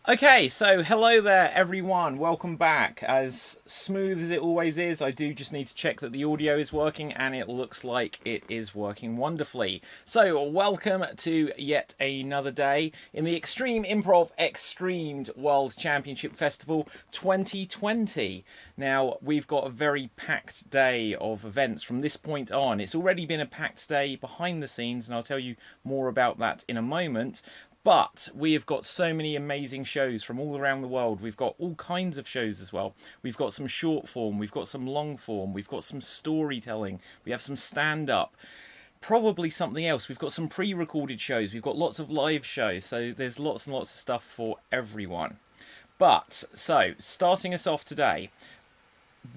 Okay, so hello there, everyone. Welcome back. As smooth as it always is, I do just need to check that the audio is working, and it looks like it is working wonderfully. So, welcome to yet another day in the Extreme Improv XStreamed World Championship Festival 2020. Now, we've got a very packed day of events from this point on. It's already been a packed day behind the scenes, and I'll tell you more about that in a moment. But we have got so many amazing shows from all around the world. We've got all kinds of shows as well. We've got some short form, we've got some long form, we've got some storytelling, we have some stand up, probably something else. We've got some pre recorded shows, we've got lots of live shows. So there's lots and lots of stuff for everyone. But, so, starting us off today,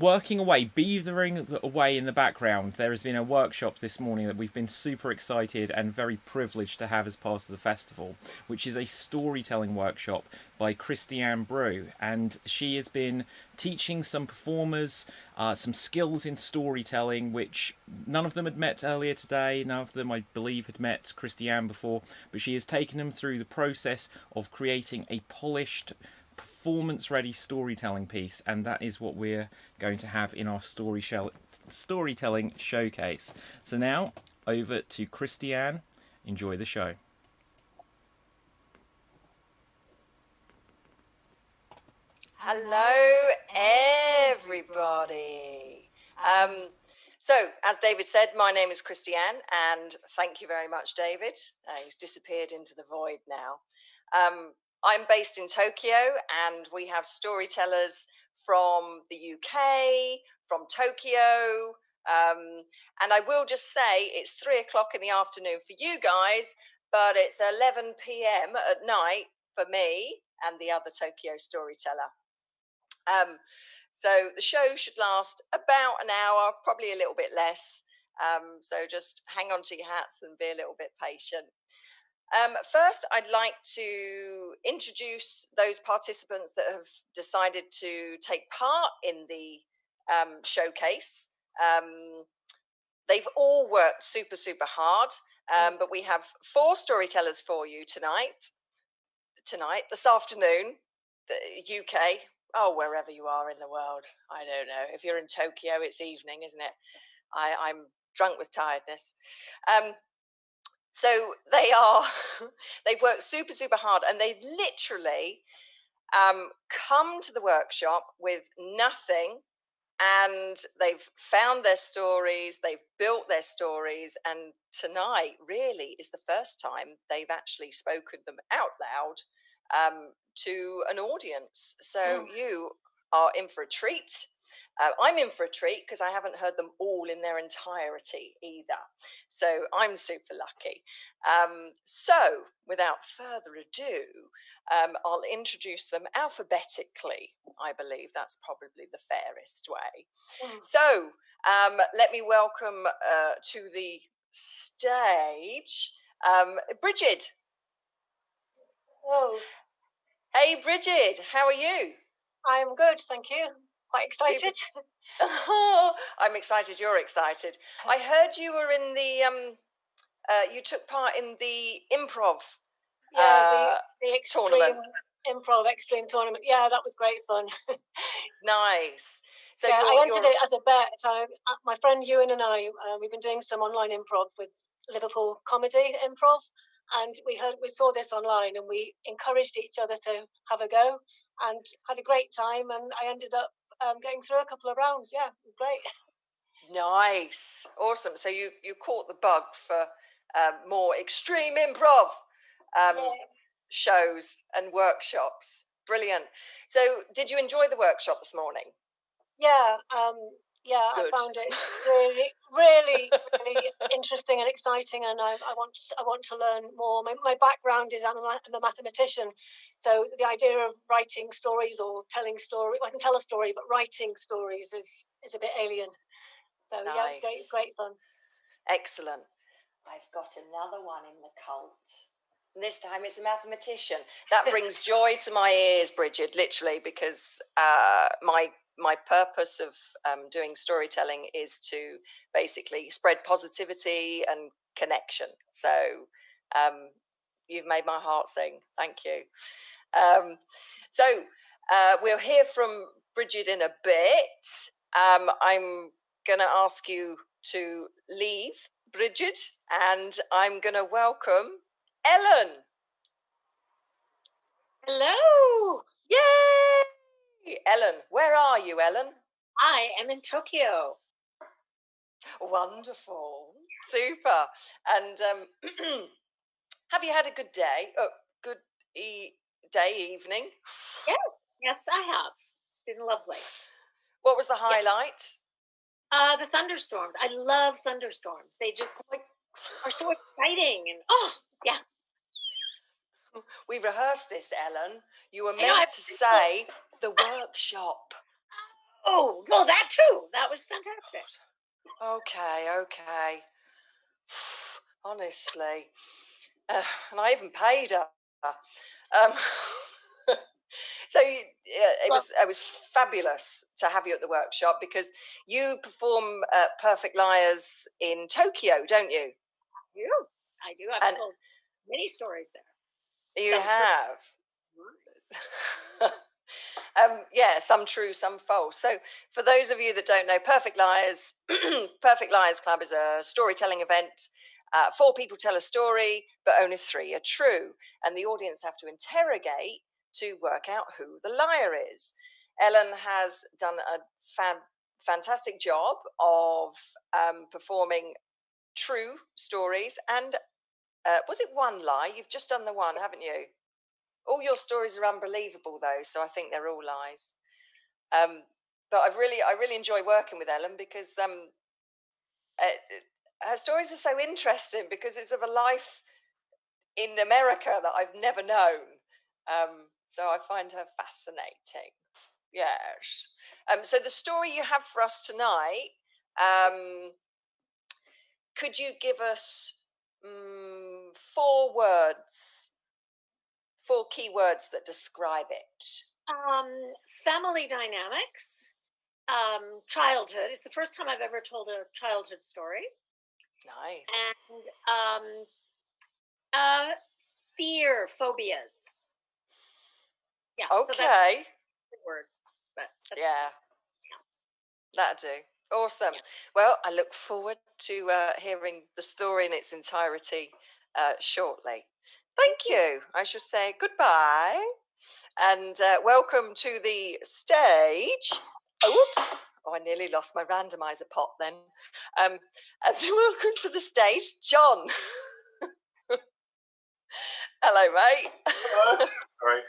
working away, beavering away in the background, there has been a workshop this morning that we've been super excited and very privileged to have as part of the festival, which is a storytelling workshop by Christiane Brew. And she has been teaching some performers some skills in storytelling, which none of them had met earlier today. None of them, I believe, had met Christiane before, but she has taken them through the process of creating a polished performance ready storytelling piece, and that is what we're going to have in our storytelling showcase. So now over to Christiane. Enjoy the show. Hello, everybody. So, as David said, my name is Christiane, and thank you very much, David. He's disappeared into the void now. I'm based in Tokyo, and we have storytellers from the UK, from Tokyo, and I will just say it's 3 o'clock in the afternoon for you guys, but it's 11 p.m. at night for me and the other Tokyo storyteller. So the show should last about an hour, probably a little bit less. So just hang on to your hats and be a little bit patient. First, I'd like to introduce those participants that have decided to take part in the showcase. They've all worked super, super hard, but we have 4 storytellers for you tonight, this afternoon, the UK, wherever you are in the world. I don't know. If you're in Tokyo, it's evening, isn't it? I'm drunk with tiredness. So they've worked super, super hard, and they literally come to the workshop with nothing, and they've found their stories, they've built their stories, and tonight really is the first time they've actually spoken them out loud to an audience. So you are in for a treat. I'm in for a treat because I haven't heard them all in their entirety either. So I'm super lucky. So without further ado, I'll introduce them alphabetically. I believe that's probably the fairest way. So let me welcome to the stage Bridget. Hello. Hey, Bridget, how are you? I'm good, thank you. Quite excited. I'm excited. You're excited. I heard you were in the you took part in the improv. The extreme tournament. Improv extreme tournament. Yeah, that was great fun. Nice. So yeah, I entered it as a bet. My friend Ewan and I, we've been doing some online improv with Liverpool Comedy Improv, and we saw this online, and we encouraged each other to have a go, and had a great time. And I ended up getting through a couple of rounds. Yeah, it was great. Nice, awesome. So you caught the bug for more extreme improv shows and workshops. Brilliant. So did you enjoy the workshop this morning? Yeah, I found it really, really, really interesting and exciting, and I want to learn more. My background is I'm a mathematician, so the idea of writing stories or telling stories, I can tell a story, but writing stories is a bit alien. So nice. Yeah, it's great fun. Excellent. I've got another one in the cult. And this time it's a mathematician. That brings joy to my ears, Bridget, literally, because my purpose of doing storytelling is to basically spread positivity and connection. So you've made my heart sing. Thank you. So we'll hear from Bridget in a bit. I'm going to ask you to leave, Bridget, and I'm going to welcome Ellen. Hello. Yay! Ellen, where are you, Ellen? I am in Tokyo. Wonderful. Super. And have you had a good day? Good evening? Yes, I have. Been lovely. What was the highlight? The thunderstorms. I love thunderstorms. They just are so exciting. And yeah. We rehearsed this, Ellen. You were meant to say the workshop. Oh, well, that too. That was fantastic. Okay. Honestly. And I even paid her. So it was fabulous to have you at the workshop because you perform Perfect Liars in Tokyo, don't you? I do. I've told many stories there. You have. Some true, some false. So for those of you that don't know, Perfect Liars Club is a storytelling event. 4 people tell a story, but only 3 are true. And the audience have to interrogate to work out who the liar is. Ellen has done a fantastic job of performing true stories. And was it one lie? You've just done the one, haven't you? All your stories are unbelievable, though, so I think they're all lies. But I really enjoy working with Ellen because her stories are so interesting because it's of a life in America that I've never known. So I find her fascinating. Yes. So the story you have for us tonight, could you give us 4 words? 4 key words that describe it. Family dynamics, childhood. It's the first time I've ever told a childhood story. Nice. And fear, phobias. Yeah. Okay. So that's good words, but yeah, that'll do. Awesome. Yeah. Well, I look forward to hearing the story in its entirety shortly. Thank you. I shall say goodbye and welcome to the stage. Oops. Oh, I nearly lost my randomizer pot then. And welcome to the stage, John. Hello, mate. Hello. Sorry.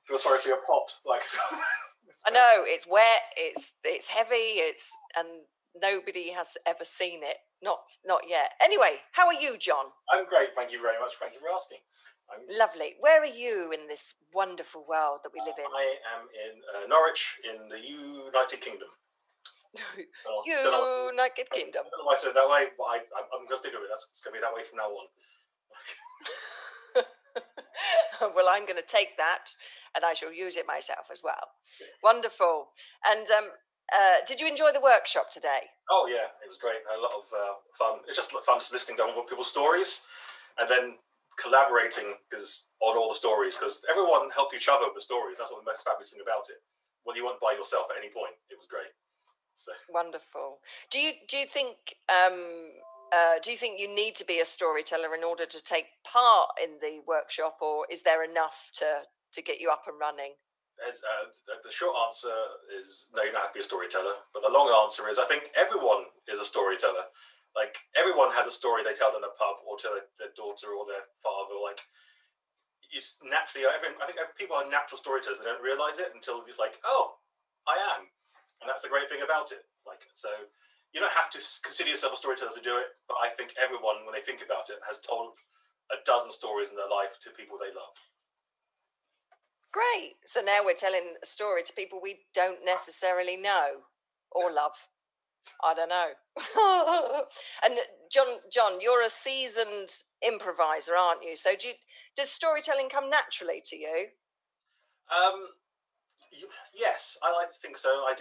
Feel sorry for your pot. I know it's wet. It's heavy. And nobody has ever seen it. Not yet. Anyway, how are you, John? I'm great. Thank you very much. Thank you for asking. Lovely. Where are you in this wonderful world that we live in? I am in Norwich, in the United Kingdom. United Kingdom. I don't know why I said it that way, but I'm going to stick with it. It's going to be that way from now on. Well, I'm going to take that and I shall use it myself as well. Wonderful. And did you enjoy the workshop today? Oh, yeah. It was great. I had a lot of fun. It's just fun just listening to other people's stories and then collaborating on all the stories because everyone helped each other with the stories. That's what the most fabulous thing about it. Well, you weren't by yourself at any point. It was great. So. Wonderful. Do you think you need to be a storyteller in order to take part in the workshop, or is there enough to get you up and running? The short answer is no, you don't have to be a storyteller. But the long answer is I think everyone is a storyteller. Like everyone has a story they tell in a pub or to their daughter or their father. It's naturally, I think people are natural storytellers. They don't realize it until it's like, oh, I am, and that's the great thing about it. So you don't have to consider yourself a storyteller to do it. But I think everyone, when they think about it, has told a dozen stories in their life to people they love. Great. So now we're telling a story to people we don't necessarily know or love. I don't know. And John, you're a seasoned improviser, aren't you? So does storytelling come naturally to you? Yes, I like to think so. I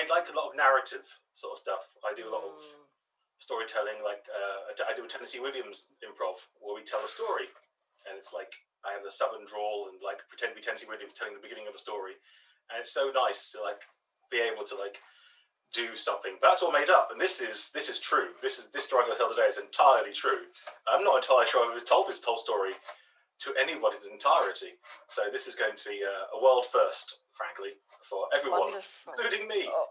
like a lot of narrative sort of stuff. I do a lot of storytelling. I do a Tennessee Williams improv where we tell a story, and it's like I have a southern drawl and like pretend to be Tennessee Williams telling the beginning of a story, and it's so nice to like be able to like do something. But that's all made up, and this is true. This story I'm going to tell today is entirely true. I'm not entirely sure I've ever told this whole story to anybody's entirety. So this is going to be a world first, frankly, for everyone, Wonderful. including me. Oh,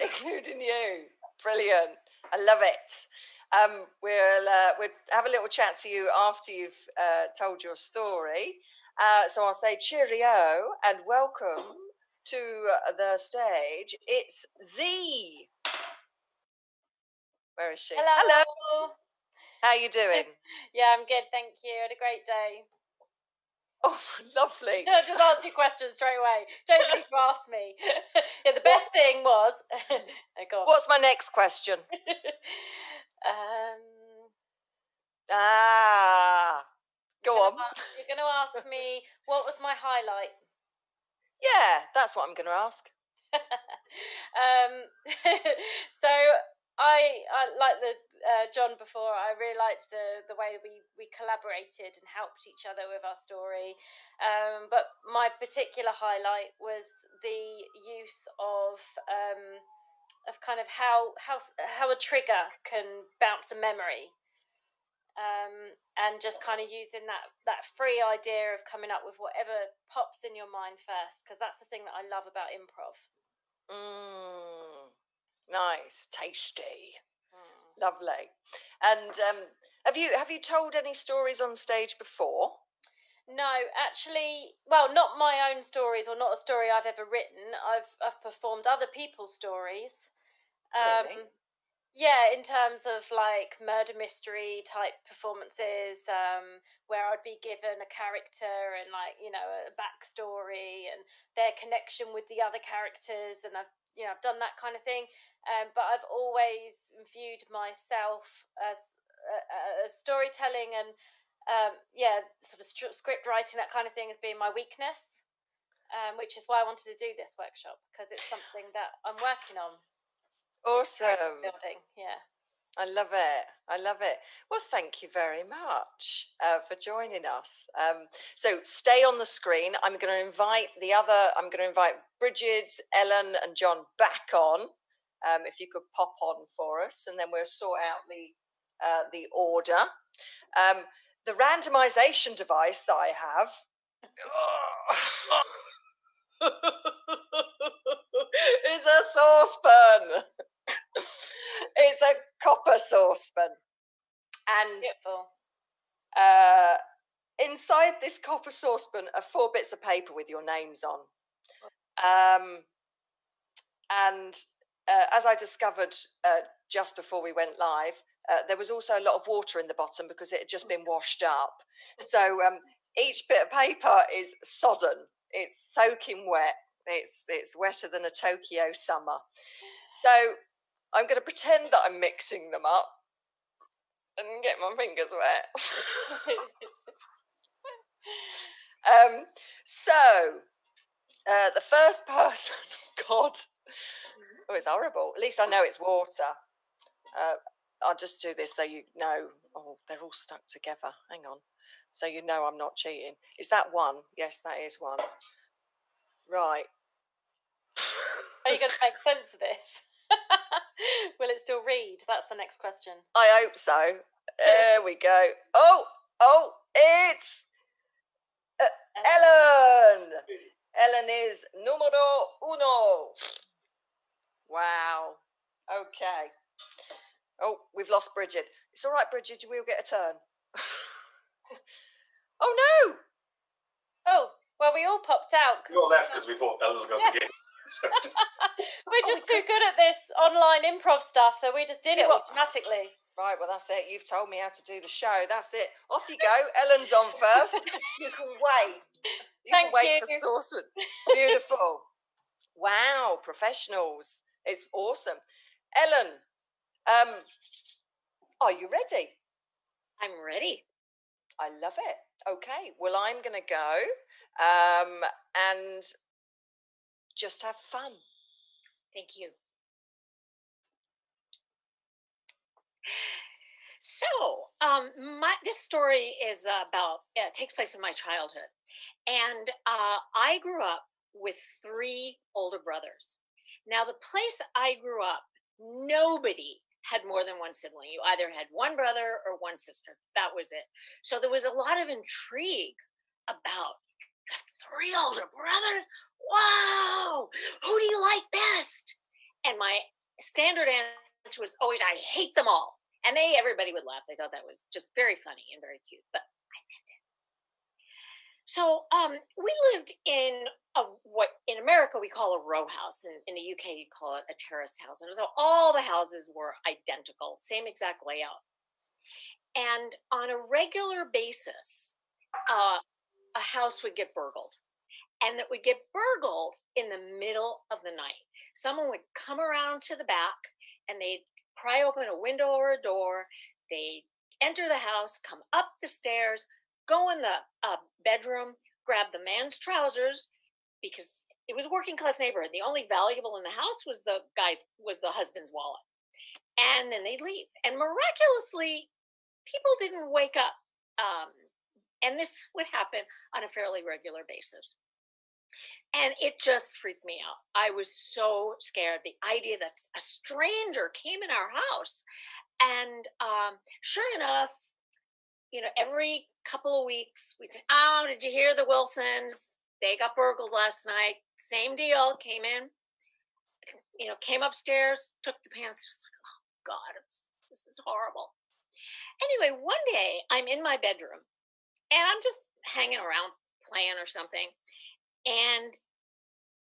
including you. Brilliant. I love it. We'll have a little chat to you after you've told your story. So I'll say cheerio and welcome to the stage. It's Z. Where is she? Hello. How you doing? Yeah, I'm good, thank you. Had a great day. Oh, lovely. Just answer your question straight away. Don't need to ask me. Yeah, the best thing was... Go on. What's my next question? Go on. You're going to ask me, what was my highlight? Yeah, that's what I'm going to ask. So I like the John before. I really liked the way we collaborated and helped each other with our story. But my particular highlight was the use of kind of how a trigger can bounce a memory. And just kind of using that free idea of coming up with whatever pops in your mind first, because that's the thing that I love about improv. Nice, tasty, lovely. And have you told any stories on stage before? No, actually, well, not my own stories, or not a story I've ever written. I've performed other people's stories. Really? Yeah, in terms of like murder mystery type performances, where I'd be given a character and like, you know, a backstory and their connection with the other characters, and I've done that kind of thing. But I've always viewed myself as storytelling and sort of script writing, that kind of thing, as being my weakness, which is why I wanted to do this workshop, because it's something that I'm working on. Awesome. Building, yeah. I love it. Well, thank you very much for joining us. So stay on the screen. I'm going to invite Bridget, Ellen and John back on. If you could pop on for us, and then we'll sort out the order. The randomization device that I have is a saucepan. It's a copper saucepan, and inside this copper saucepan are 4 bits of paper with your names on. And as I discovered just before we went live, there was also a lot of water in the bottom because it had just been washed up. So each bit of paper is sodden. It's soaking wet. It's wetter than a Tokyo summer. So I'm going to pretend that I'm mixing them up and get my fingers wet. So the first person, God, oh, it's horrible. At least I know it's water. I'll just do this so you know. Oh, they're all stuck together. Hang on. So you know I'm not cheating. Is that one? Yes, that is one. Right. Are you going to make sense of this? Will it still read? That's the next question. I hope so. There we go. Oh, it's Ellen. Ellen is numero uno. Wow. Okay. Oh, we've lost Bridget. It's all right, Bridget. We'll get a turn. Oh, no. Oh, well, we all popped out. We all left because we thought Ellen was going to begin. We're just too good at this online improv stuff, so we just did it automatically. Right, well, that's it. You've told me how to do the show. That's it. Off you go. Ellen's on first. You can wait. Thank you. Wait for Sauceman. Beautiful. Wow, professionals. It's awesome. Ellen, are you ready? I'm ready. I love it. Okay, well, I'm going to go and just have fun. Thank you. So, this story is about takes place in my childhood, and I grew up with three older brothers. Now, the place I grew up, nobody had more than one sibling. You either had one brother or one sister. That was it. So there was a lot of intrigue about three older brothers. Wow, who do you like best? And my standard answer was always, I hate them all. And everybody would laugh. They thought that was just very funny and very cute, but I meant it. So we lived in what in America we call a row house. In the UK, you call it a terraced house. And so all the houses were identical, same exact layout. And on a regular basis, a house would get burgled. And it would get burgled in the middle of the night. Someone would come around to the back and they'd pry open a window or a door. They'd enter the house, come up the stairs, go in the bedroom, grab the man's trousers, because it was a working class neighborhood. The only valuable in the house was the husband's wallet. And then they'd leave. And miraculously, people didn't wake up. And this would happen on a fairly regular basis. And it just freaked me out. I was so scared. The idea that a stranger came in our house. And sure enough, every couple of weeks we'd say, oh, did you hear the Wilsons? They got burgled last night. Same deal. Came in, came upstairs, took the pants. Just like, oh God, this is horrible. Anyway, one day I'm in my bedroom and I'm just hanging around playing or something. And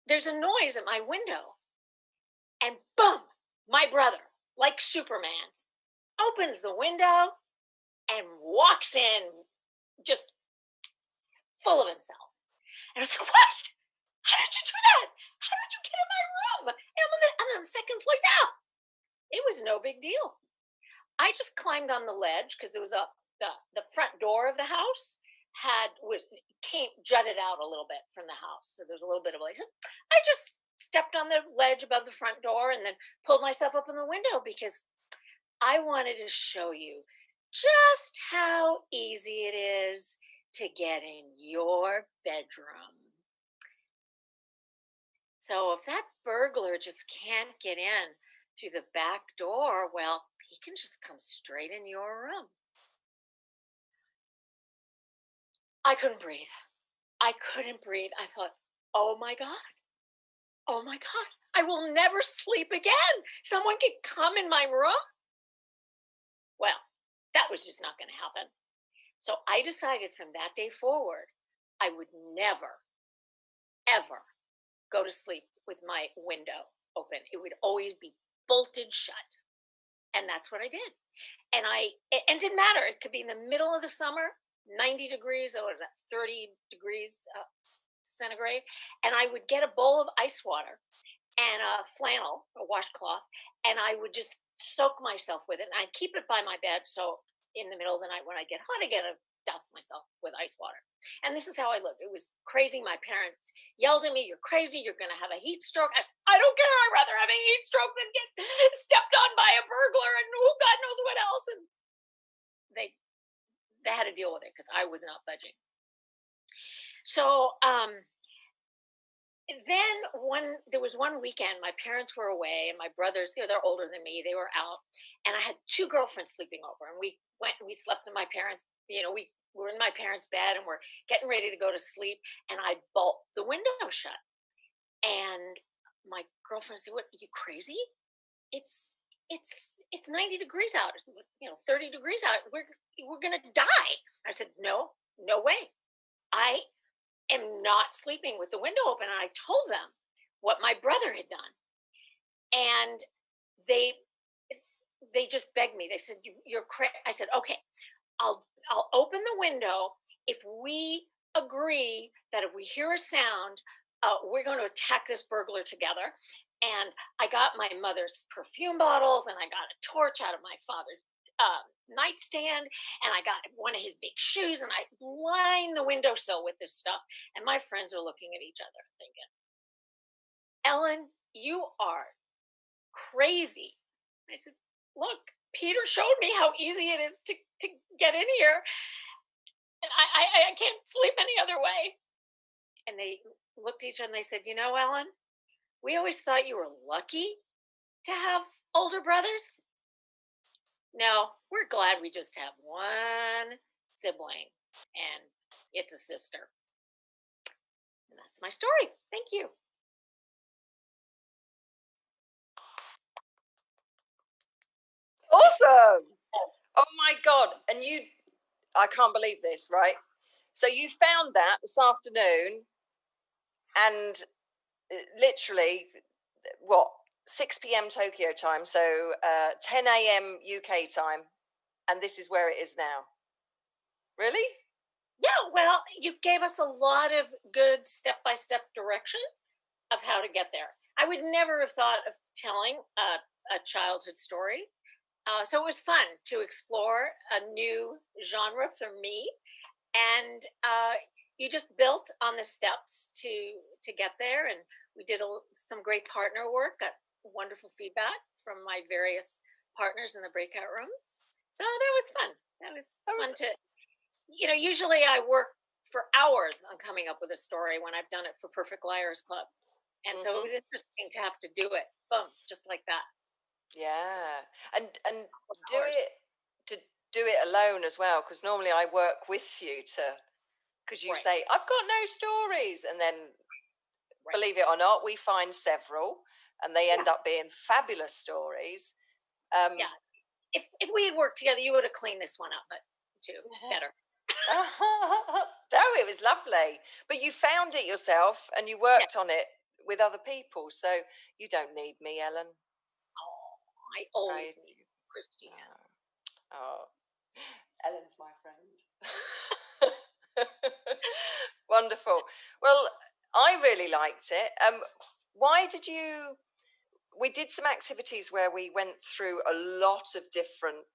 there's a noise at my window. And boom, my brother, like Superman, opens the window and walks in just full of himself. And I was like, what? How did you do that? How did you get in my room? And I'm on the second floor. Out. It was no big deal. I just climbed on the ledge because there was the front door of the house jutted out a little bit from the house. So there's a little bit of I just stepped on the ledge above the front door and then pulled myself up in the window because I wanted to show you just how easy it is to get in your bedroom. So if that burglar just can't get in through the back door, well, he can just come straight in your room. I couldn't breathe. I thought, oh my God, I will never sleep again. Someone could come in my room. Well, that was just not going to happen. So I decided from that day forward, I would never, ever go to sleep with my window open. It would always be bolted shut. And that's what I did. And it didn't matter. It could be in the middle of the summer, 90 degrees, or 30 degrees centigrade. And I would get a bowl of ice water and a flannel, a washcloth, and I would just soak myself with it. And I'd keep it by my bed. So in the middle of the night when I get hot, I get to douse myself with ice water. And this is how I lived. It was crazy. My parents yelled at me, you're crazy. You're going to have a heat stroke. I said, I don't care. I'd rather have a heat stroke than get stepped on by a burglar and who God knows what else. And they had to deal with it because I was not budging. So then there was one weekend, my parents were away and my brothers, they're older than me, they were out, and I had two girlfriends sleeping over, and we slept in my parents, we were in my parents' bed and we're getting ready to go to sleep, and I bolt the window shut. And my girlfriend said, what, are you crazy? It's 90 degrees out, 30 degrees out. We're gonna die. I said, no way. I am not sleeping with the window open. And I told them what my brother had done. And they just begged me. They said, you're crazy. I said, okay, I'll open the window if we agree that if we hear a sound, we're going to attack this burglar together. And I got my mother's perfume bottles and I got a torch out of my father's nightstand, and I got one of his big shoes, and I lined the windowsill with this stuff. And my friends are looking at each other thinking, Ellen, you are crazy. I said, look, Peter showed me how easy it is to get in here. And I can't sleep any other way. And they looked at each other and they said, you know, Ellen, we always thought you were lucky to have older brothers. No, we're glad we just have one sibling, and it's a sister. And that's my story. Thank you. Awesome. Oh my God. And I can't believe this, right? So you found that this afternoon, and literally, what, 6 p.m. Tokyo time, so 10 a.m. UK time, and this is where it is now. Really? Yeah, well, you gave us a lot of good step-by-step direction of how to get there. I would never have thought of telling a childhood story. So it was fun to explore a new genre for me. And you just built on the steps to get there. And we did some great partner work, got wonderful feedback from my various partners in the breakout rooms. So that was fun. That was fun to, usually I work for hours on coming up with a story when I've done it for Perfect Liars Club. And so it was interesting to have to do it, boom, just like that. Yeah. And do it alone as well, because normally I work with you because you say, I've got no stories, and then believe it or not, we find several, and they end up being fabulous stories. Yeah. If we had worked together, you would have cleaned this one up, but too better. No, it was lovely. But you found it yourself, and you worked on it with other people, so you don't need me, Ellen. Oh, I always need Christina. Oh, Ellen's my friend. Wonderful. Well, I really liked it. We did some activities where we went through a lot of different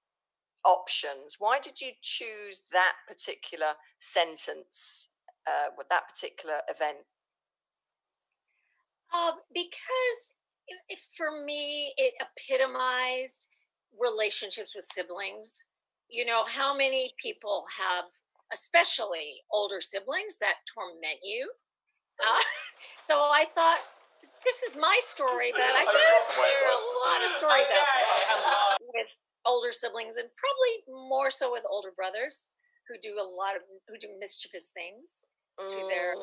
options. Why did you choose that particular sentence, with that particular event? Because for me, it epitomized relationships with siblings. How many people have, especially older siblings, that torment you? So I thought, this is my story, but I bet there are a lot of stories out there with older siblings, and probably more so with older brothers who do mischievous things to their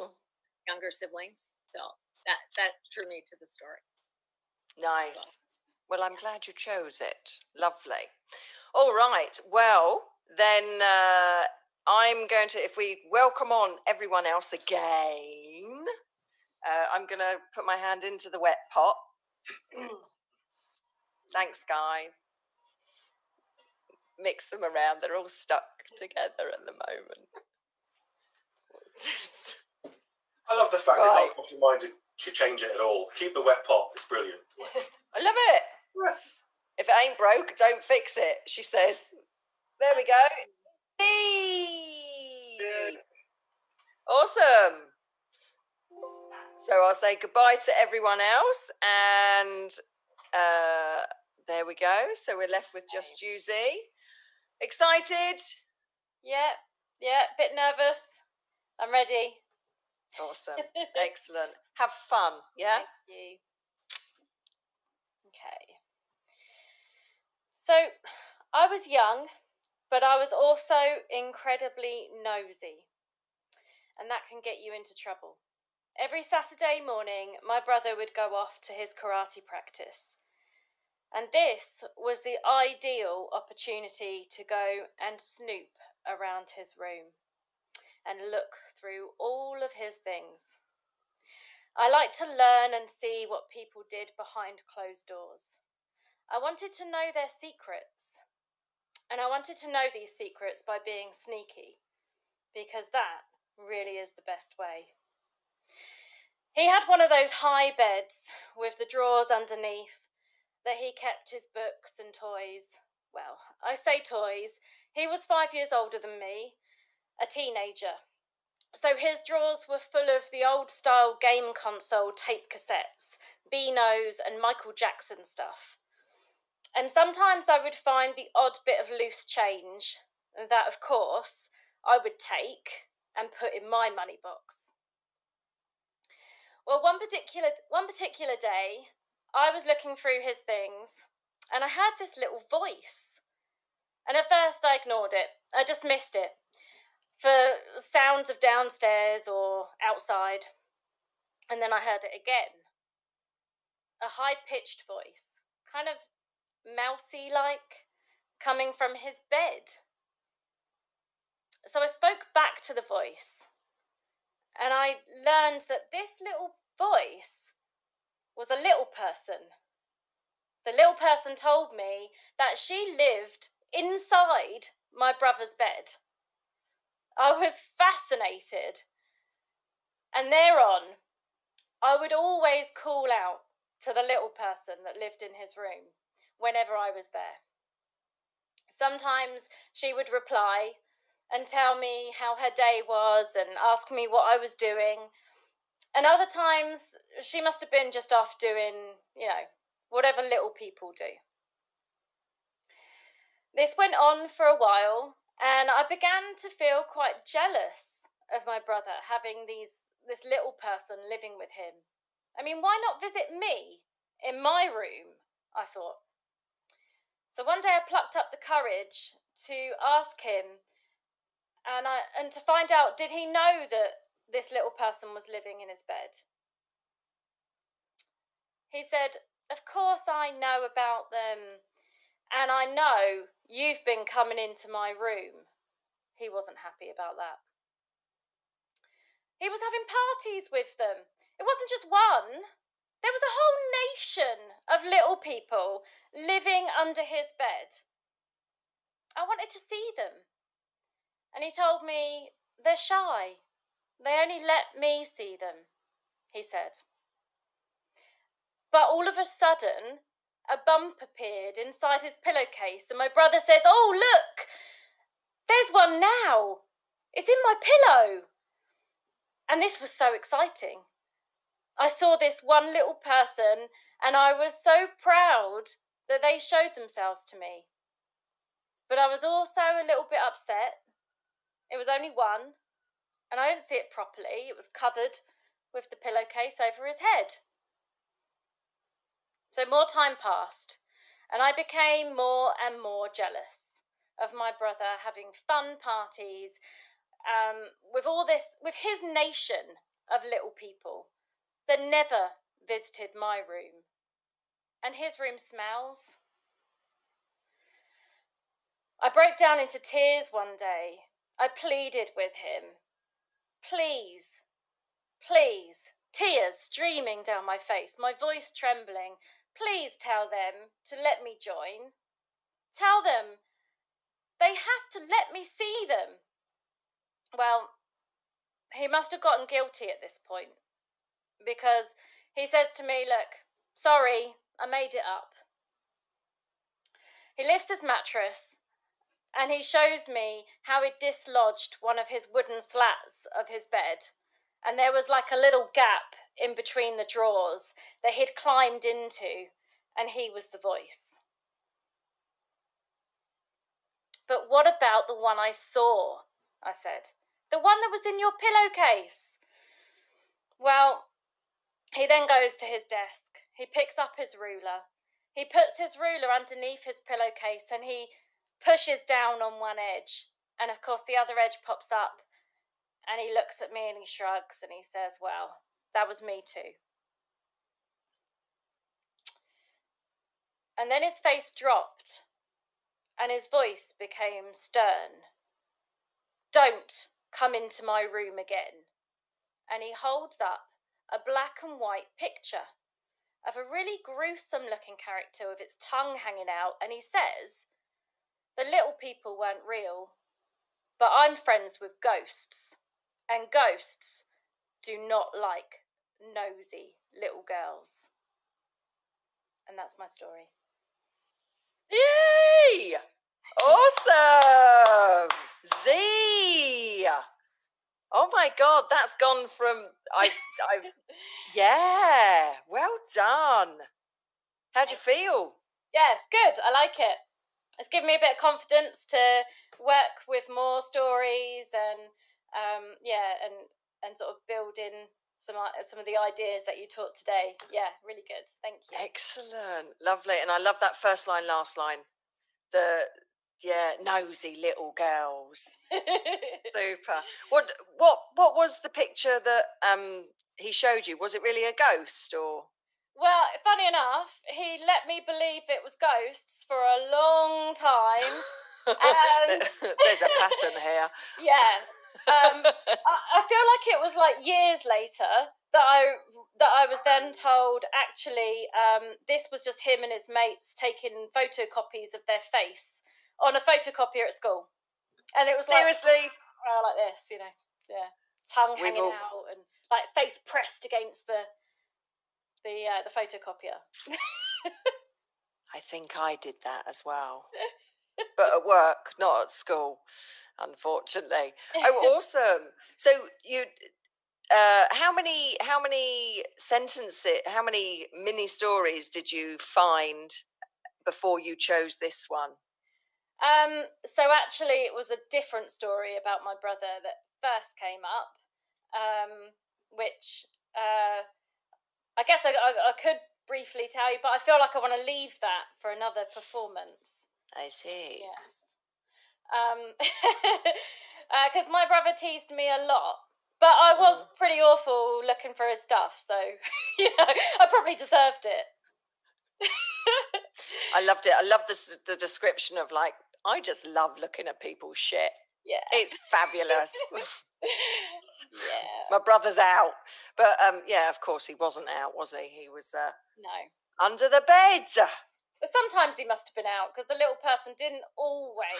younger siblings. So that drew me to the story. Nice. Well, I'm glad you chose it. Lovely. All right. Well, then I'm going to, if we welcome on everyone else again, I'm going to put my hand into the wet pot. Thanks, guys. Mix them around. They're all stuck together at the moment. I love the fact that you're not crossing your mind to change it at all. Keep the wet pot. It's brilliant. I love it. If it ain't broke, don't fix it, she says. There we go. Hey! Awesome. So I'll say goodbye to everyone else, and there we go. So we're left with just you, Z. Excited? Yeah, bit nervous. I'm ready. Awesome. Excellent. Have fun, yeah? Thank you. Okay. So I was young, but I was also incredibly nosy, and that can get you into trouble. Every Saturday morning, my brother would go off to his karate practice. And this was the ideal opportunity to go and snoop around his room and look through all of his things. I liked to learn and see what people did behind closed doors. I wanted to know their secrets. And I wanted to know these secrets by being sneaky, because that really is the best way. He had one of those high beds with the drawers underneath that he kept his books and toys. Well, I say toys. He was 5 years older than me, a teenager. So his drawers were full of the old-style game console tape cassettes, Beanos and Michael Jackson stuff. And sometimes I would find the odd bit of loose change that, of course, I would take and put in my money box. Well, one particular day, I was looking through his things, and I heard this little voice. And at first I ignored it. I dismissed it for sounds of downstairs or outside. And then I heard it again. A high-pitched voice, kind of mousy-like, coming from his bed. So I spoke back to the voice, and I learned that this little voice was a little person. The little person told me that she lived inside my brother's bed. I was fascinated. And thereon, I would always call out to the little person that lived in his room whenever I was there. Sometimes she would reply and tell me how her day was and ask me what I was doing. And other times, she must have been just off doing, whatever little people do. This went on for a while, and I began to feel quite jealous of my brother having this little person living with him. I mean, why not visit me in my room, I thought. So one day I plucked up the courage to ask him and to find out, did he know that this little person was living in his bed? He said, "Of course I know about them, and I know you've been coming into my room." He wasn't happy about that. He was having parties with them. It wasn't just one. There was a whole nation of little people living under his bed. I wanted to see them. And he told me, "They're shy. They only let me see them," he said. But all of a sudden, a bump appeared inside his pillowcase, and my brother says, "Oh, look, there's one now. It's in my pillow." And this was so exciting. I saw this one little person, and I was so proud that they showed themselves to me. But I was also a little bit upset. It was only one, and I didn't see it properly. It was covered with the pillowcase over his head. So more time passed, and I became more and more jealous of my brother having fun parties with his nation of little people that never visited my room. And his room smells. I broke down into tears one day. I pleaded with him. Please, please, tears streaming down my face, my voice trembling. Please tell them to let me join. Tell them they have to let me see them. Well, he must have gotten guilty at this point, because he says to me, "Look, sorry, I made it up." He lifts his mattress and he shows me how he'd dislodged one of his wooden slats of his bed, and there was like a little gap in between the drawers that he'd climbed into, and he was the voice. "But what about the one I saw?" I said. "The one that was in your pillowcase." Well, he then goes to his desk. He picks up his ruler. He puts his ruler underneath his pillowcase and he pushes down on one edge. And of course the other edge pops up, and he looks at me and he shrugs and he says, "Well, that was me too." And then his face dropped and his voice became stern. "Don't come into my room again." And he holds up a black and white picture of a really gruesome looking character with its tongue hanging out, and he says, "The little people weren't real, but I'm friends with ghosts, and ghosts do not like nosy little girls." And that's my story. Yay! Awesome! Z! Oh my God, that's gone from yeah, well done. How'd you feel? Yeah, it's good. I like it. It's given me a bit of confidence to work with more stories and and sort of build in some of the ideas that you taught today. Yeah, really good. Thank you. Excellent, lovely, and I love that first line, last line. Nosy little girls. Super. What was the picture that he showed you? Was it really a ghost or? Well, funny enough, he let me believe it was ghosts for a long time. And there's a pattern here. Yeah. I feel like it was like years later that I was then told actually this was just him and his mates taking photocopies of their face on a photocopier at school, and it was like seriously like this, tongue hanging out and like face pressed against the photocopier. I think I did that as well, but at work, not at school, unfortunately. Oh, awesome! So you. How many mini stories did you find before you chose this one? So actually it was a different story about my brother that first came up, which I guess I could briefly tell you, but I feel like I want to leave that for another performance. I see. Yes. Because my brother teased me a lot, but I was pretty awful looking for his stuff, so I probably deserved it. I loved it. I love the description of like, I just love looking at people's shit. Yeah, it's fabulous. Yeah, my brother's out, but of course he wasn't out, was he? He was no, under the beds. But sometimes he must have been out because the little person didn't always.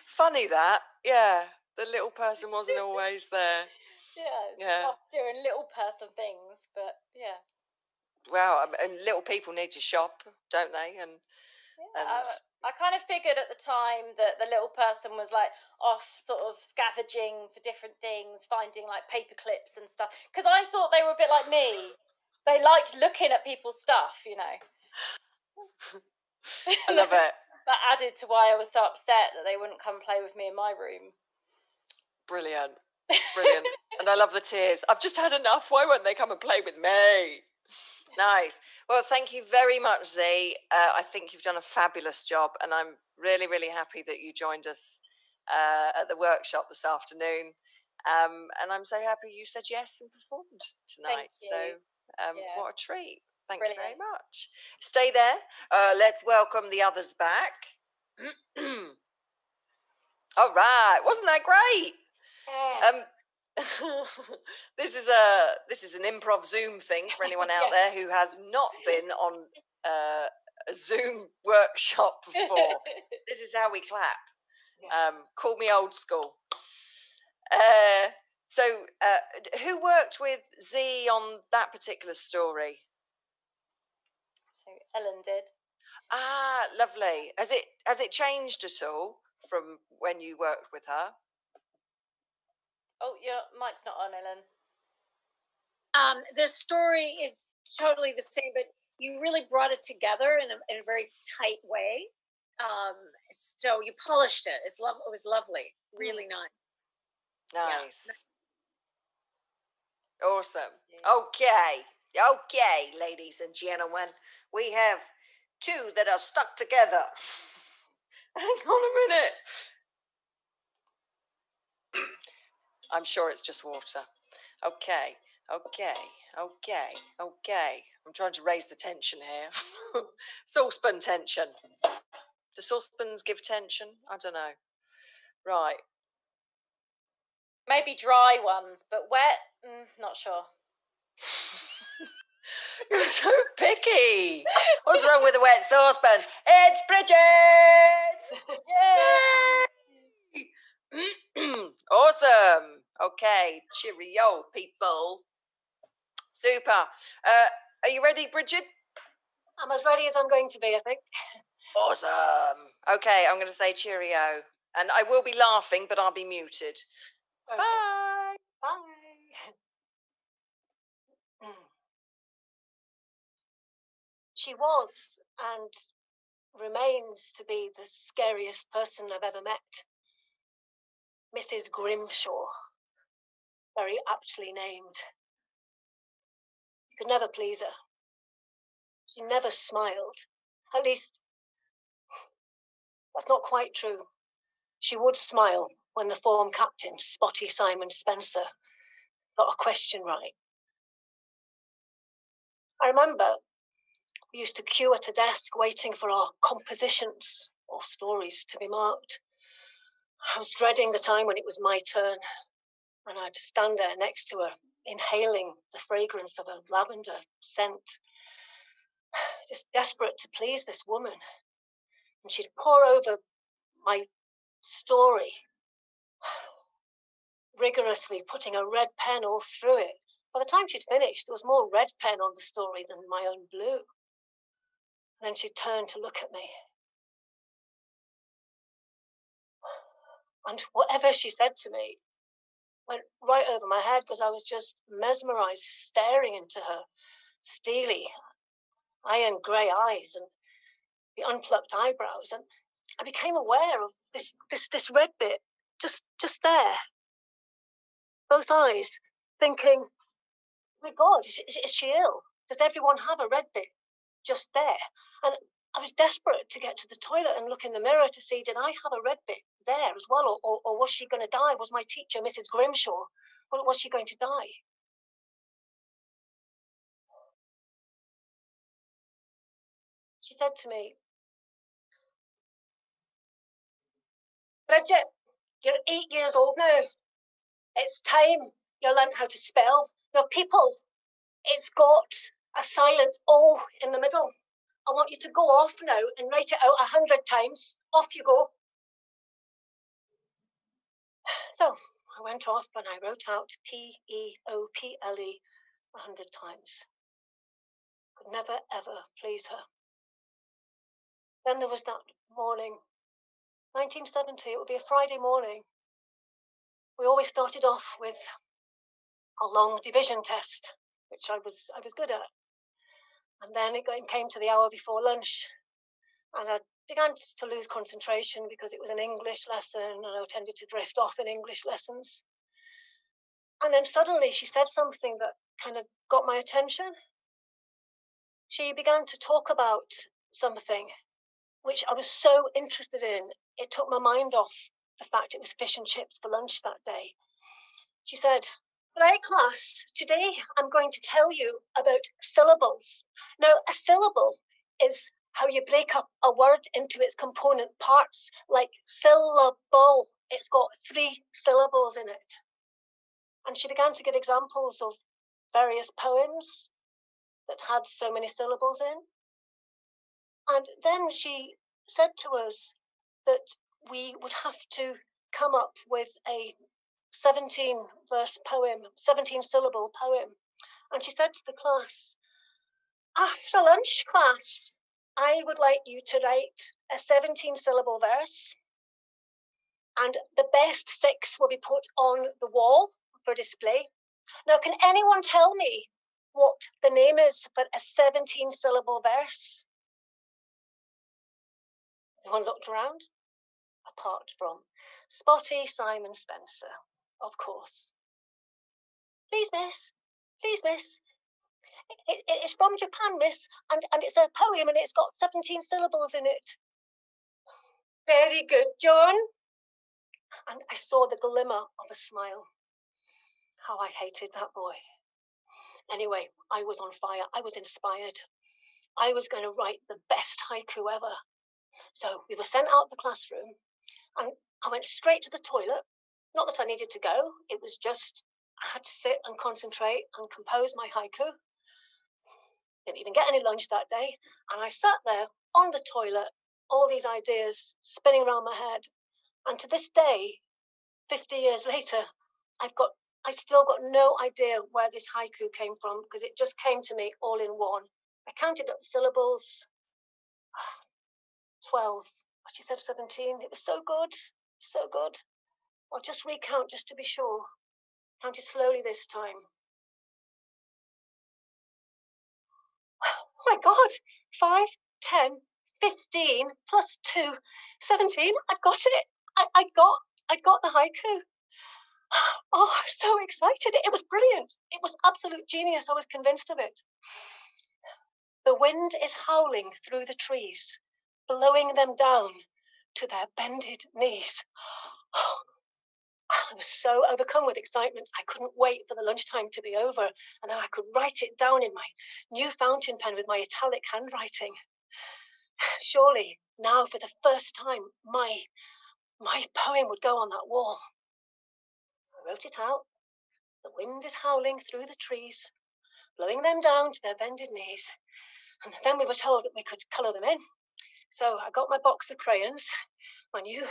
Funny that, the little person wasn't always there. It's tough doing little person things, but yeah. Wow, and little people need to shop, don't they? And I kind of figured at the time that the little person was like off sort of scavenging for different things, finding like paper clips and stuff, because I thought they were a bit like me. They liked looking at people's stuff, I love it. That added to why I was so upset that they wouldn't come play with me in my room. Brilliant. And I love the tears. I've just had enough. Why won't they come and play with me? Nice. Well, thank you very much, Z. I think you've done a fabulous job, and I'm really, really happy that you joined us at the workshop this afternoon. And I'm so happy you said yes and performed tonight. So what a treat. Thank you very much. Stay there. Let's welcome the others back. All right. Wasn't that great? This is an improv Zoom thing for anyone out there who has not been on a Zoom workshop before. This is how we clap. Call me old school. So who worked with Z on that particular story? So Ellen did. Ah, lovely. Has it changed at all from when you worked with her? Oh, your mic's not on, Ellen. The story is totally the same, but you really brought it together in a very tight way. So you polished it. It was lovely. Really nice. Nice. Yeah. Awesome. Okay, ladies and gentlemen. We have two that are stuck together. Hang on a minute. I'm sure it's just water. Okay. I'm trying to raise the tension here. Saucepan tension. Do saucepans give tension? I don't know. Right. Maybe dry ones, but wet? Not sure. You're so picky. What's wrong with a wet saucepan? It's Bridget! Yay! Awesome. Okay, cheerio, people. Super. Are you ready, Bridget? I'm as ready as I'm going to be, I think. Awesome. Okay, I'm going to say cheerio. And I will be laughing, but I'll be muted. Okay. Bye. Bye. She was and remains to be the scariest person I've ever met. Mrs. Grimshaw, very aptly named. You could never please her. She never smiled. At least, that's not quite true. She would smile when the form captain, Spotty Simon Spencer, got a question right. I remember we used to queue at a desk waiting for our compositions or stories to be marked. I was dreading the time when it was my turn, and I'd stand there next to her, inhaling the fragrance of a lavender scent, just desperate to please this woman. And she'd pour over my story, rigorously putting a red pen all through it. By the time she'd finished, there was more red pen on the story than my own blue. And then she'd turn to look at me. And whatever she said to me went right over my head because I was just mesmerized, staring into her steely, iron grey eyes and the unplucked eyebrows. And I became aware of this red bit just there, both eyes, thinking, my God, is she ill? Does everyone have a red bit just there? And I was desperate to get to the toilet and look in the mirror to see, did I have a red bit there as well? Or was she going to die? Was my teacher, Mrs. Grimshaw, was she going to die? She said to me, Bridget, you're 8 years old now. It's time you learned how to spell. Now, people, it's got a silent O in the middle. I want you to go off now and write it out 100 times. Off you go. So I went off and I wrote out P-E-O-P-L-E 100 times. Could never, ever please her. Then there was that morning, 1970, it would be a Friday morning. We always started off with a long division test, which I was good at. And then it came to the hour before lunch, and I began to lose concentration because it was an English lesson, and I tended to drift off in English lessons. And then suddenly she said something that kind of got my attention. She began to talk about something which I was so interested in. It took my mind off the fact it was fish and chips for lunch that day. She said, right, class, today I'm going to tell you about syllables. Now, a syllable is how you break up a word into its component parts, like syllable. It's got 3 syllables in it. And she began to give examples of various poems that had so many syllables in. And then she said to us that we would have to come up with a 17-verse poem, 17-syllable poem. And she said to the class, after lunch, class, I would like you to write a 17-syllable verse, and the best 6 will be put on the wall for display. Now, can anyone tell me what the name is for a 17-syllable verse? Everyone looked around, apart from Spotty Simon Spencer, of course. Please, miss. Please, miss. It's from Japan, miss, and it's a poem and it's got 17 syllables in it. Very good, John. And I saw the glimmer of a smile. How I hated that boy. Anyway, I was on fire. I was inspired. I was going to write the best haiku ever. So we were sent out of the classroom and I went straight to the toilet. Not that I needed to go. It was just I had to sit and concentrate and compose my haiku. Didn't even get any lunch that day. And I sat there on the toilet, all these ideas spinning around my head. And to this day, 50 years later, I still got no idea where this haiku came from because it just came to me all in one. I counted up syllables, 12. But she said 17. It was so good, so good. I'll just recount just to be sure. Counted slowly this time. Oh my God, 5, 10, 15 plus 2, 17. I got it. I got the haiku. Oh, I was so excited. It was brilliant. It was absolute genius. I was convinced of it. The wind is howling through the trees, blowing them down to their bended knees. Oh, I was so overcome with excitement. I couldn't wait for the lunchtime to be over, and then I could write it down in my new fountain pen with my italic handwriting. Surely, now for the first time, my poem would go on that wall. I wrote it out. The wind is howling through the trees, blowing them down to their bended knees. And then we were told that we could colour them in. So I got my box of crayons, my new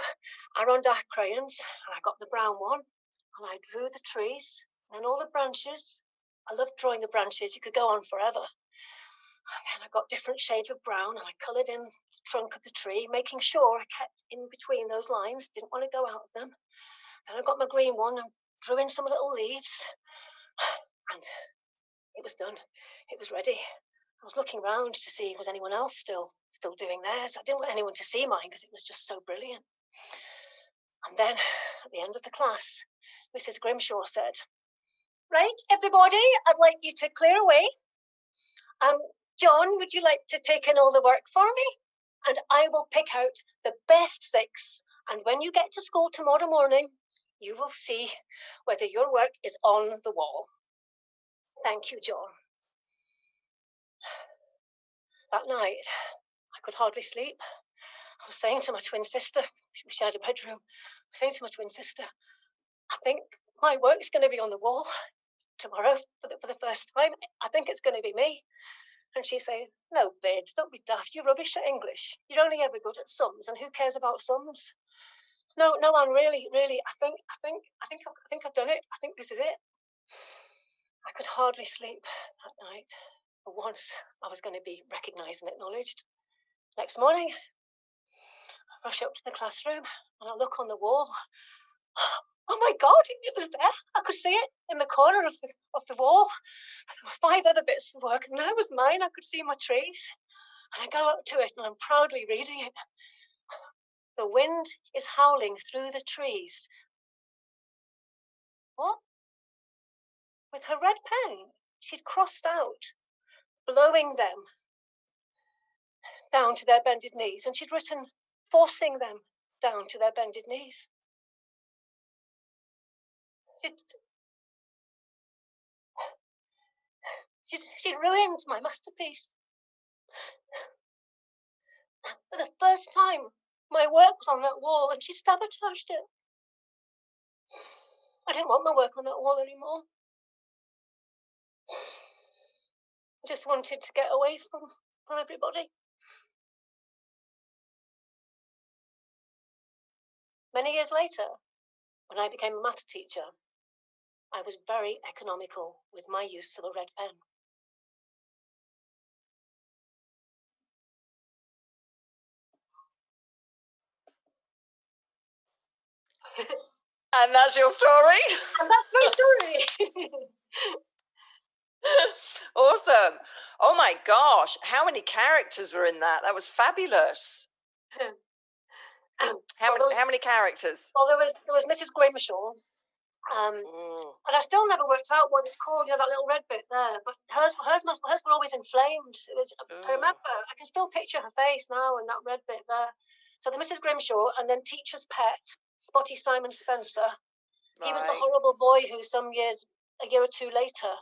Arondac crayons, and I got the brown one, and I drew the trees and all the branches. I loved drawing the branches. You could go on forever. And then I got different shades of brown, and I coloured in the trunk of the tree, making sure I kept in between those lines, didn't want to go out of them. Then I got my green one and drew in some little leaves, and it was done. It was ready. I was looking around to see was anyone else still doing theirs. I didn't want anyone to see mine because it was just so brilliant. And then at the end of the class, Mrs. Grimshaw said, "Right, everybody, I'd like you to clear away. John, would you like to take in all the work for me? And I will pick out the best 6. And when you get to school tomorrow morning, you will see whether your work is on the wall. Thank you, John." That night, I could hardly sleep. I was saying to my twin sister, we shared a bedroom, I was saying to my twin sister, "I think my work's going to be on the wall tomorrow for the first time. I think it's going to be me." And she's saying, "No, babes, don't be daft. You're rubbish at English. You're only ever good at sums, and who cares about sums?" No, Anne, really, I think I've done it. I think this is it. I could hardly sleep that night. For once, I was going to be recognised and acknowledged. Next morning, I rush up to the classroom and I look on the wall. Oh my God, it was there. I could see it in the corner of the wall. There were 5 other bits of work, and that was mine. I could see my trees. And I go up to it and I'm proudly reading it. The wind is howling through the trees. What? With her red pen, she'd crossed out, blowing them down to their bended knees, and she'd written, forcing them down to their bended knees. She'd ruined my masterpiece. For the first time, my work was on that wall, and she'd sabotaged it. I didn't want my work on that wall anymore. I just wanted to get away from everybody. Many years later, when I became a maths teacher, I was very economical with my use of a red pen. And that's your story? And that's my story. Awesome. Oh my gosh, how many characters were in that? That was fabulous. How many characters? Well, there was Mrs. Grimshaw. And I still never worked out what it's called, that little red bit there. But hers were always inflamed. I remember, I can still picture her face now and that red bit there. So the Mrs. Grimshaw, and then Teacher's Pet, Spotty Simon Spencer. He was the horrible boy who a year or two later,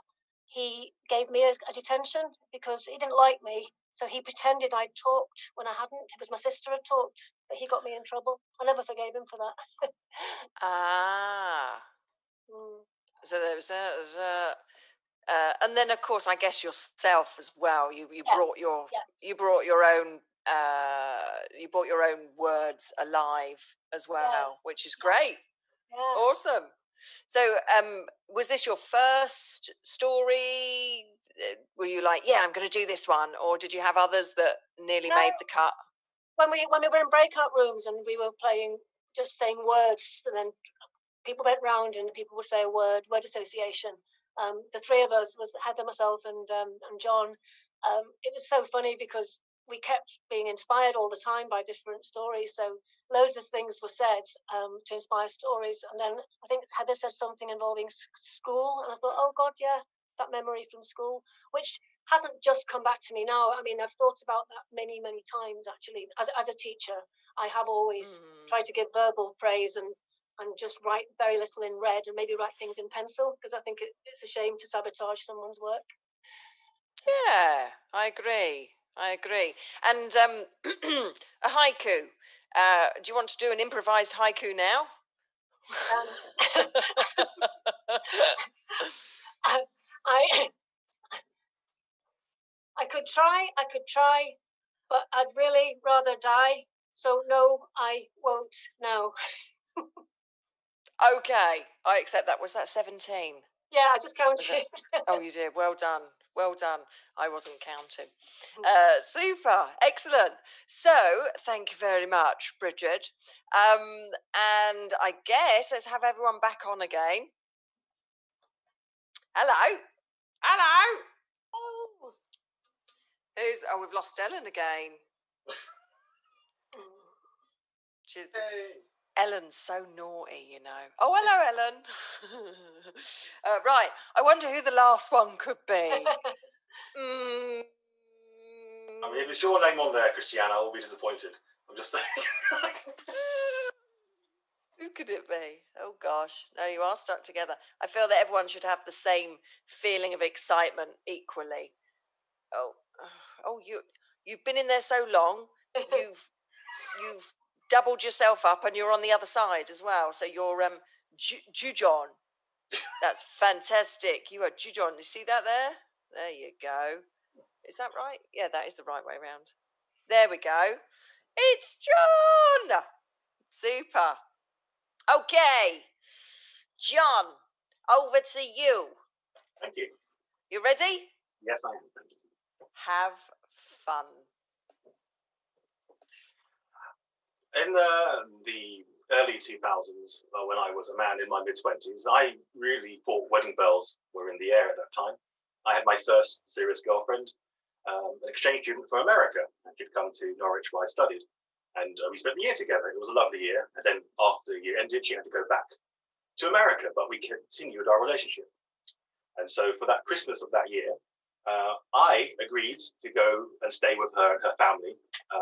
he gave me a detention because he didn't like me. So he pretended I'd talked when I hadn't. It was my sister had talked, but he got me in trouble. I never forgave him for that. So there was and then of course I guess yourself as well. You brought your own words alive as well, which is great. Yeah. Awesome. So was this your first story? Were you like, I'm going to do this one, or did you have others that nearly made the cut? When we were in breakout rooms and we were playing, just saying words, and then people went round and people would say a word association. The 3 of us was Heather, myself, and John. it was so funny because we kept being inspired all the time by different stories. So loads of things were said to inspire stories. And then I think Heather said something involving school. And I thought, oh God, yeah, that memory from school, which hasn't just come back to me now. I mean, I've thought about that many, many times, actually. As a teacher, I have always tried to give verbal praise and just write very little in red and maybe write things in pencil, because I think it's a shame to sabotage someone's work. Yeah, I agree. And a haiku. Do you want to do an improvised haiku now? I could try, but I'd really rather die. So no, I won't now. Okay, I accept that. Was that 17? Yeah, I just counted. Oh, you did. Well done. I wasn't counting. Super. Excellent. So, thank you very much, Bridget. And I guess let's have everyone back on again. Hello. Oh. We've lost Ellen again. Ellen's so naughty, you know. Oh, hello, Ellen. Right. I wonder who the last one could be. I mean, if it's your name on there, Christiana, I will be disappointed. I'm just saying. Who could it be? Oh gosh, no, you are stuck together. I feel that everyone should have the same feeling of excitement equally. Oh, you've been in there so long. You've doubled yourself up, and you're on the other side as well. So you're Jujon. That's fantastic. You are Jujon. You see that there? There you go. Is that right? Yeah, that is the right way around. There we go. It's John. Super. Okay, John, over to you. Thank you. You ready? Yes, I am. Thank you. Have fun. In the early 2000s, when I was a man in my mid-20s, I really thought wedding bells were in the air at that time. I had my first serious girlfriend, an exchange student from America, and she'd come to Norwich where I studied. And we spent the year together. It was a lovely year. And then after the year ended, she had to go back to America, but we continued our relationship. And so for that Christmas of that year, I agreed to go and stay with her and her family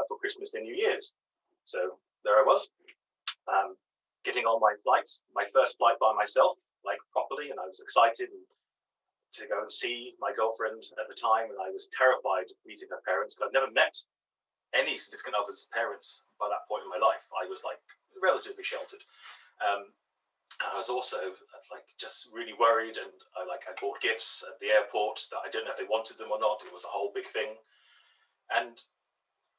for Christmas and New Year's. So there I was, getting on my flights, my first flight by myself, like properly, and I was excited to go and see my girlfriend at the time, and I was terrified meeting her parents because I'd never met any significant other's parents by that point in my life. I was like relatively sheltered. I was also like just really worried, and I bought gifts at the airport that I didn't know if they wanted them or not. It was a whole big thing, and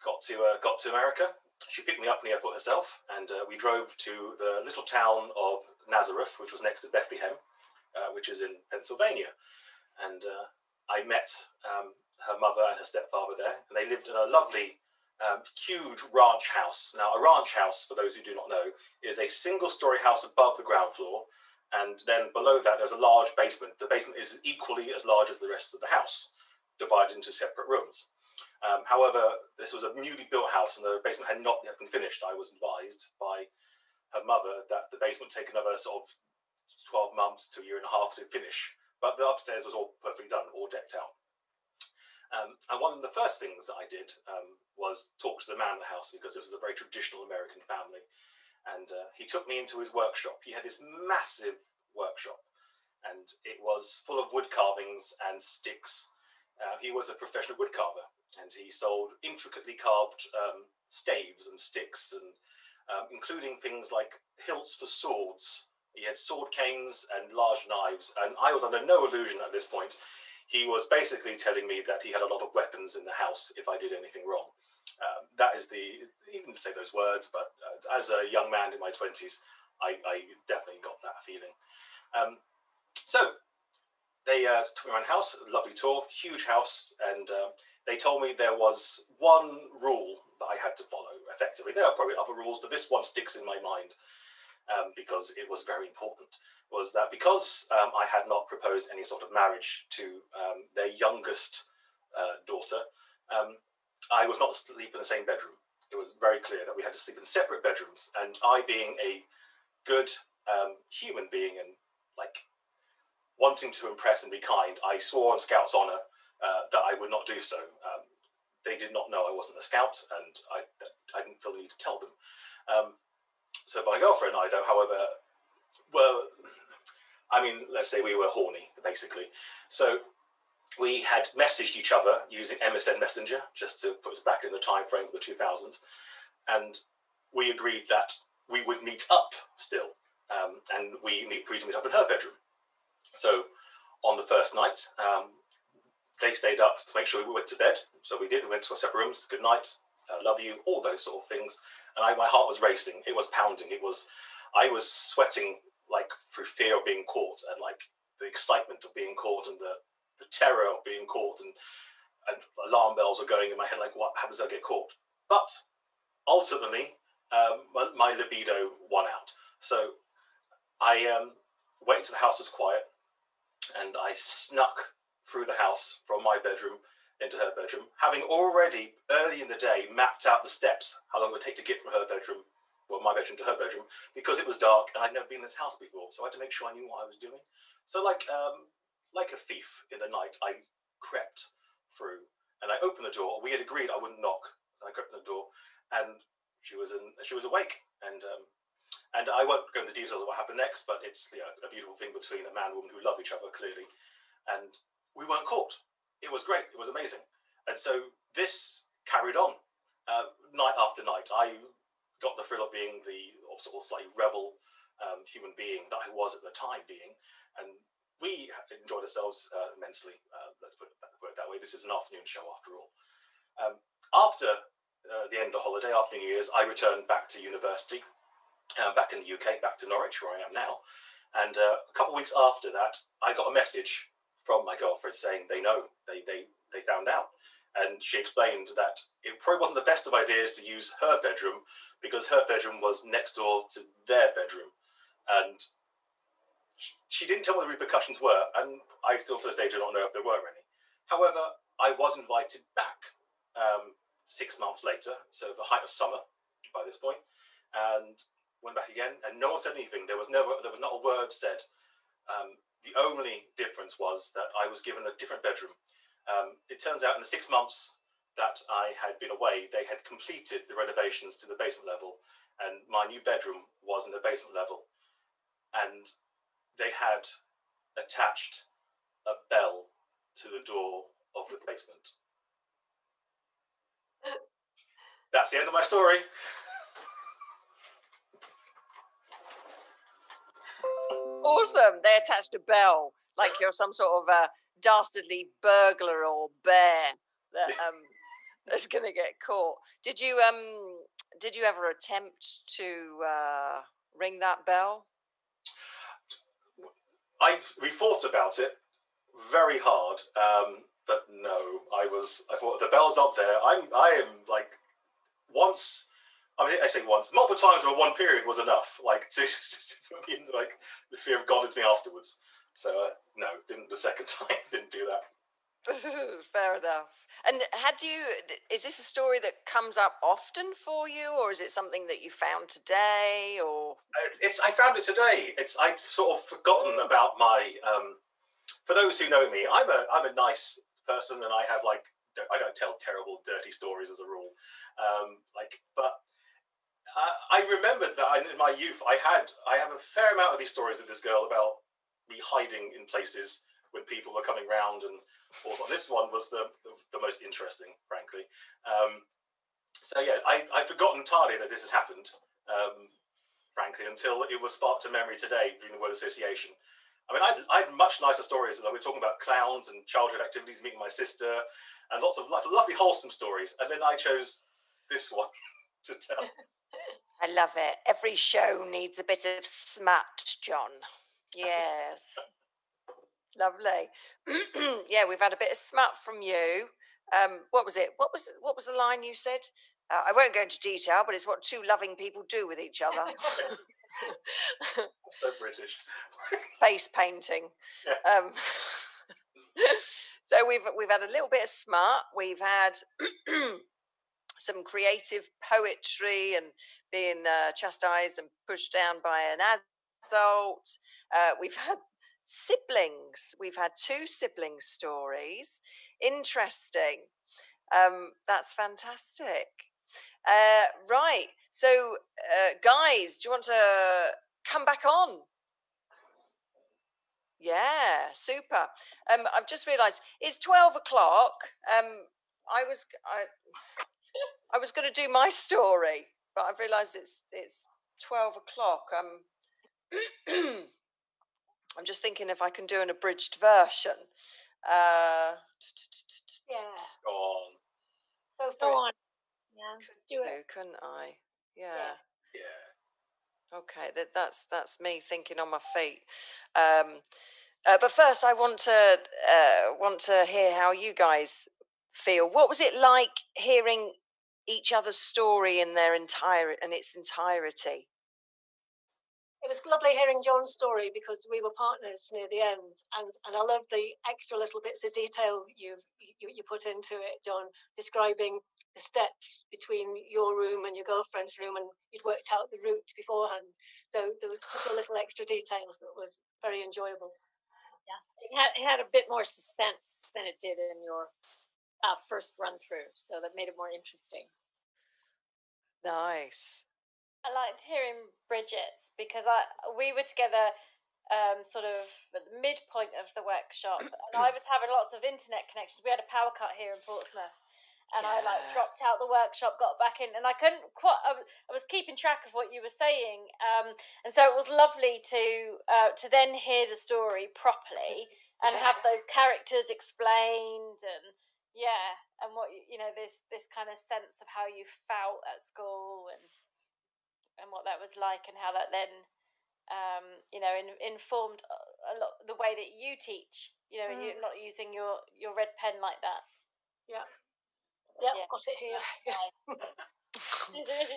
got to America. She picked me up in the airport herself, and we drove to the little town of Nazareth, which was next to Bethlehem, which is in Pennsylvania. And I met her mother and her stepfather there, and they lived in a lovely, huge ranch house. Now, a ranch house, for those who do not know, is a single-story house above the ground floor, and then below that there's a large basement. The basement is equally as large as the rest of the house, divided into separate rooms. However, this was a newly built house, and the basement had not yet been finished. I was advised by her mother that the basement would take another sort of 12 months to a year and a half to finish, but the upstairs was all perfectly done, all decked out. And one of the first things that I did was talk to the man in the house, because this was a very traditional American family. And he took me into his workshop. He had this massive workshop, and it was full of wood carvings and sticks. He was a professional wood carver, and he sold intricately carved staves and sticks, and including things like hilts for swords. He had sword canes and large knives, and I was under no illusion at this point. He was basically telling me that he had a lot of weapons in the house if I did anything wrong. That is he didn't say those words, but as a young man in my 20s, I definitely got that feeling. So they took me around the house, a lovely tour, huge house, and they told me there was one rule that I had to follow, effectively. There are probably other rules, but this one sticks in my mind because it was very important, was that because I had not proposed any sort of marriage to their youngest daughter, I was not to sleep in the same bedroom. It was very clear that we had to sleep in separate bedrooms. And I, being a good human being and like wanting to impress and be kind, I swore on Scout's honour that I would not do so. They did not know I wasn't a Scout, and I didn't feel the need to tell them. So my girlfriend and I, though, however, well, I mean, let's say we were horny, basically. So we had messaged each other using MSN Messenger, just to put us back in the time frame of the 2000s. And we agreed that we would meet up still. And we agreed to meet up in her bedroom. So on the first night, they stayed up to make sure we went to bed. So we did. We went to our separate rooms. Good night. Love you. All those sort of things. And my heart was racing. It was pounding. I was sweating like through fear of being caught, and like the excitement of being caught, and the terror of being caught, and alarm bells were going in my head. Like, what happens if I get caught? But ultimately, my libido won out. So I waited till the house was quiet, and I snuck through the house from my bedroom into her bedroom, having already early in the day mapped out the steps, how long it would take to get from her bedroom, well, my bedroom to her bedroom, because it was dark and I'd never been in this house before, so I had to make sure I knew what I was doing. So like a thief in the night, I crept through and I opened the door. We had agreed I wouldn't knock, so I crept in the door, and she was awake, and I won't go into details of what happened next, but it's a beautiful thing between a man and woman who love each other clearly, and we weren't caught. It was great. It was amazing. And so this carried on night after night. I got the thrill of being the sort of slightly rebel human being that I was at the time being. And we enjoyed ourselves immensely. Let's put it that way. This is an afternoon show after all. After the end of the holiday, after New Year's, I returned back to university, back in the UK, back to Norwich, where I am now. And a couple of weeks after that, I got a message from my girlfriend saying they found out. And she explained that it probably wasn't the best of ideas to use her bedroom because her bedroom was next door to their bedroom. And she didn't tell me what the repercussions were, and I still to this day do not know if there were any. However, I was invited back 6 months later, so the height of summer by this point, and went back again, and no one said anything. There was not a word said. The only difference was that I was given a different bedroom. It turns out in the 6 months that I had been away, they had completed the renovations to the basement level, and my new bedroom was in the basement level. And they had attached a bell to the door of the basement. That's the end of my story. Awesome. They attached a bell, like you're some sort of a dastardly burglar or bear that's going to get caught. Did you ever attempt to ring that bell? We thought about it very hard, but no. I thought the bell's not there. I am like once. I mean, I say once, multiple times over one period was enough, like to be in, like the fear of God into me afterwards. So no, didn't the second time. Didn't do that. Fair enough. And is this a story that comes up often for you, or is it something that you found today, or? I found it today. I've sort of forgotten about my. For those who know me, I'm a nice person, and I don't tell terrible, dirty stories as a rule. But I remembered that in my youth, I have a fair amount of these stories with this girl about me hiding in places when people were coming round, and this one was the most interesting, frankly. So yeah, I'd forgotten entirely that this had happened, frankly, until it was sparked to memory today during the word association. I mean, I had much nicer stories. Like we're talking about clowns and childhood activities, meeting my sister, and lots of lovely, wholesome stories. And then I chose this one to tell. I love it. Every show needs a bit of smut, John. Yes. Lovely. Yeah, we've had a bit of smut from you. What was it? What was the line you said? I won't go into detail, but it's what two loving people do with each other. So British. Face painting. Yeah. So we've had a little bit of smart. We've had some creative poetry and being chastised and pushed down by an adult. We've had siblings. We've had 2 sibling stories. Interesting. That's fantastic. Right. So, guys, do you want to come back on? Yeah, super. I've just realised it's 12 o'clock. I was going to do my story, but I've realised it's 12 o'clock. I'm just thinking if I can do an abridged version. Yeah. Go on. Go on. Yeah. Do it. Couldn't I? Yeah. Yeah. Okay, that's me thinking on my feet. But first, I want to hear how you guys feel. What was it like hearing each other's story in its entirety? It was lovely hearing John's story because we were partners near the end, and I love the extra little bits of detail you put into it, John, describing the steps between your room and your girlfriend's room, and you'd worked out the route beforehand. So there was a couple of little extra details that was very enjoyable. Yeah, it had a bit more suspense than it did in your first run through, so that made it more interesting. Nice. I liked hearing Bridget's because we were together sort of at the midpoint of the workshop, and I was having lots of internet connections. We had a power cut here in Portsmouth, and I dropped out the workshop, got back in, and I couldn't quite. I was keeping track of what you were saying, and so it was lovely to then hear the story properly and have those characters explained, and what this kind of sense of how you felt at school and what that was like, and how that then informed a lot the way that you teach, you're not using your red pen like that. Yeah, got it here.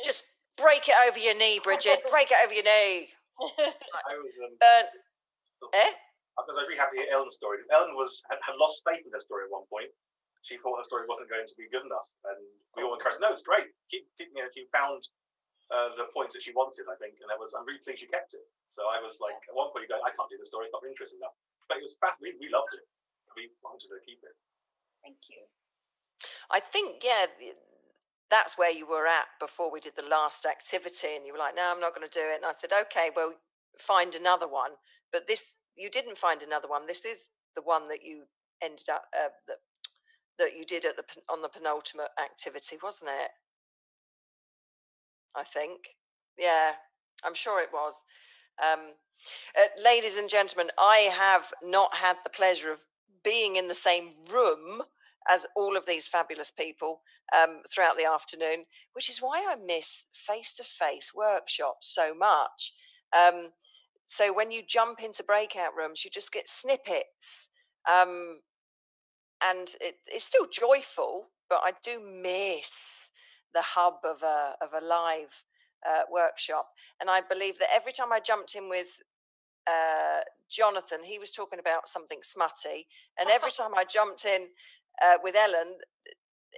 Just break it over your knee, Bridget. Break it over your knee. I was I was really happy to hear Ellen's story, because Ellen had lost faith in her story at one point. She thought her story wasn't going to be good enough, and we all encouraged, no, it's great. Keep she found the points that she wanted, I think, and I'm really pleased she kept it. So I was like, at one point, you go, I can't do the story, it's not interesting enough. But it was fascinating. We loved it. We wanted to keep it. Thank you. I think, that's where you were at before we did the last activity, and you were like, no, I'm not going to do it. And I said, okay, well, find another one. But you didn't find another one. This is the one that you ended up that you did on the penultimate activity, wasn't it? I think. Yeah, I'm sure it was. Ladies and gentlemen, I have not had the pleasure of being in the same room as all of these fabulous people throughout the afternoon, which is why I miss face-to-face workshops so much. So when you jump into breakout rooms, you just get snippets. And it's still joyful, but I do miss the hub of a live workshop. And I believe that every time I jumped in with Jonathan, he was talking about something smutty, and every time I jumped in with Ellen,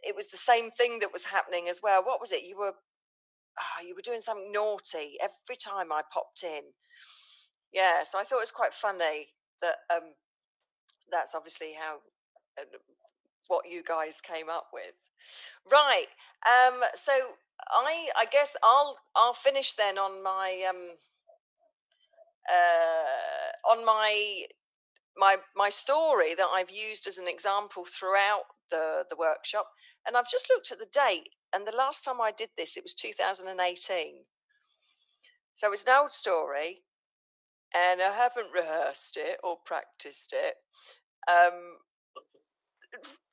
it was the same thing that was happening as well. What was it? You were doing something naughty every time I popped in. Yeah, so I thought it was quite funny that that's obviously how what you guys came up with. Right. So I guess I'll finish then on my my story that I've used as an example throughout the workshop. And I've just looked at the date, and the last time I did this, it was 2018. So it's an old story, and I haven't rehearsed it or practiced it.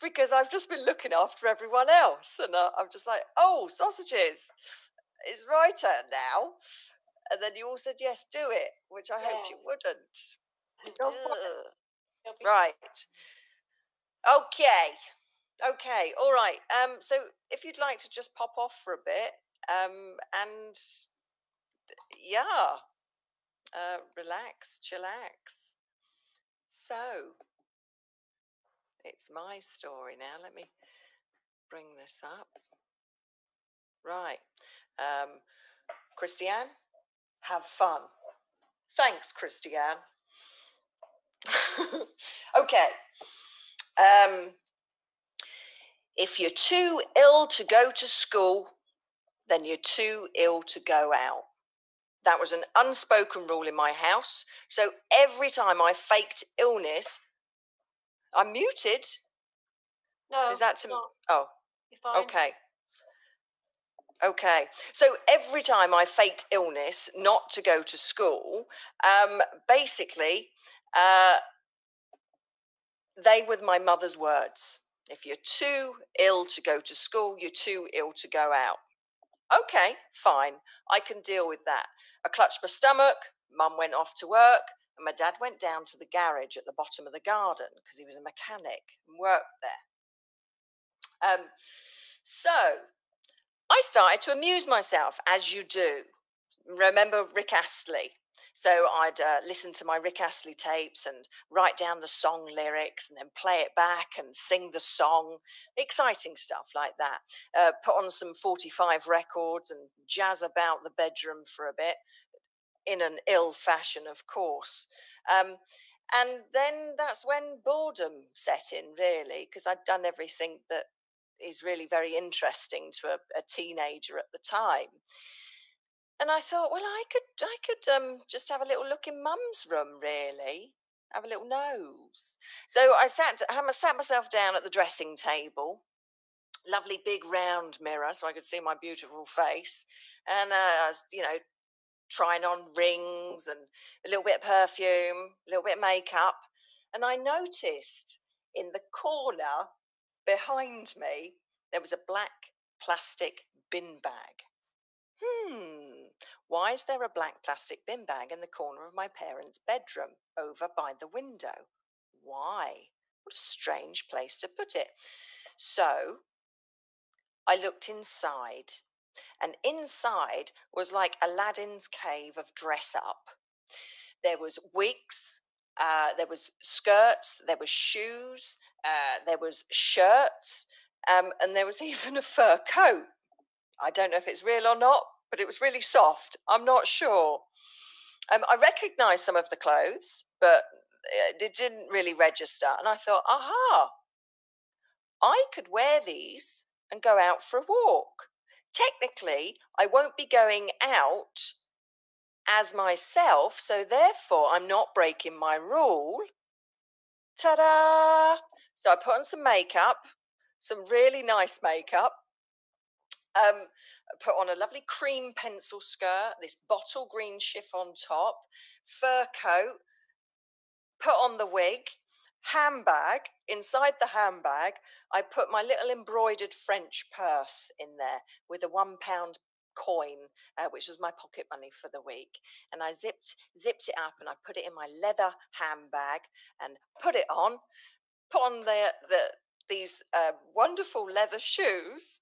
Because I've just been looking after everyone else, and I'm just like, oh, sausages, it's my turn now. And then you all said, yes, do it, which I hoped you wouldn't. Right. Okay. All right. So if you'd like to just pop off for a bit, and relax, chillax. So It's my story now. Let me bring this up. Right. Christiane, have fun. Thanks, Christiane. Okay. If you're too ill to go to school, then you're too ill to go out. That was an unspoken rule in my house. So every time I faked illness, I'm muted. No, is that to not. Oh, You're fine. Okay. So every time I faked illness not to go to school, basically, they were my mother's words. If you're too ill to go to school, you're too ill to go out. Okay, fine. I can deal with that. I clutched my stomach. Mum went off to work, and my dad went down to the garage at the bottom of the garden because he was a mechanic and worked there. So I started to amuse myself, as you do. Remember Rick Astley? So I'd listen to my Rick Astley tapes and write down the song lyrics and then play it back and sing the song. Exciting stuff like that. Put on some 45 records and jazz about the bedroom for a bit, in an ill fashion, of course. And then that's when boredom set in, really, because I'd done everything that is really very interesting to a teenager at the time. And I thought, well, I could just have a little look in Mum's room, really, have a little nose. So I sat myself down at the dressing table, lovely big round mirror, so I could see my beautiful face, and I was, trying on rings and a little bit of perfume, a little bit of makeup, and I noticed in the corner behind me there was a black plastic bin bag. Why is there a black plastic bin bag in the corner of my parents' bedroom over by the window? Why? What a strange place to put it. So I looked inside, and inside was like Aladdin's cave of dress up. There was wigs, there was skirts, there was shoes, there was shirts, and there was even a fur coat. I don't know if it's real or not, but it was really soft. I'm not sure. I recognised some of the clothes, but it didn't really register. And I thought, aha, I could wear these and go out for a walk. Technically, I won't be going out as myself, so therefore I'm not breaking my rule. Ta-da! So I put on some makeup, some really nice makeup. Put on a lovely cream pencil skirt, this bottle green chiffon top, fur coat, put on the wig, handbag. Inside the handbag, I put my little embroidered French purse in there with a £1 coin, which was my pocket money for the week. And I zipped it up and I put it in my leather handbag and put it on, put on these wonderful leather shoes,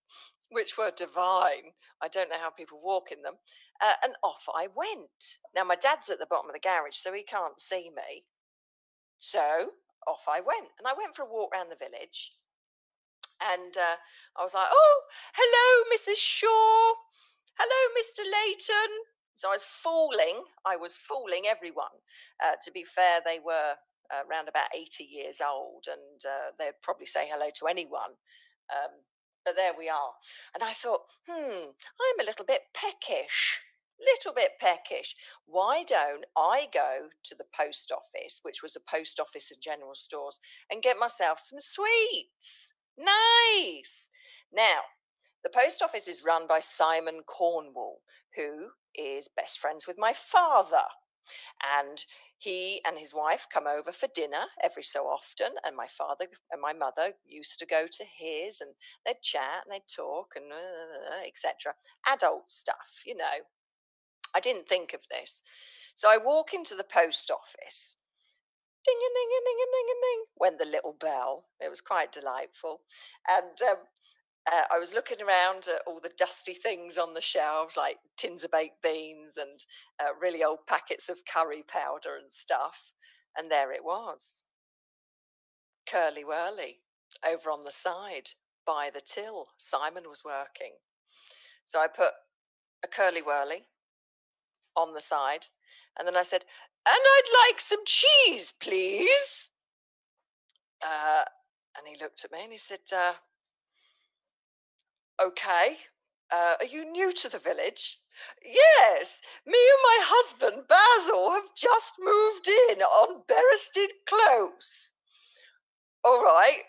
which were divine. I don't know how people walk in them. And off I went. Now, my dad's at the bottom of the garage, so he can't see me. So off I went. And I went for a walk around the village. And I was like, oh, hello, Mrs. Shaw. Hello, Mr. Layton. So I was fooling everyone. To be fair, they were around about 80 years old, and they'd probably say hello to anyone. But there we are. And I thought, I'm a little bit peckish. Why don't I go to the post office, which was a post office and general stores, and get myself some sweets? Nice. Now, the post office is run by Simon Cornwall, who is best friends with my father. And he and his wife come over for dinner every so often, and my father and my mother used to go to his, and they'd chat and they'd talk and etc. Adult stuff, I didn't think of this. So I walk into the post office. Ding a ding a ding a ding a ding went the little bell. It was quite delightful. And I was looking around at all the dusty things on the shelves, like tins of baked beans and really old packets of curry powder and stuff. And there it was. curly whirly over on the side by the till. Simon was working. So I put a curly whirly on the side, and then I said, and I'd like some cheese, please. And he looked at me and he said, okay. Are you new to the village? Yes, me and my husband Basil have just moved in on Berested Close. All right.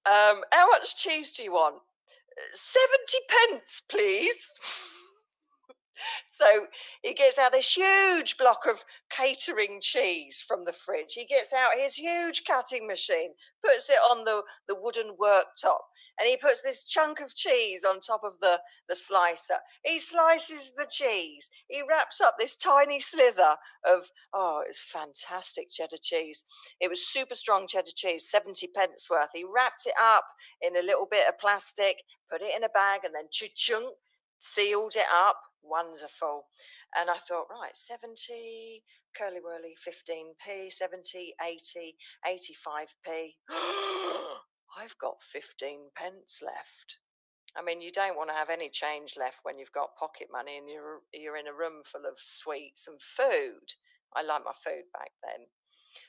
How much cheese do you want? 70p, please. So he gets out this huge block of catering cheese from the fridge. He gets out his huge cutting machine, puts it on the wooden worktop, and he puts this chunk of cheese on top of the slicer. He slices the cheese. He wraps up this tiny slither of, it was fantastic cheddar cheese. It was super strong cheddar cheese, 70p worth. He wrapped it up in a little bit of plastic, put it in a bag, and then cha-chunk, sealed it up. Wonderful. And I thought, right, 70 curly whirly, 15p, 70, 80, 85p. I've got 15p left. I mean, you don't want to have any change left when you've got pocket money and you're in a room full of sweets and food. I like my food back then.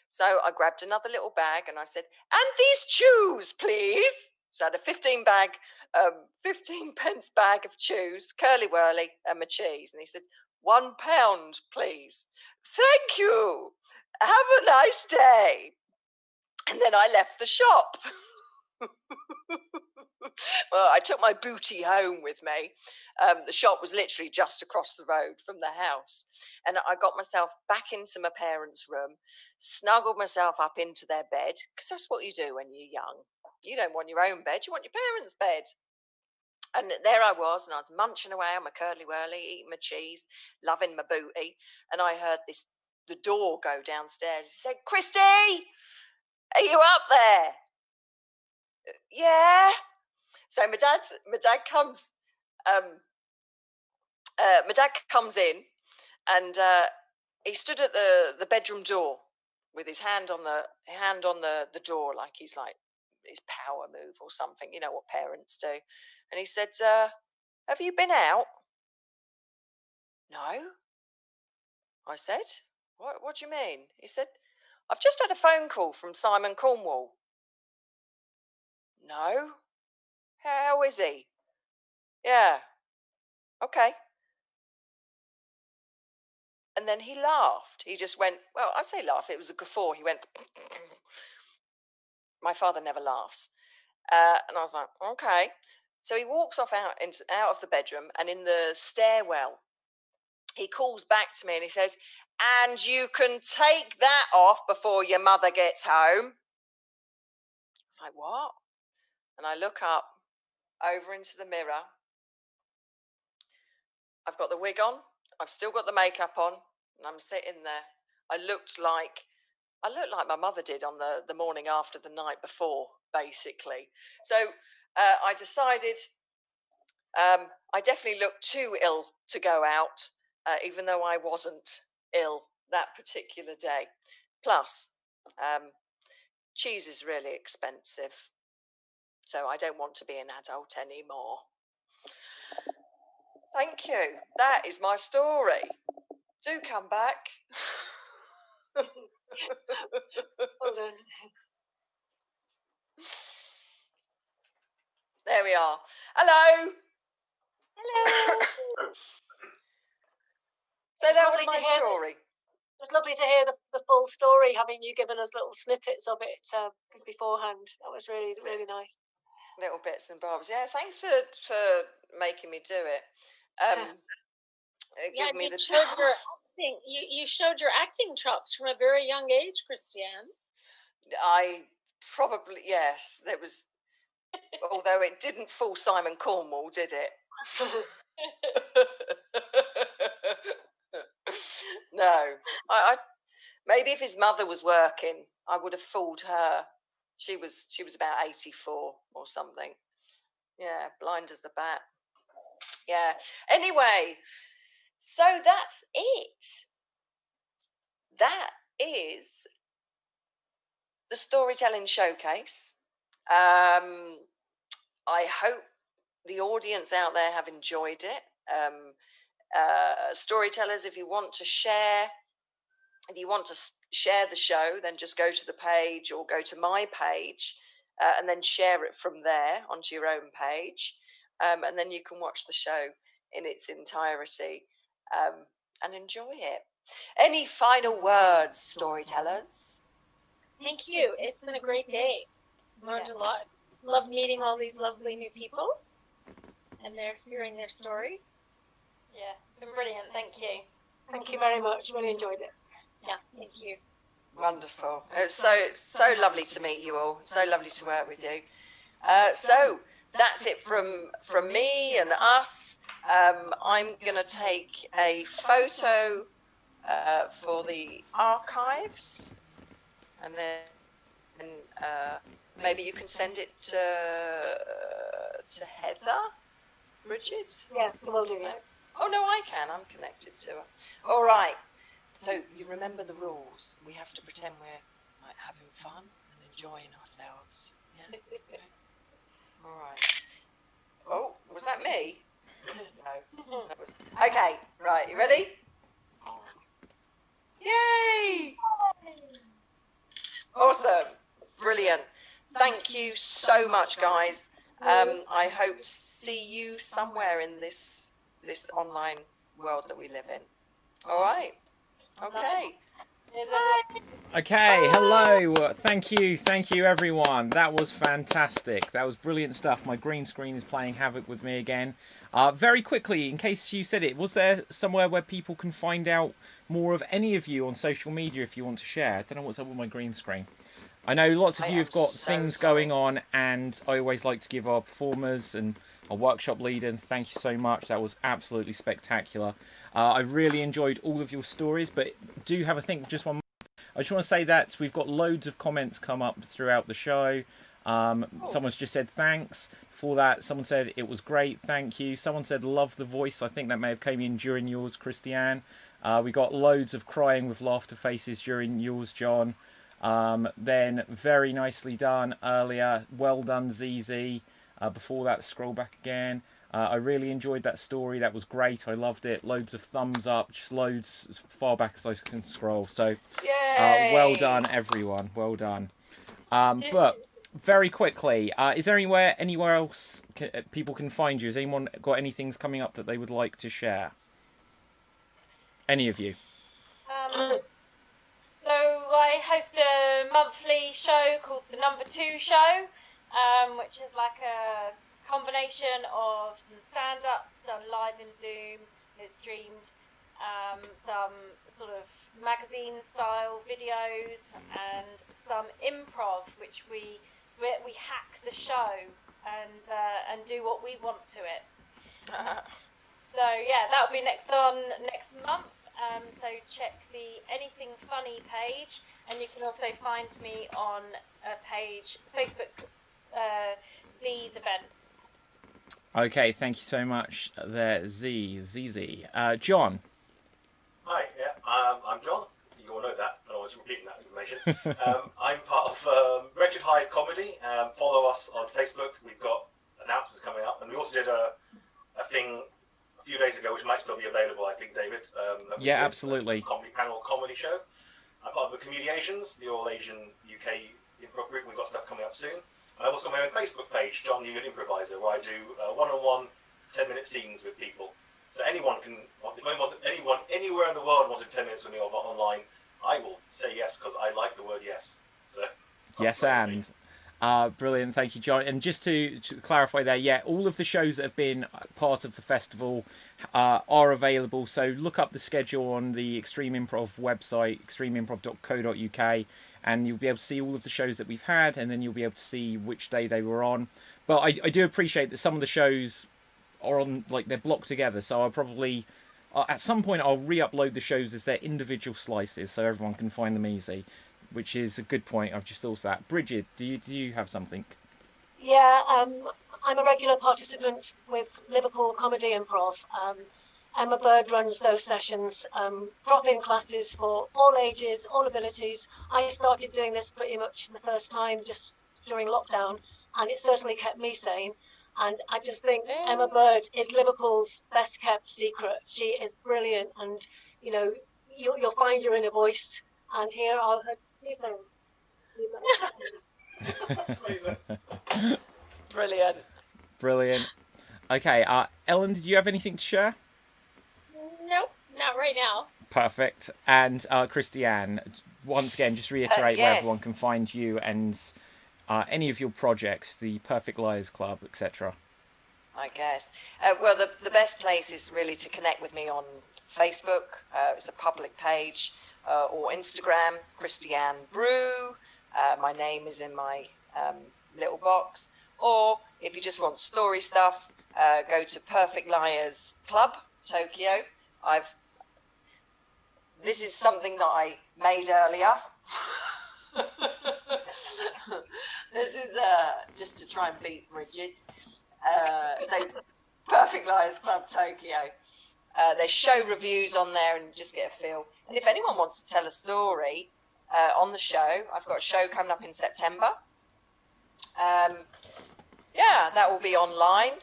So I grabbed another little bag and I said, and these chews, please. So I had a 15p bag of chews, curly whirly, and my cheese. And he said, £1, please. Thank you. Have a nice day. And then I left the shop. Well, I took my booty home with me. The shop was literally just across the road from the house. And I got myself back into my parents' room, snuggled myself up into their bed, because that's what you do when you're young. You don't want your own bed, you want your parents' bed. And there I was, and I was munching away on my curly whirly, eating my cheese, loving my booty. And I heard the door go downstairs. He said, Christy, are you up there? Yeah. So my dad comes in, and he stood at the bedroom door with his hand on the door, like he's like his power move or something. You know what parents do. And he said, have you been out? No. I said, what do you mean? He said, I've just had a phone call from Simon Cornwall. No. How is he? Yeah. Okay. And then he laughed. He just went, well, I say laugh, it was a guffaw. He went, my father never laughs. And I was like, okay. So he walks off out of the bedroom, and in the stairwell, he calls back to me and he says, and you can take that off before your mother gets home. It's like, what? And I look up over into the mirror. I've got the wig on. I've still got the makeup on, and I'm sitting there. I looked like my mother did on the morning after the night before, basically. So I decided I definitely looked too ill to go out, even though I wasn't ill that particular day. Plus, cheese is really expensive, so I don't want to be an adult anymore. Thank you. That is my story. Do come back. There we are. Hello. Hello. So that was my story. It was lovely to hear the full story, having you given us little snippets of it beforehand. That was really, really nice. Little bits and bobs. Yeah, thanks for making me do it. Give me the chance. You showed your acting chops from a very young age, Christiane. I probably, yes. There was, although it didn't fool Simon Cornwall, did it? No. I maybe if his mother was working, I would have fooled her. She was about 84 or something. Yeah, blind as a bat. Yeah. Anyway, so that's it. That is the Storytelling Showcase. I hope the audience out there have enjoyed it. Storytellers, if you want to share the show, then just go to the page or go to my page and then share it from there onto your own page. And then you can watch the show in its entirety and enjoy it. Any final words, storytellers? Thank you. It's been a great day. Learned a lot. Love meeting all these lovely new people and they're hearing their stories. Yeah, been brilliant. Thank you. Thank you very much. Really enjoyed it. Yeah, thank you. Wonderful. It's so lovely to meet you all. So lovely to work with you. So that's it from me and us. I'm going to take a photo for the archives, and then maybe you can send it to Heather, Bridget. Yes, we'll do that. Oh no, I can. I'm connected to her. All right. So you remember the rules. We have to pretend we're like having fun and enjoying ourselves. Yeah. All right. Oh, was that me? No. That was... Okay. Right. You ready? Yay! Awesome. Brilliant. Thank you so much, guys. I hope to see you somewhere in this online world that we live in. All right. Okay. Okay, hello. Thank you everyone. That was fantastic. That was brilliant stuff. My green screen is playing havoc with me again. Very quickly, in case you said it, was there somewhere where people can find out more of any of you on social media if you want to share? I don't know what's up with my green screen. I know lots of you have got things going on, and I always like to give our performers and our workshop leader, and thank you so much. That was absolutely spectacular. I really enjoyed all of your stories, but do have a think just one. I just want to say that we've got loads of comments come up throughout the show. Someone's just said thanks. Before that, someone said it was great, thank you. Someone said love the voice. I think that may have came in during yours, Christiane. We got loads of crying with laughter faces during yours, John. Then very nicely done earlier. Well done, ZZ. Before that, scroll back again. I really enjoyed that story. That was great. I loved it. Loads of thumbs up. Just loads as far back as I can scroll. So well done, everyone. Well done. But very quickly, is there anywhere else people can find you? Has anyone got anything coming up that they would like to share? Any of you? So I host a monthly show called The Number 2 Show, which is like a combination of some stand-up done live in Zoom, it's streamed, some sort of magazine-style videos, and some improv, which we hack the show and do what we want to it. So yeah, that'll be next month. So check the Anything Funny page, and you can also find me on a page, Facebook, Z's events. Okay, thank you so much there, ZZ. John. Hi, yeah, I'm John. You all know that, but I was repeating that information. I'm part of Wretched Hive Comedy. Follow us on Facebook. We've got announcements coming up, and we also did a thing a few days ago, which might still be available, I think, David. Yeah, absolutely. Comedy panel, comedy show. I'm part of the Comediations, the All Asian UK improv group. We've got stuff coming up soon. And I've also got my own Facebook page, John Newman Improviser, where I do one-on-one 10-minute scenes with people. So anyone anywhere in the world wants 10 minutes with me online, I will say yes, because I like the word yes. So yes, and brilliant, thank you, John. And just to clarify there, yeah, all of the shows that have been part of the festival are available. So look up the schedule on the Extreme Improv website, extremeimprov.co.uk, and you'll be able to see all of the shows that we've had, and then you'll be able to see which day they were on. But I do appreciate that some of the shows are on, like, they're blocked together, so I'll probably at some point I'll re-upload the shows as their individual slices so everyone can find them easy, which is a good point. I've just thought of that. Bridget, do you have something? Yeah, I'm a regular participant with Liverpool Comedy Improv, Emma Bird runs those sessions, drop-in classes for all ages, all abilities. I started doing this pretty much the first time just during lockdown, and it certainly kept me sane. And I just think Emma Bird is Liverpool's best kept secret. She is brilliant, and you know, you'll find your inner voice. And here are her details. Brilliant. Brilliant. Okay, Ellen, did you have anything to share? Nope, not right now. Perfect. And Christiane, once again, just reiterate where yes. everyone can find you and any of your projects, the Perfect Liars Club, etc. I guess. Well, the best place is really to connect with me on Facebook. It's a public page, or Instagram, Christiane Brew. My name is in my little box. Or if you just want story stuff, go to Perfect Liars Club, Tokyo. This is something that I made earlier. This is just to try and beat Bridget. So Perfect Liars Club Tokyo. There's show reviews on there and just get a feel. And if anyone wants to tell a story on the show, I've got a show coming up in September. Yeah, that will be online.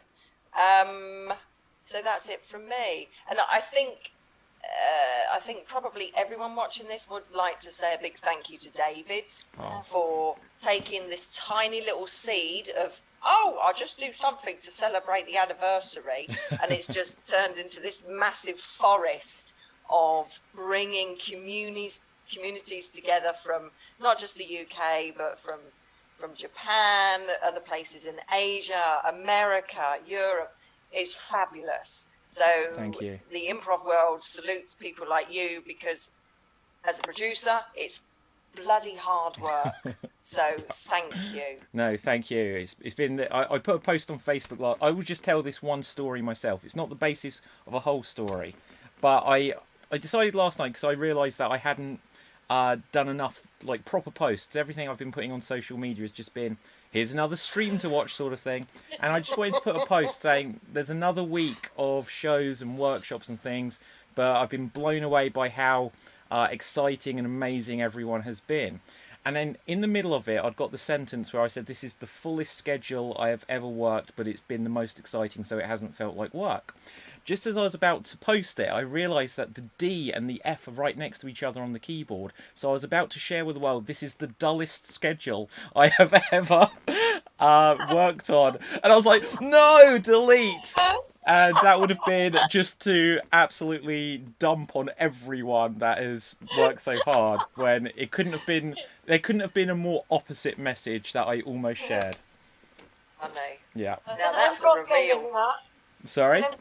So that's it from me. And I think probably everyone watching this would like to say a big thank you to David for taking this tiny little seed of, I'll just do something to celebrate the anniversary. And it's just turned into this massive forest of bringing communities together from not just the UK, but from Japan, other places in Asia, America, Europe. Is fabulous. So thank you. The improv world salutes people like you, because as a producer, it's bloody hard work. So thank you. No, thank you. It's been. I put a post on Facebook. I will just tell this one story myself. It's not the basis of a whole story, but I decided last night, because I realised that I hadn't done enough like proper posts. Everything I've been putting on social media has just been, here's another stream to watch sort of thing. And I just wanted to put a post saying there's another week of shows and workshops and things, but I've been blown away by how exciting and amazing everyone has been. And then in the middle of it, I'd got the sentence where I said, this is the fullest schedule I have ever worked, but it's been the most exciting, so it hasn't felt like work. Just as I was about to post it, I realised that the D and the F are right next to each other on the keyboard. So I was about to share with the world, this is the dullest schedule I have ever worked on. And I was like, no, delete. And that would have been just to absolutely dump on everyone that has worked so hard, when it couldn't have been, there couldn't have been a more opposite message that I almost shared. I know. Yeah. Now that's a reveal. Sorry? There's an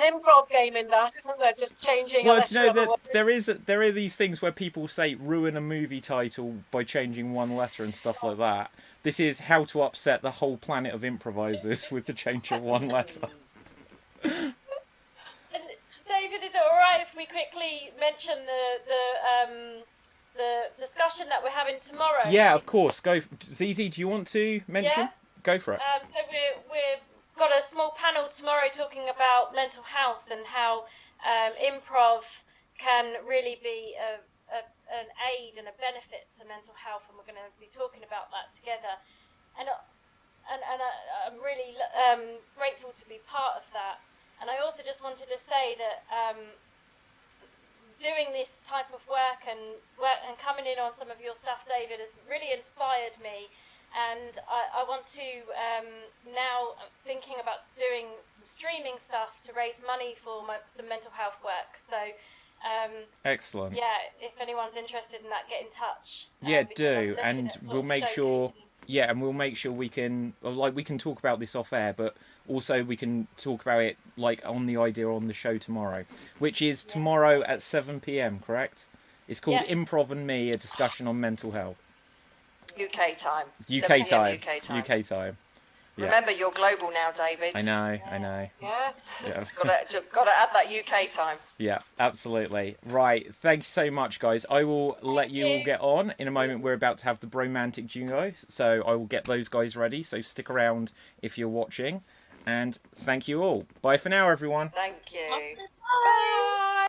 improv game in that, isn't there? Just changing. Well, you know, there are these things where people say ruin a movie title by changing one letter and stuff like that. This is how to upset the whole planet of improvisers with the change of one letter. And David, is it all right if we quickly mention the discussion that we're having tomorrow? Yeah, of course. Go, ZZ. Do you want to mention? Yeah. Go for it. So we're got a small panel tomorrow talking about mental health and how improv can really be an aid and a benefit to mental health, and we're going to be talking about that together. And I'm really grateful to be part of that. And I also just wanted to say that doing this type of work and coming in on some of your stuff, David, has really inspired me. And I want to now thinking about doing some streaming stuff to raise money for some mental health work. So excellent. Yeah, if anyone's interested in that, get in touch. Yeah, do, and we'll make sure. Yeah, and we'll make sure we can talk about this off air, but also we can talk about it like on the idea on the show tomorrow, which is tomorrow at 7 p.m. Correct? It's called Improv and Me, a discussion on mental health. UK time. UK time. UK time. Yeah. Remember, you're global now, David. I know. Yeah. Yeah. got to add that UK time. Yeah, absolutely. Right. Thank you so much, guys. I will let you all get on. In a moment, we're about to have the Bromantic duo, so I will get those guys ready. So stick around if you're watching. And thank you all. Bye for now, everyone. Thank you. Bye.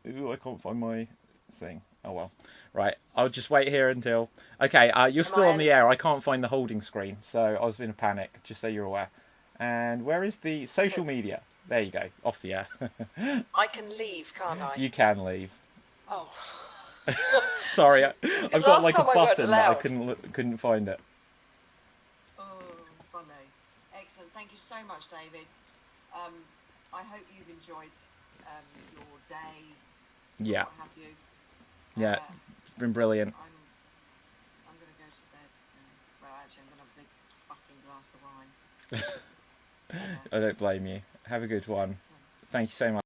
Bye. Ooh, I can't find my thing. Oh well. Right, I'll just wait here until... Okay, you're still on the air. I can't find the holding screen, so I was in a panic, just so you're aware. And where is the social media? There you go, off the air. I can leave, can't I? You can leave. Oh. Sorry, I've got like a button that I couldn't find it. Oh, funny. Excellent. Thank you so much, David. I hope you've enjoyed your day. Yeah. What have you? Yeah, it's been brilliant. I'm going to go to bed. Well, actually, I'm going to have a big fucking glass of wine. I don't blame you. Have a good one. Thank you so much.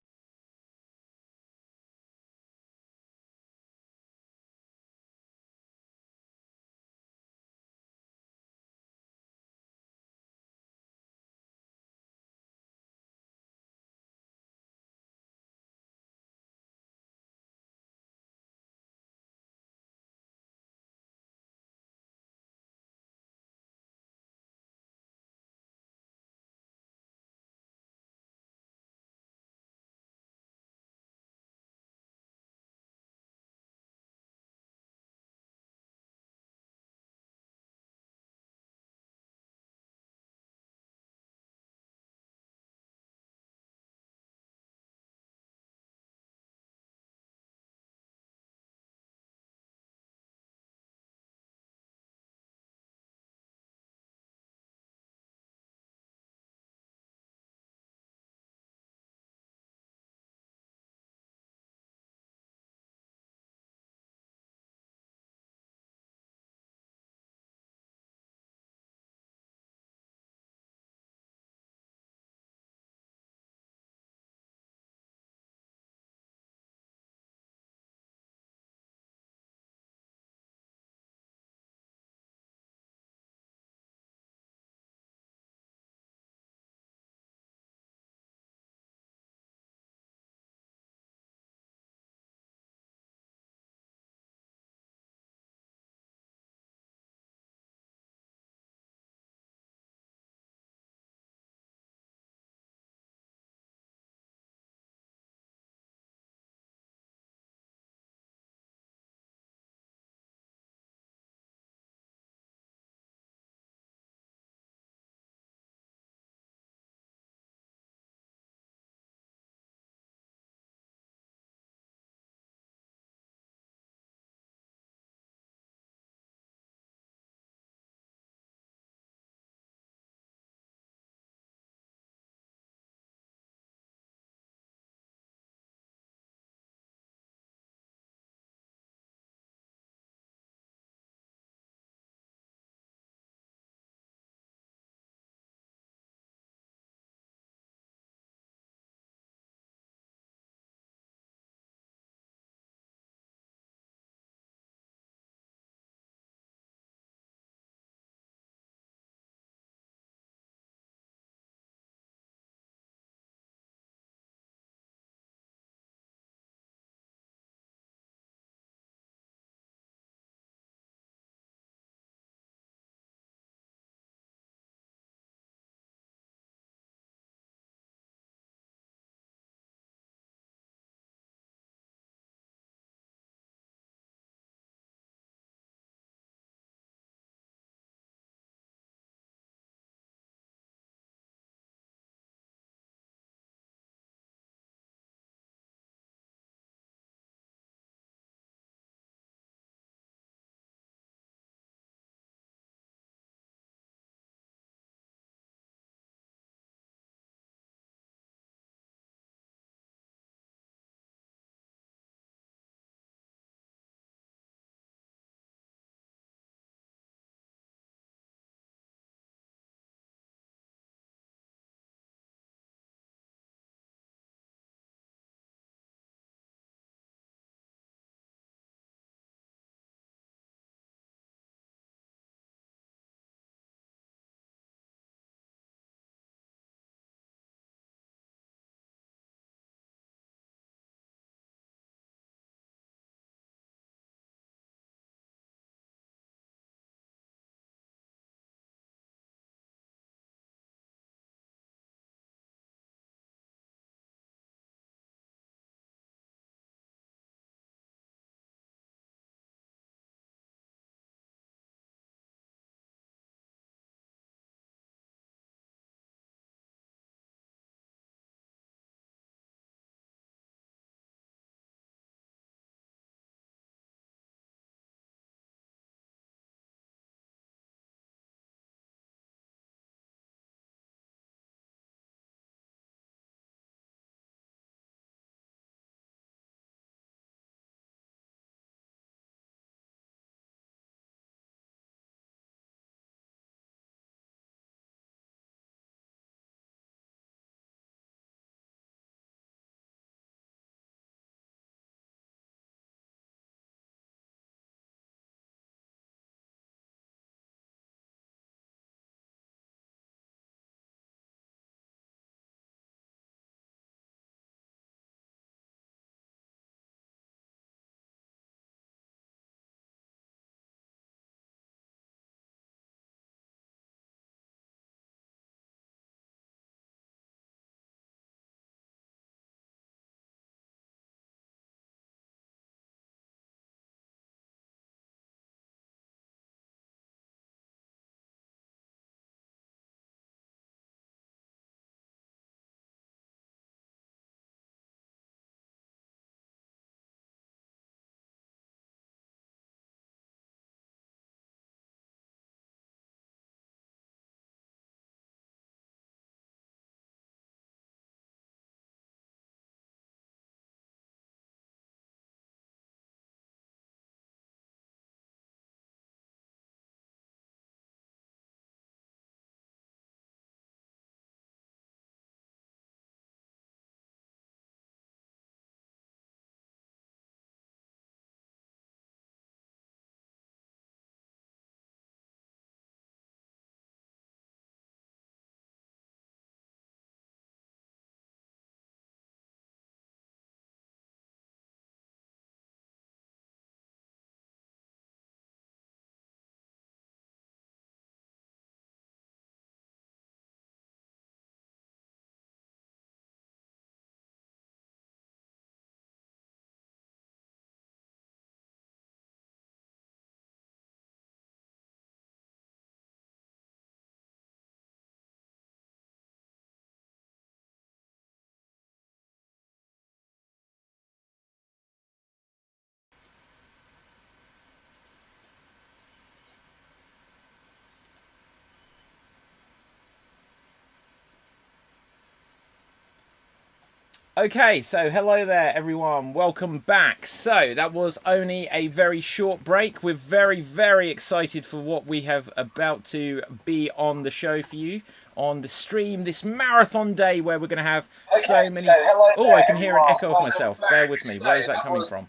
Okay, so hello there everyone, welcome back. So that was only a very short break. We're very, very excited for what we have about to be on the show for you on the stream, this marathon day where we're going to have so many... Oh, I can hear an echo of myself. Bear with me. Where is that coming from?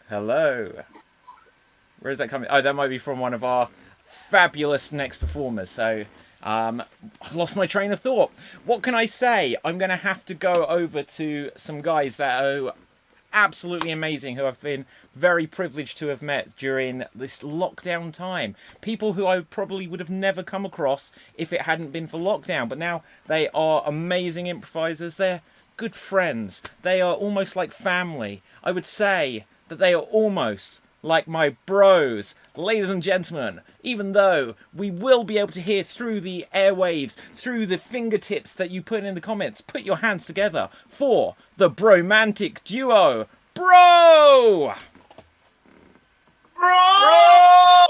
Hello. Where is that coming? Oh, that might be from one of our fabulous next performers. So... I've lost my train of thought. What can I say? I'm going to have to go over to some guys that are absolutely amazing, who I've been very privileged to have met during this lockdown time. People who I probably would have never come across if it hadn't been for lockdown. But now they are amazing improvisers. They're good friends. They are almost like family. I would say that they are almost like my bros. Ladies and gentlemen, even though we will be able to hear through the airwaves, through the fingertips that you put in the comments, put your hands together for the Bromantic duo, Bro! Bro! Oh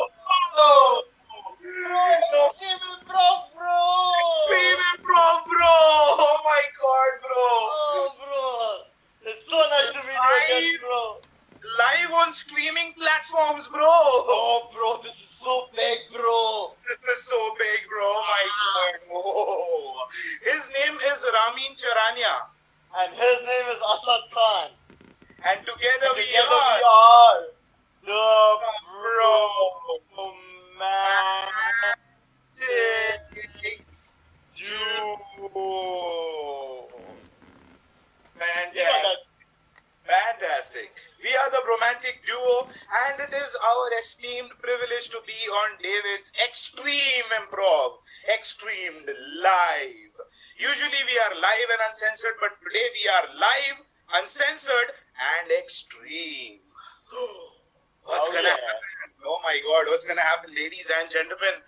my god, bro! Oh, bro! It's so nice to meet you again, bro! Live on streaming platforms, bro! Oh, bro, this is so big, bro! This is so big, bro! Oh my god! Oh. His name is Ramin Charania. And his name is Asad Khan. And together we we are the Bromantic duo. Fantastic. We are the Bromantic duo, and it is our esteemed privilege to be on David's Extreme Improv, Extreamed live. Usually we are live and uncensored, but today we are live, uncensored, and extreme. What's gonna happen? Oh my god, what's gonna happen, ladies and gentlemen?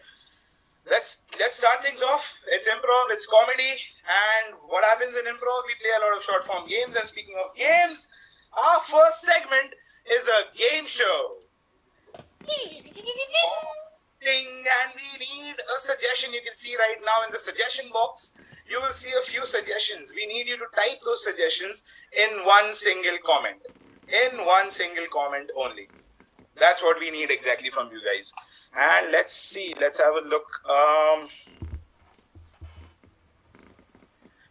Let's start things off. It's improv, it's comedy, and what happens in improv? We play a lot of short form games, and speaking of games, our first segment is a game show. And we need a suggestion. You can see right now in the suggestion box, you will see a few suggestions. We need you to type those suggestions in one single comment. In one single comment only. That's what we need exactly from you guys. And let's see. Let's have a look.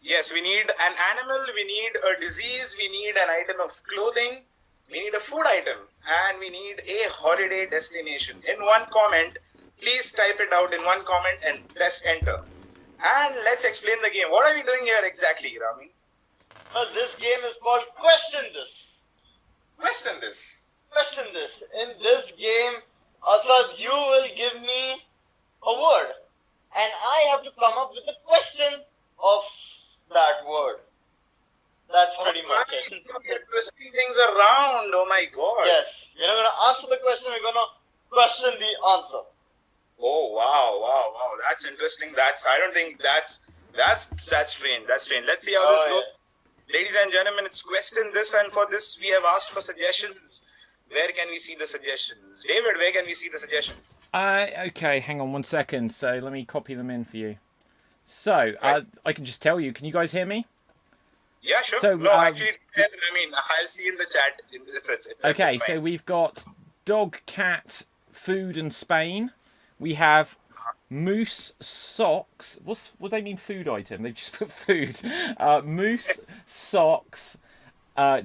Yes, we need an animal, we need a disease, we need an item of clothing, we need a food item, and we need a holiday destination. In one comment, please type it out in one comment and press enter. And let's explain the game. What are we doing here exactly, Rami? Well, this game is called Question This. Question this. Question This. In this game, Asad, you will give me a word, and I have to come up with a question of that word. That's pretty much it. You're twisting things around. Oh my god. Yes. We're not going to answer the question, we're going to question the answer. Oh wow. That's interesting. I don't think that's strange. That's strange. Let's see how this goes. Yeah. Ladies and gentlemen, it's question this, and for this we have asked for suggestions. Where can we see the suggestions? David, where can we see the suggestions? Okay, hang on one second. So let me copy them in for you. So, I can just tell you. Can you guys hear me? Yeah, sure. So, actually, I mean, I'll see in the chat. Okay, so we've got dog, cat, food, and Spain. We have moose socks. What do they mean food item? They just put food. Moose socks,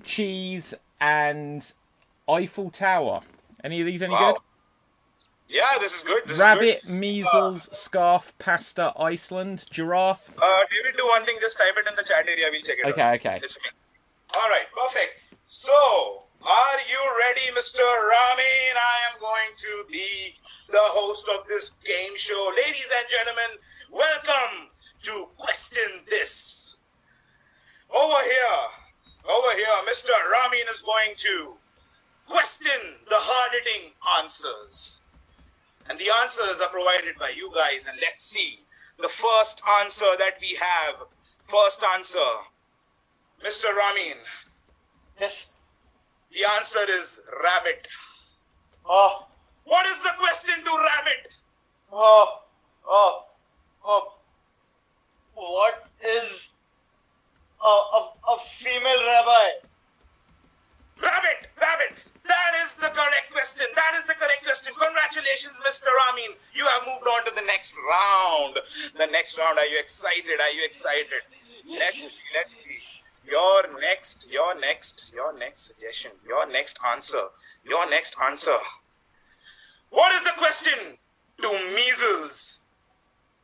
cheese, and Eiffel Tower. Any of these any good? Yeah, this is good. Rabbit, measles, scarf, pasta, Iceland, giraffe. David, do one thing. Just type it in the chat area. We'll check it out. Okay. It's fine. All right, perfect. So, are you ready, Mr. Ramin? I am going to be the host of this game show. Ladies and gentlemen, welcome to Question This. Over here, Mr. Ramin is going to question the hard-hitting answers. And the answers are provided by you guys. And let's see the first answer that we have. First answer, Mr. Ramin. Yes. The answer is rabbit. Oh. What is the question to rabbit? What is a female rabbi. Rabbit! That is the correct question. Congratulations, Mr. Ramin. You have moved on to the next round. Are you excited? Let's see. Your next suggestion. Your next answer. What is the question to measles?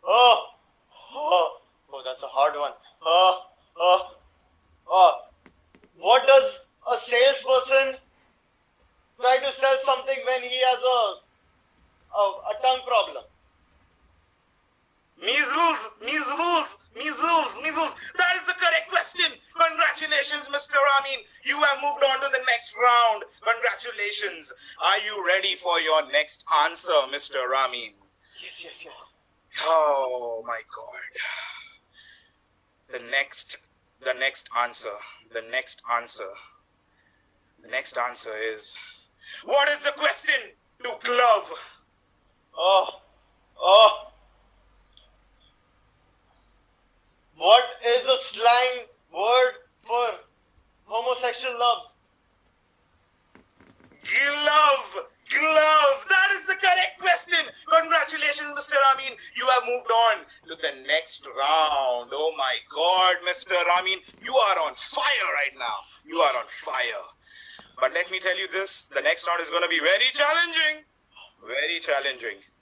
Oh, that's a hard one. What does a salesperson try to sell something when he has a tongue problem? Measles. That is the correct question. Congratulations, Mr. Ramin. You have moved on to the next round. Congratulations. Are you ready for your next answer, Mr. Ramin? Yes. Oh my God. The next answer is, what is the question to glove? What is the slang word for homosexual love? Glove. That is the correct question. Congratulations, Mr. Ramin. You have moved on to the next round. Oh my God, Mr. Ramin, you are on fire right now. But let me tell you this, the next round is going to be very challenging.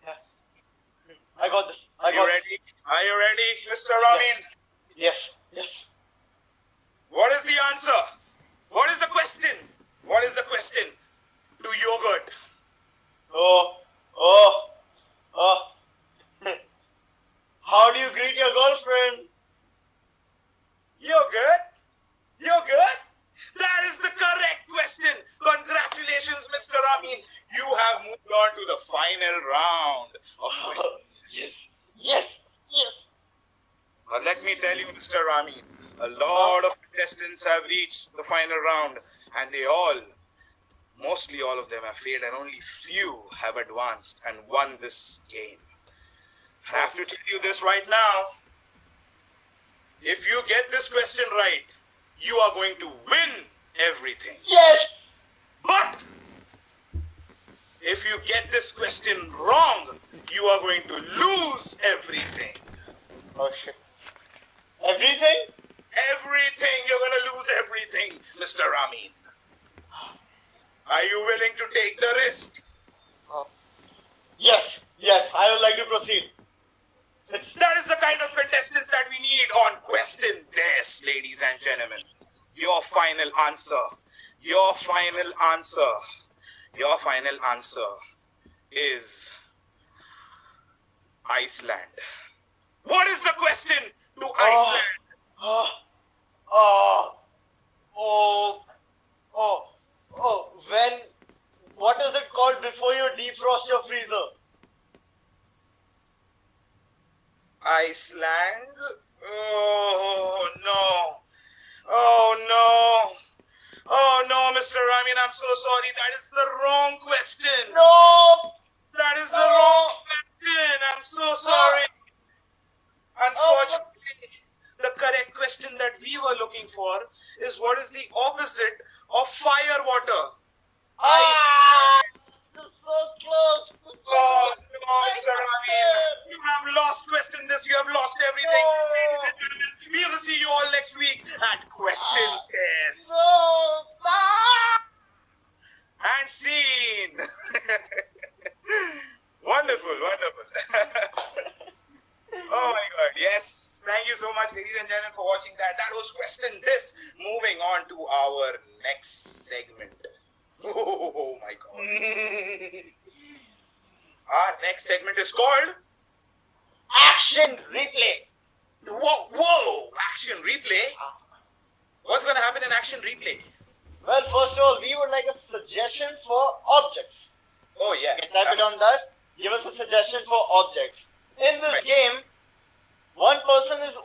Yeah. I got this. Are you ready, Mr. Ramin? Yes. What is the answer? What is the question to yogurt? How do you greet your girlfriend? Yogurt? That is the correct question. Congratulations, Mr. Ramin. You have moved on to the final round of questions. Yes. But let me tell you, Mr. Ramin, a lot of contestants have reached the final round, and mostly all of them have failed, and only few have advanced and won this game. I have to tell you this right now. If you get this question right, you are going to win everything. Yes! But if you get this question wrong, you are going to lose everything. Oh shit. Everything? Everything. You're going to lose everything, Mr. Ramin. Are you willing to take the risk? Yes, I would like to proceed. That is the kind of contestants that we need on Question This, ladies and gentlemen. Your final answer is Iceland. What is the question to Iceland? What is it called before you defrost your freezer? Iceland? Oh no, Mr. Ramin, I'm so sorry. That is the wrong question. No! That is the wrong question. I'm so sorry. Unfortunately, the correct question that we were looking for is, what is the opposite of fire water? Ice. So close. Oh no, Mr. Ramin. You have lost Question This. You have lost everything. Ladies and gentlemen, we will see you all next week at Question This. And scene. Wonderful. Oh my God, yes. Thank you so much, ladies and gentlemen, for watching that. That was Question This. Moving on to our next segment. Oh my God. Our next segment is called Action Replay. Whoa! Action Replay? What's going to happen in Action Replay? Well, first of all, we would like a suggestion for objects. Oh yeah. Can type it on that. Give us a suggestion for objects. In this game, one person is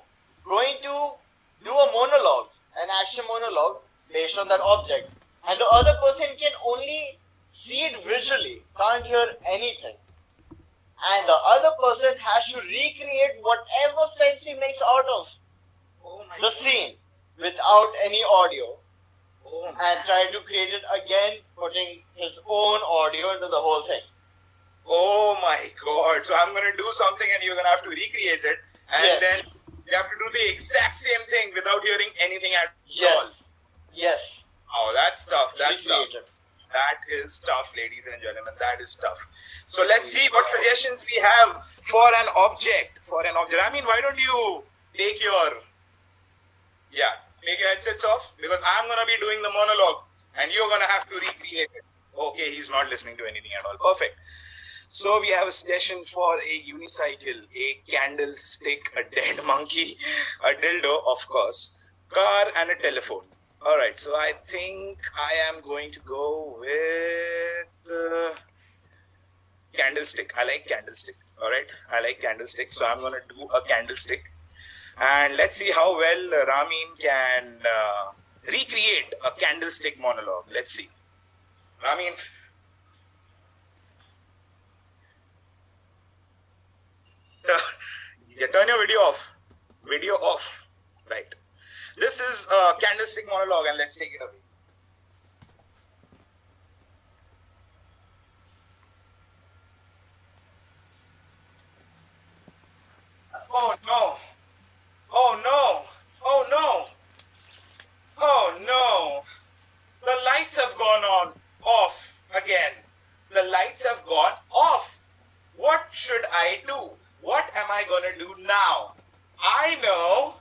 going to do a monologue, an action monologue based on that object. And the other person can only see it visually, can't hear anything. And the other person has to recreate whatever sense he makes out of the scene. without any audio Oh, and tried to create it again, putting his own audio into the whole thing. oh my God. So I'm going to do something and you're going to have to recreate it. And Yes. then you have to do the exact same thing without hearing anything at all. Yes. Oh, that's tough. That's tough. Recreated. That is tough, ladies and gentlemen. That is tough. So let's see what suggestions we have for an object. I mean, why don't you take your headsets off? Because I'm going to be doing the monologue and you're going to have to recreate it. Okay, he's not listening to anything at all. Perfect. So we have a suggestion for a unicycle, a candlestick, a dead monkey, a dildo, of course, car and a telephone. All right, so I think I am going to go with candlestick. I like candlestick. All right, I like candlestick. So I'm going to do a candlestick. And let's see how well Ramin can recreate a candlestick monologue. Let's see. Ramin. Turn your video off. Video off. Right. This is a candlestick monologue and let's take it away. Oh no. Oh no. Oh no. Oh no. The lights have gone on. Off again. The lights have gone off. What should I do? What am I going to do now? I know.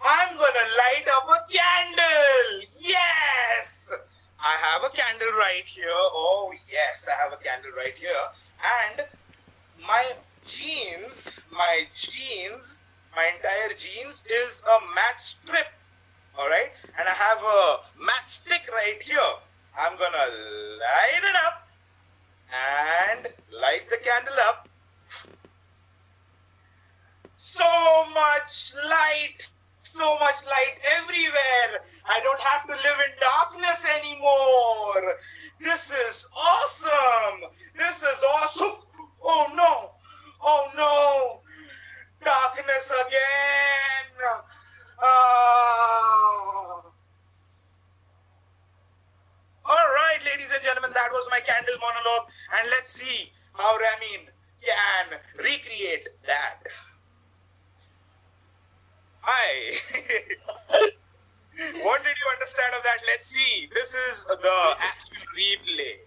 I'm going to light up a candle. Yes. I have a candle right here. Oh, yes. I have a candle right here. And my entire jeans is a match strip. All right. And I have a matchstick right here. I'm going to light it up and light the candle up. So much light everywhere. I don't have to live in darkness anymore. This is awesome. Oh no. Darkness again. All right, ladies and gentlemen, that was my candle monologue. And let's see how Ramin can recreate that. Hi. What did you understand of that? Let's see. This is the actual replay.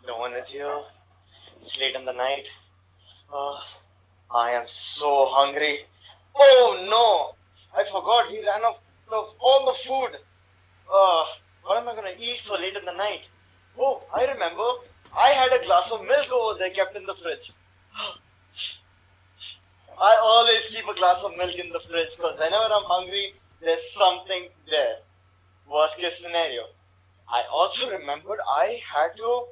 No one is here. It's late in the night. I am so hungry. Oh no! I forgot he ran off of all the food. What am I gonna eat so late in the night? Oh, I remember. I had a glass of milk over there kept in the fridge. I always keep a glass of milk in the fridge because whenever I'm hungry, there's something there. Worst case scenario. I also remembered I had to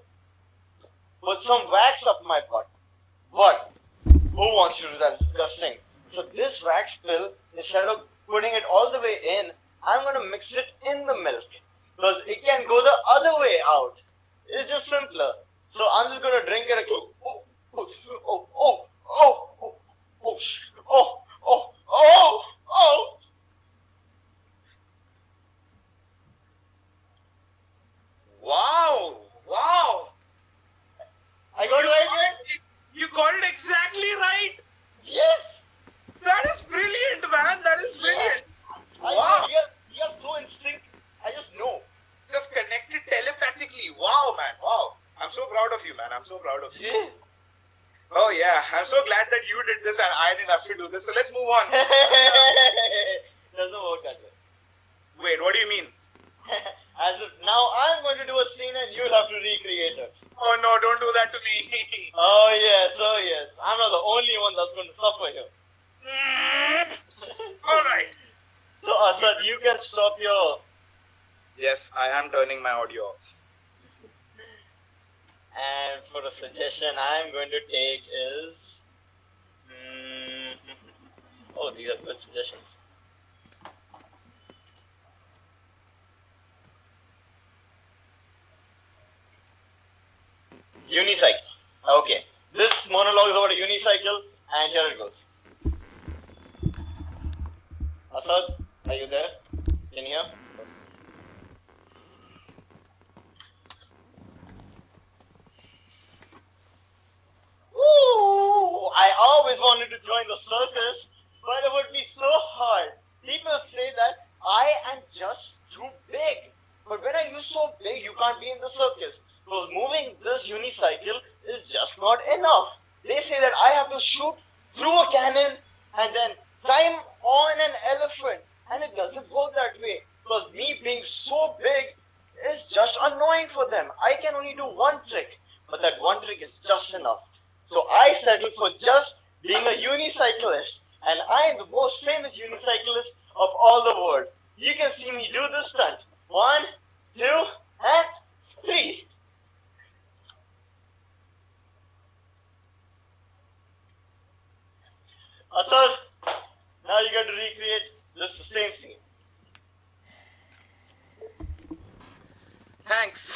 put some wax up my butt. But who wants to do that? It's disgusting. So this wax pill, instead of putting it all the way in, I'm going to mix it in the milk. Because it can go the other way out. It's just simpler. So I'm just going to drink it again. Wow. I got it right? You got it exactly right. Yes. That is brilliant, man. That is brilliant. Wow. We are so in sync. I just know. Just connected telepathically. Wow, man. Wow. I'm so proud of you, man. I'm so proud of you. Yeah. Oh, yeah. I'm so glad that you did this and I didn't have to do this. So let's move on. Doesn't work that way. Wait, what do you mean? As if now I'm going to do a scene and you'll have to recreate it. Oh, no. Don't do that to me. Oh, yes. I'm not the only one that's going to suffer here. All right. So, Asad, you can stop your... Yes, I am turning my audio off. And for a suggestion I'm going to take is... Oh, these are good suggestions. monologue is about a unicycle, and here it goes. Asad, are you there? Can you hear? Ooh, I always wanted to join the circus, but it would be so hard. People say that I am just too big. But when are you so big, you can't be in the circus? Because moving this unicycle is just not enough. They say that I have to shoot through a cannon and then climb on an elephant. And it doesn't work that way. Because me being so big is just annoying for them. I can only do one trick. But that one trick is just enough. So I settled for just being a unicyclist. And I am the most famous unicyclist of all the world. You can see me do this stunt. 1, 2, and 3. Asad, now you got to recreate this same scene. Thanks.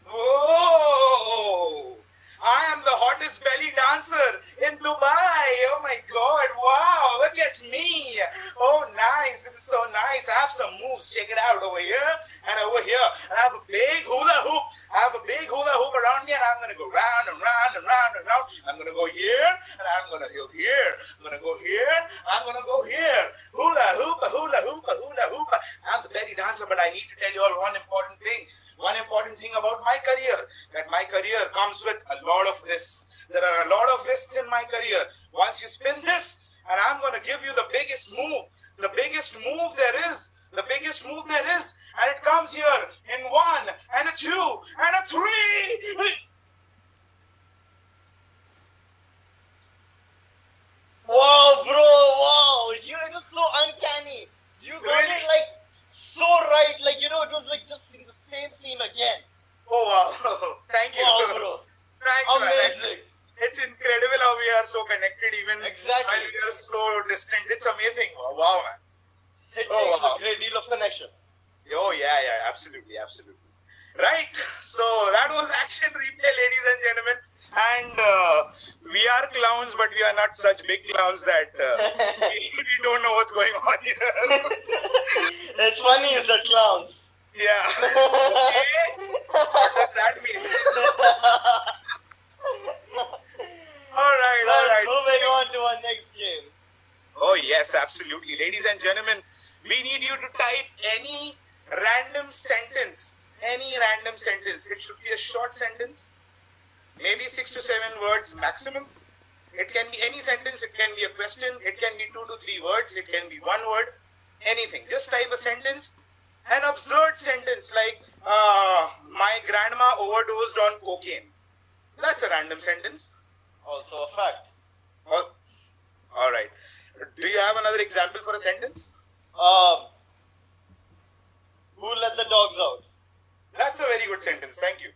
Whoa! I am the hottest belly dancer in Dubai. Oh my God! Wow! Look at me. Oh, nice. This is so nice. I have some moves. Check it out over here and over here. And I have a big hula hoop. I have a big hula hoop around me, and I'm gonna go round and round and round and round. I'm gonna go here, and I'm gonna go here. I'm gonna go here. I'm gonna go here. Hula hoop, hula hoop, hula hoop. I'm the belly dancer, but I need to tell you all one important thing. One important thing about my career, that my career comes with a lot of risks. There are a lot of risks in my career. Once you spin this, and I'm going to give you the biggest move there is, and it comes here in 1 and a 2 and a 3. Wow, bro, wow. It was so uncanny. You got it like so right. Like, it was like just in the same scene again. Oh, wow. Thank you. Wow, bro. Thanks, amazing. Man. It's incredible how we are so connected even Exactly. while we are so distant. It's amazing. Wow, man. It takes a great deal of connection. Oh, yeah, absolutely. Right. So that was action replay, ladies and gentlemen. And we are clowns, but we are not such big clowns that we don't know what's going on here. It's funny, you said clowns. Yeah. Okay. What does that mean? All right. Moving on to our next game. Oh, yes, absolutely. Ladies and gentlemen, we need you to type any random sentence. It should be a short sentence. Maybe 6 to 7 words maximum. It can be any sentence. It can be a question. It can be 2 to 3 words. It can be 1 word. Anything. Just type a sentence. An absurd sentence like, my grandma overdosed on cocaine. That's a random sentence. Also a fact. Oh, all right. Do you have another example for a sentence? Who let the dogs out? That's a very good sentence. Thank you.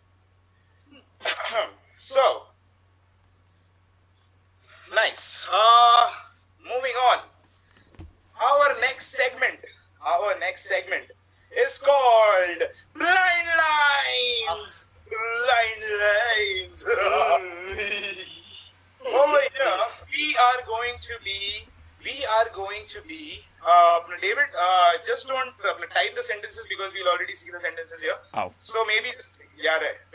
So, nice. Moving on. Our next segment is called Blind Lines. Blind Lines. Over here, we are going to be. David, just don't type the sentences because we'll already see the sentences here. Oh. So maybe,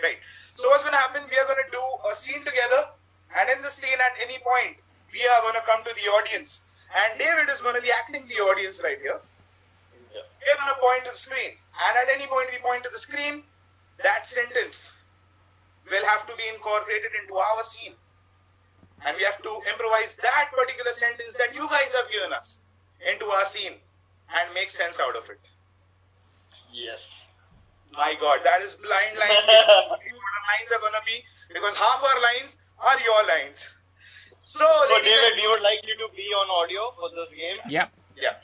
right. So what's going to happen? We are going to do a scene together, and in the scene, at any point, we are going to come to the audience, and David is going to be acting the audience right here. Yeah. We're going to point to the screen, and at any point we point to the screen, that sentence will have to be incorporated into our scene, and we have to improvise that particular sentence that you guys have given us into our scene and make sense out of it. Yes. My God, that is blind lines. What our lines are going to be, because half our lines are your lines. So David, we would like you to be on audio for this game. Yep. Yeah.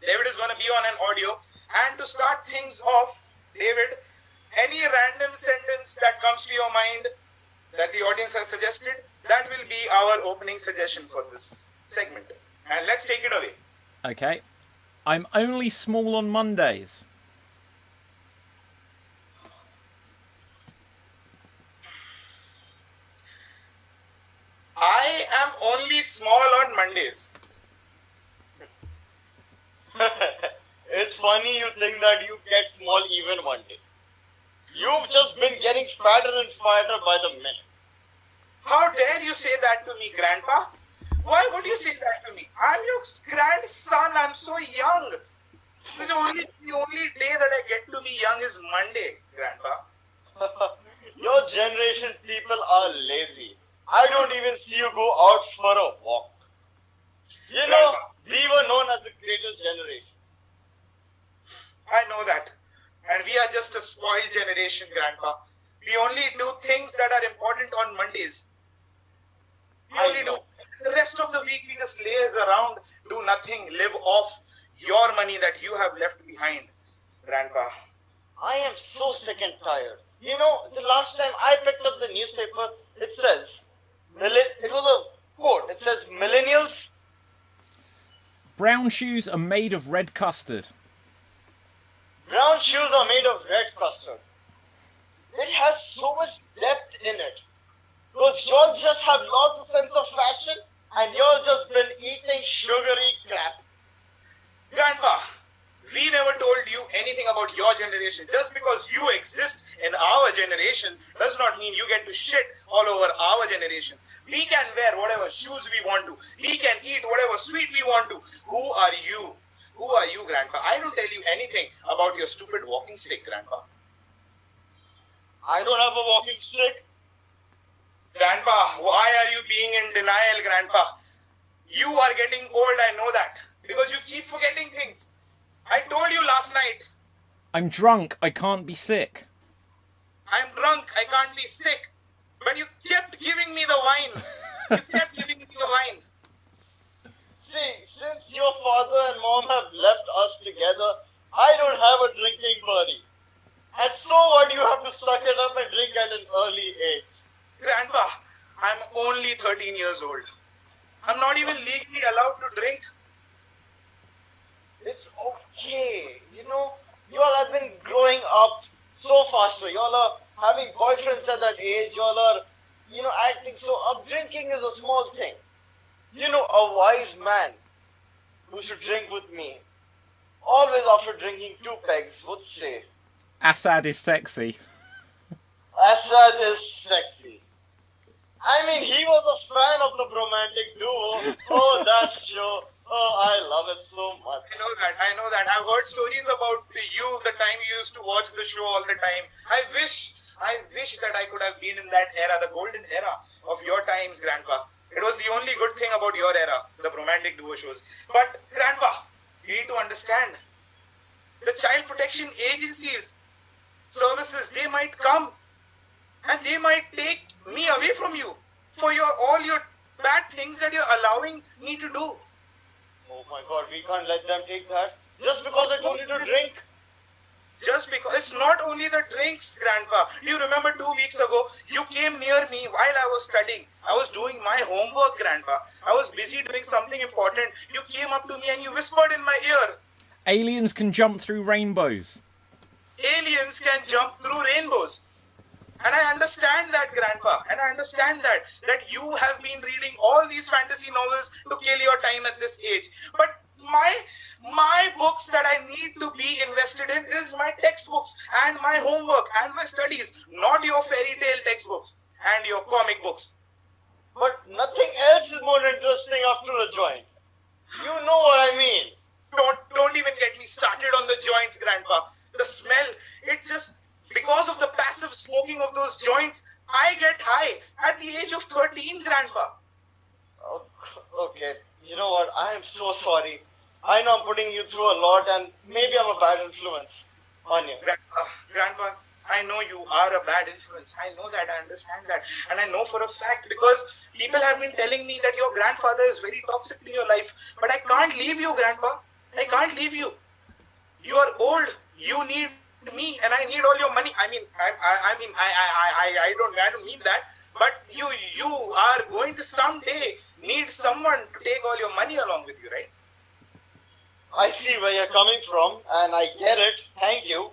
David is going to be on an audio. And to start things off, David, any random sentence that comes to your mind that the audience has suggested, that will be our opening suggestion for this segment. And let's take it away. Okay. I'm only small on Mondays. only small on Mondays. It's funny you think that you get small even one day. You've just been getting fatter and fatter by the minute. How dare you say that to me, Grandpa? Why would you say that to me? I'm your grandson. I'm so young. The only day that I get to be young is Monday, Grandpa. Your generation people are lazy. I don't even see you go out for a walk. You know, we were known as the greatest generation. I know that. And we are just a spoiled generation, Grandpa. We only do things that are important on Mondays. We only do. The rest of the week we just laze around, do nothing, live off your money that you have left behind, Grandpa. I am so sick and tired. You know, the last time I picked up the newspaper, it was a quote. It says, millennials. Brown shoes are made of red custard. Brown shoes are made of red custard. It has so much depth in it. Because y'all just have lots of sense of fashion and y'all just been eating sugary crap. Grandpa, we never told you anything about your generation. Just because you exist in our generation does not mean you get to shit all over our generation. We can wear whatever shoes we want to. We can eat whatever sweet we want to. Who are you? Who are you, Grandpa? I don't tell you anything about your stupid walking stick, Grandpa. I don't have a walking stick. Grandpa, why are you being in denial, Grandpa? You are getting old, I know that. Because you keep forgetting things. I told you last night. I'm drunk, I can't be sick. I'm drunk, I can't be sick. But you kept giving me the wine. You kept giving me the wine. See, since your father and mom have left us together, I don't have a drinking buddy. And so what, you have to suck it up and drink at an early age. Grandpa, I'm only 13 years old. I'm not even legally allowed to drink. It's okay. You know, y'all have been growing up so fast. Y'all are having boyfriends at that age. Y'all are, acting so up. Drinking is a small thing. You know, a wise man who should drink with me, always after drinking 2 pegs, would say, Assad is sexy. Assad is sexy. I mean, he was a fan of the Bromantic duo. Oh, that show. Oh, I love it so much. I know that. I've heard stories about you, the time you used to watch the show all the time. I wish that I could have been in that era, the golden era of your times, Grandpa. It was the only good thing about your era, the Bromantic duo shows. But, Grandpa, you need to understand, the child protection agencies, services, they might come and they might take me away from you for all your bad things that you're allowing me to do. Oh my God, we can't let them take that. Just because I told you to drink. Just because. It's not only the drinks, Grandpa. Do you remember 2 weeks ago, you came near me while I was studying. I was doing my homework, Grandpa. I was busy doing something important. You came up to me and you whispered in my ear. Aliens can jump through rainbows. Aliens can jump through rainbows. And I understand that, Grandpa. And I understand that you have been reading all these fantasy novels to kill your time at this age. But my books that I need to be invested in is my textbooks and my homework and my studies, not your fairy tale textbooks and your comic books. But nothing else is more interesting after a joint. You know what I mean. Don't even get me started on the joints, Grandpa. The smell, it just... Because of the passive smoking of those joints, I get high at the age of 13, Grandpa. Oh, okay, you know what? I am so sorry. I know I'm putting you through a lot and maybe I'm a bad influence on you. Grandpa, I know you are a bad influence. I know that, I understand that. And I know for a fact because people have been telling me that your grandfather is very toxic to your life. But I can't leave you, Grandpa. I can't leave you. You are old. You need me and I need all your money. I don't mean that, but you are going to someday need someone to take all your money along with you, right? I see where you're coming from and I get it, thank you,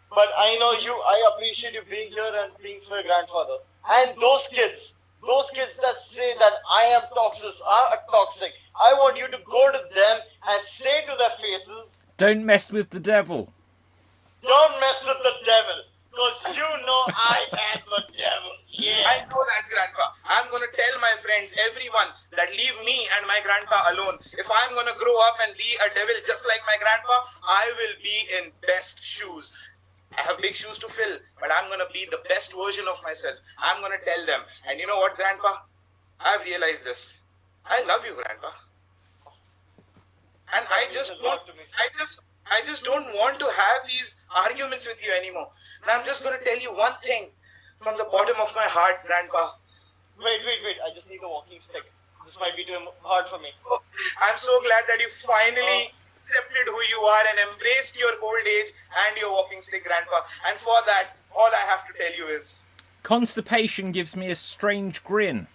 but I know I appreciate you being here and being for your grandfather and those those kids that say that I am toxic, I want you to go to them and say to their faces, don't mess with the devil. Don't mess with the devil, because you know I am the devil. Yeah. I know that, Grandpa. I'm going to tell my friends, everyone, that leave me and my grandpa alone. If I'm going to grow up and be a devil just like my grandpa, I will be in best shoes. I have big shoes to fill, but I'm going to be the best version of myself. I'm going to tell them. And you know what, Grandpa? I've realized this. I love you, Grandpa. And I just don't want to have these arguments with you anymore. And I'm just going to tell you one thing from the bottom of my heart, Grandpa. Wait. I just need a walking stick. This might be too hard for me. I'm so glad that you finally accepted who you are and embraced your old age and your walking stick, Grandpa. And for that, all I have to tell you is... Constipation gives me a strange grin.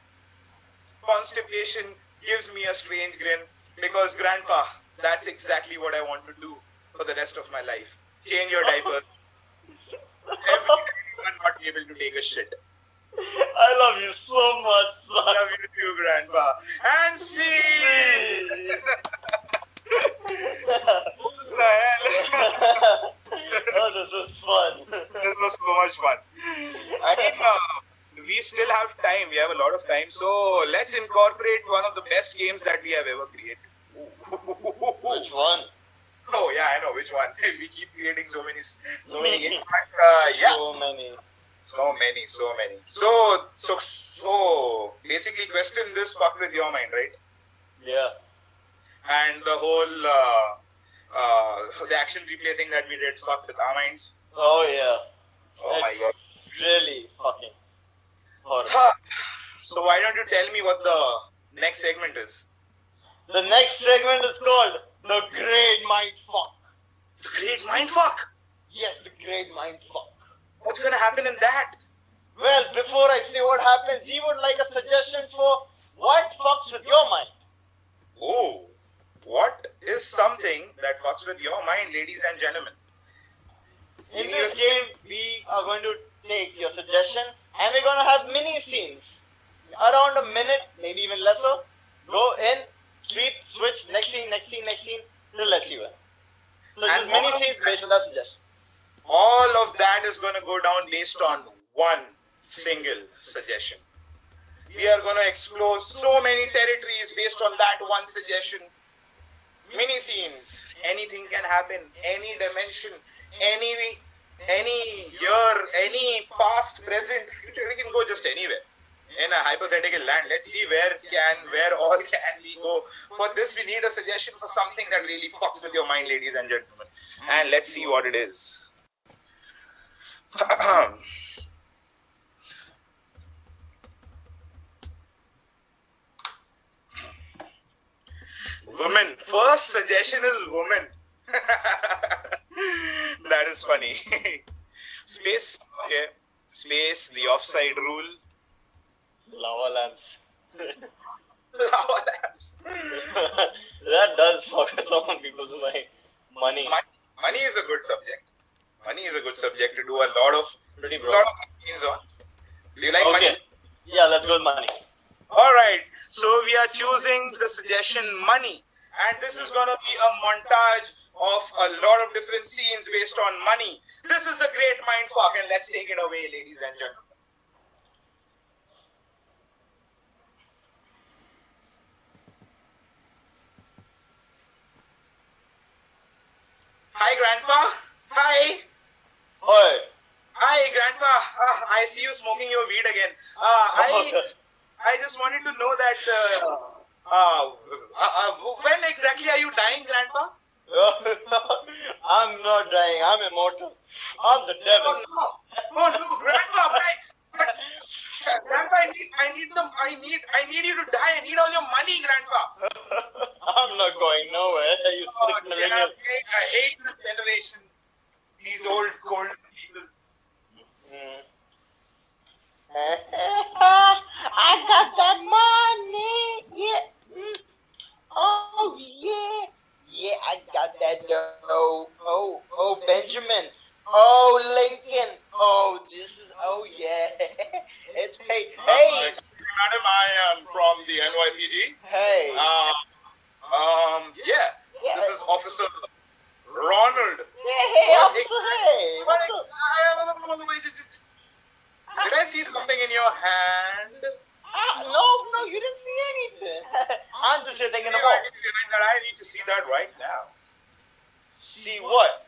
Constipation gives me a strange grin because, Grandpa, that's exactly what I want to do for the rest of my life. Change your diaper. Every time you are not able to take a shit. I love you so much, son. Love you too, Grandpa. And see! Oh, this was fun. This was so much fun. I mean, we still have time. We have a lot of time. So let's incorporate one of the best games that we have ever created. Which one? Oh, yeah, I know which one. We keep creating so many games. But, yeah. So many. So basically, question this fucked with your mind, right? Yeah. And the whole the action replay thing that we did fucked with our minds. Oh yeah. Oh my god. Really fucking horrible. So why don't you tell me what the next segment is? The next segment is called The Great Mindfuck. The Great Mindfuck? Yes, The Great Mindfuck. What's gonna happen in that? Well, before I say what happens, he would like a suggestion for what fucks with your mind. Oh, what is something that fucks with your mind, ladies and gentlemen? In this game, we are going to take your suggestion and we're going to have mini scenes. Around a minute, maybe even lesser. Go in, sleep, switch, next scene, till let's see when. So just mini scenes based on that suggestion. All of that is going to go down based on one single suggestion. We are going to explore so many territories based on that one suggestion. Mini scenes, anything can happen, any dimension, any year, any past, present, future, we can go just anywhere. In a hypothetical land, let's see where all can we go. For this, we need a suggestion for something that really fucks with your mind, ladies and gentlemen. And let's see what it is. Women. First suggestion is woman. That is funny. Space. Okay. Space. The offside rule. Lava lamps. Lava lamps. That does fuck with some people's mind. Money. Money is a good subject. Money is a good subject to do a lot of things on. Do you like money? Yeah, let's go with money. Alright, so we are choosing the suggestion money. And this is going to be a montage of a lot of different scenes based on money. This is the Great Mindfuck, and let's take it away, ladies and gentlemen. Hi, Grandpa. Hi. Hi. Hi, Grandpa. I see you smoking your weed again. I just wanted to know that when exactly are you dying, Grandpa? I'm not dying. I'm immortal. I'm the devil. Oh no, Grandpa! Grandpa, I need you to die. I need all your money, Grandpa. I'm not going nowhere. You I hate this generation. These old, cold people. I got that money. Yeah. Oh yeah. Yeah, I got that dough. Oh Benjamin. Oh Lincoln. Oh this is. Oh yeah. It's paid. Hey. We're not madam. I am from the NYPD. Hey. Yeah. This is Officer Ronald. Hey, officer, hey. Did I see something in your hand? No, you didn't see anything. I'm just here taking a walk. I need to see that right now. See what?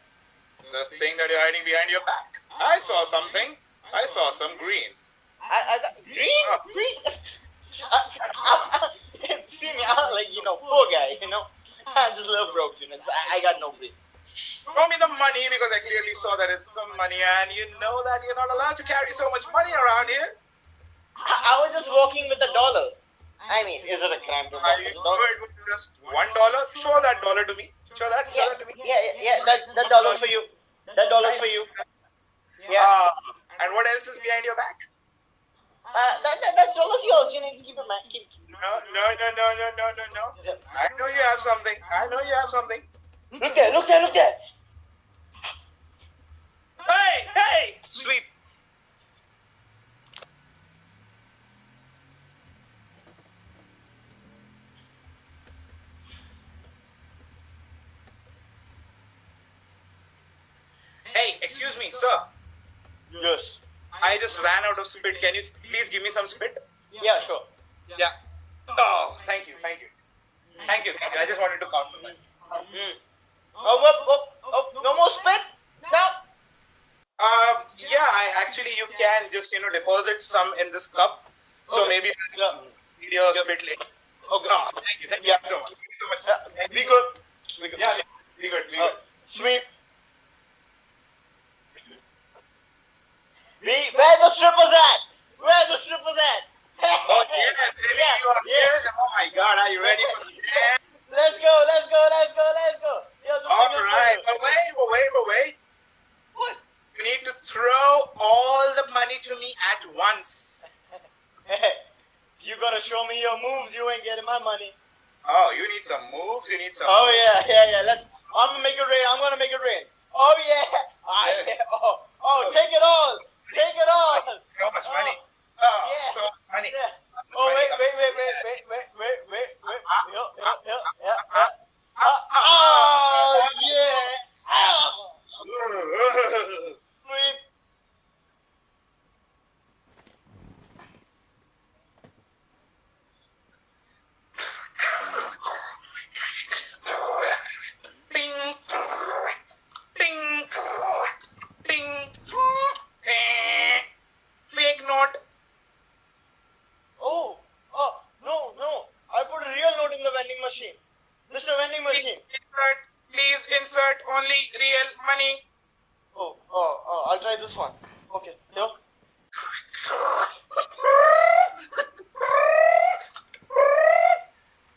The thing that you're hiding behind your back. I saw something. I saw some green. I got green? Green? See me, I'm like, poor guy, I'm just a little broke, I got no green. Show me the money because I clearly saw that it's some money and you know that you're not allowed to carry so much money around here. I was just walking with $1. I mean, is it a crime to walk with $1? It was just $1. Show that dollar to me. Show that to me. Yeah, that dollar's for you. That dollar's for you. Yeah. And what else is behind your back? That dollar's yours. You need to keep it, man. No. I know you have something. Look there. Hey! Sweep. Hey, excuse me, sir. Yes. I just ran out of spit. Can you please give me some spit? Yeah, sure. Yeah. Oh, thank you. I just wanted to compliment. No more spit? No. Yeah, you can just, deposit some in this cup. So maybe your spit later. Okay. Oh, thank you so much. Be good. Yeah, be good. Sweep. Where the strippers at? Oh, yeah, really? You are here? Oh my God, are you ready for the dance? Let's go. All right, but wait. What? You need to throw all the money to me at once. Hey, you gotta show me your moves. You ain't getting my money. Oh, you need some moves? Oh, yeah. I'm gonna make it rain. Oh, yeah. Oh, take it all. So much money. Yeah. So much money. Yeah. So much Oh, money. wait. Oh, yeah. Sweep. Ding. Fake note. Oh, no. I put a real note in the vending machine. Mr. Vending Machine. Please insert only real money. Oh, I'll try this one. Okay, here.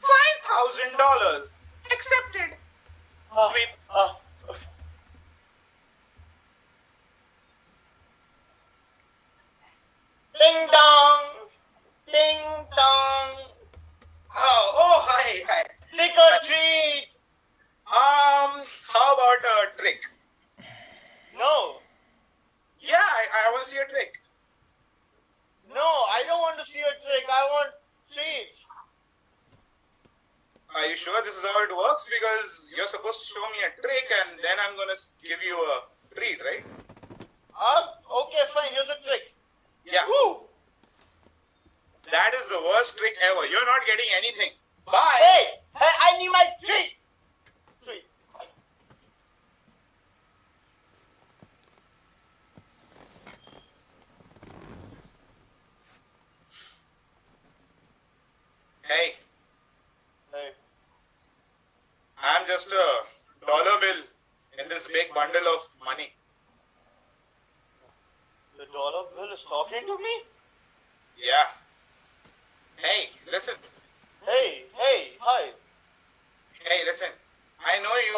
$5,000 accepted. Sweep. Ding dong. Oh, hi. Trick or treat. How about a trick? No, Yeah, I want to see a trick. I don't want to see a trick. I want treats. Are you sure this is how it works? Because you're supposed to show me a trick and then I'm going to give you a treat, right? Okay, fine. Here's a trick. Yeah. Woo! That is the worst trick ever. You're not getting anything. Bye. Hey, I need my treat. Treat. Hey, Hey. I'm just a dollar bill in this big bundle of money. The dollar bill is talking to me? Yeah. Hey, listen. Hey, hi. Hey, listen. I know you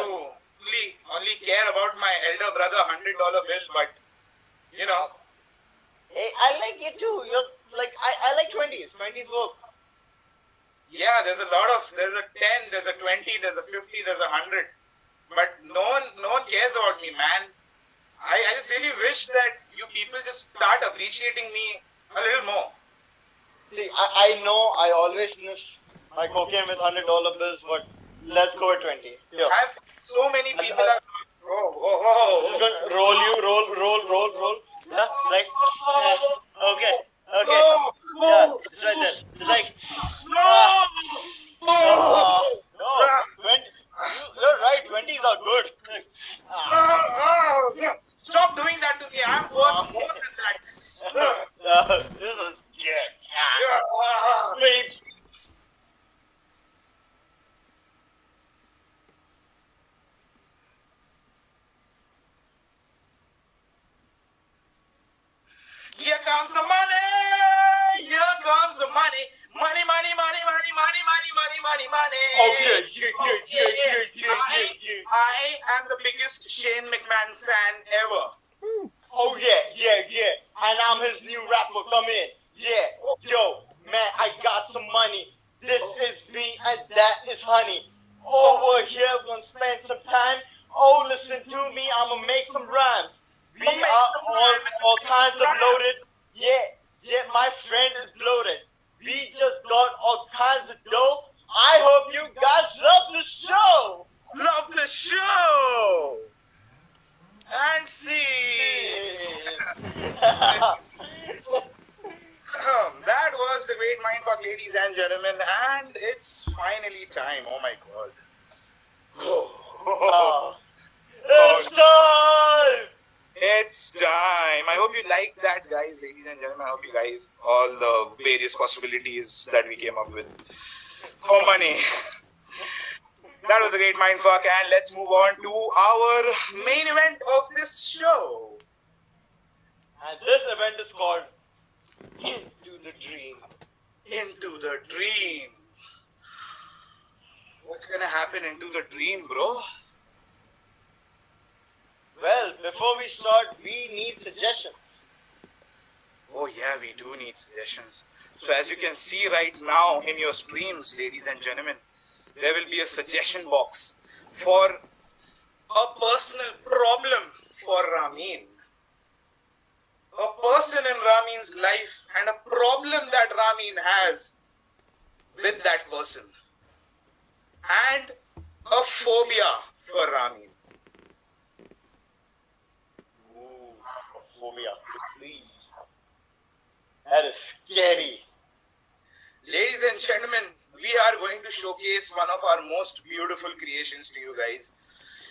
only care about my elder brother $100 bill, but Hey, I like you too. You're like I like 20s. 20s work. yeah, there's a 10, there's a 20, there's a 50, there's a 100. But no one cares about me, man. I just really wish that you people just start appreciating me a little more. See, I know I always miss my cocaine with $100 bills, but let's go with 20. Yo. I've so many people are. Just gonna roll you, roll. Yeah, like, okay. Yeah, it's right there. It's like, no, 20. You're right. 20s are good. Stop doing that to me. I'm worth more than that. This is good. Please. Here comes the money. Here comes the money. Money. Oh, yeah. I am the biggest Shane McMahon fan ever. Oh, yeah. And I'm his new rapper. Come in. Yeah. Yo, man, I got some money. This is me and that is honey. Over here, we're gonna spend some time. Oh, listen to me. I'm gonna make some rhymes. We are all kinds of loaded. Yeah, my friend is loaded. We just got all kinds of dough. I hope you guys love the show. Love the show. And see. That was the great mindfuck, ladies and gentlemen. And it's finally time. Oh my god. It's time! It's time. I hope you like that, guys, ladies and gentlemen. I hope you guys all the various possibilities that we came up with for money. That was a great mindfuck, and let's move on to our main event of this show. And this event is called Into the Dream. Into the Dream. What's gonna happen into the dream, bro? Well, before we start, we need suggestions. Oh yeah, we do need suggestions. So as you can see right now in your streams, ladies and gentlemen, there will be a suggestion box for a personal problem for Ramin. A person in Ramin's life and a problem that Ramin has with that person. And a phobia for Ramin. Ooh, phobia. Please. That is scary. Ladies and gentlemen, we are going to showcase one of our most beautiful creations to you guys.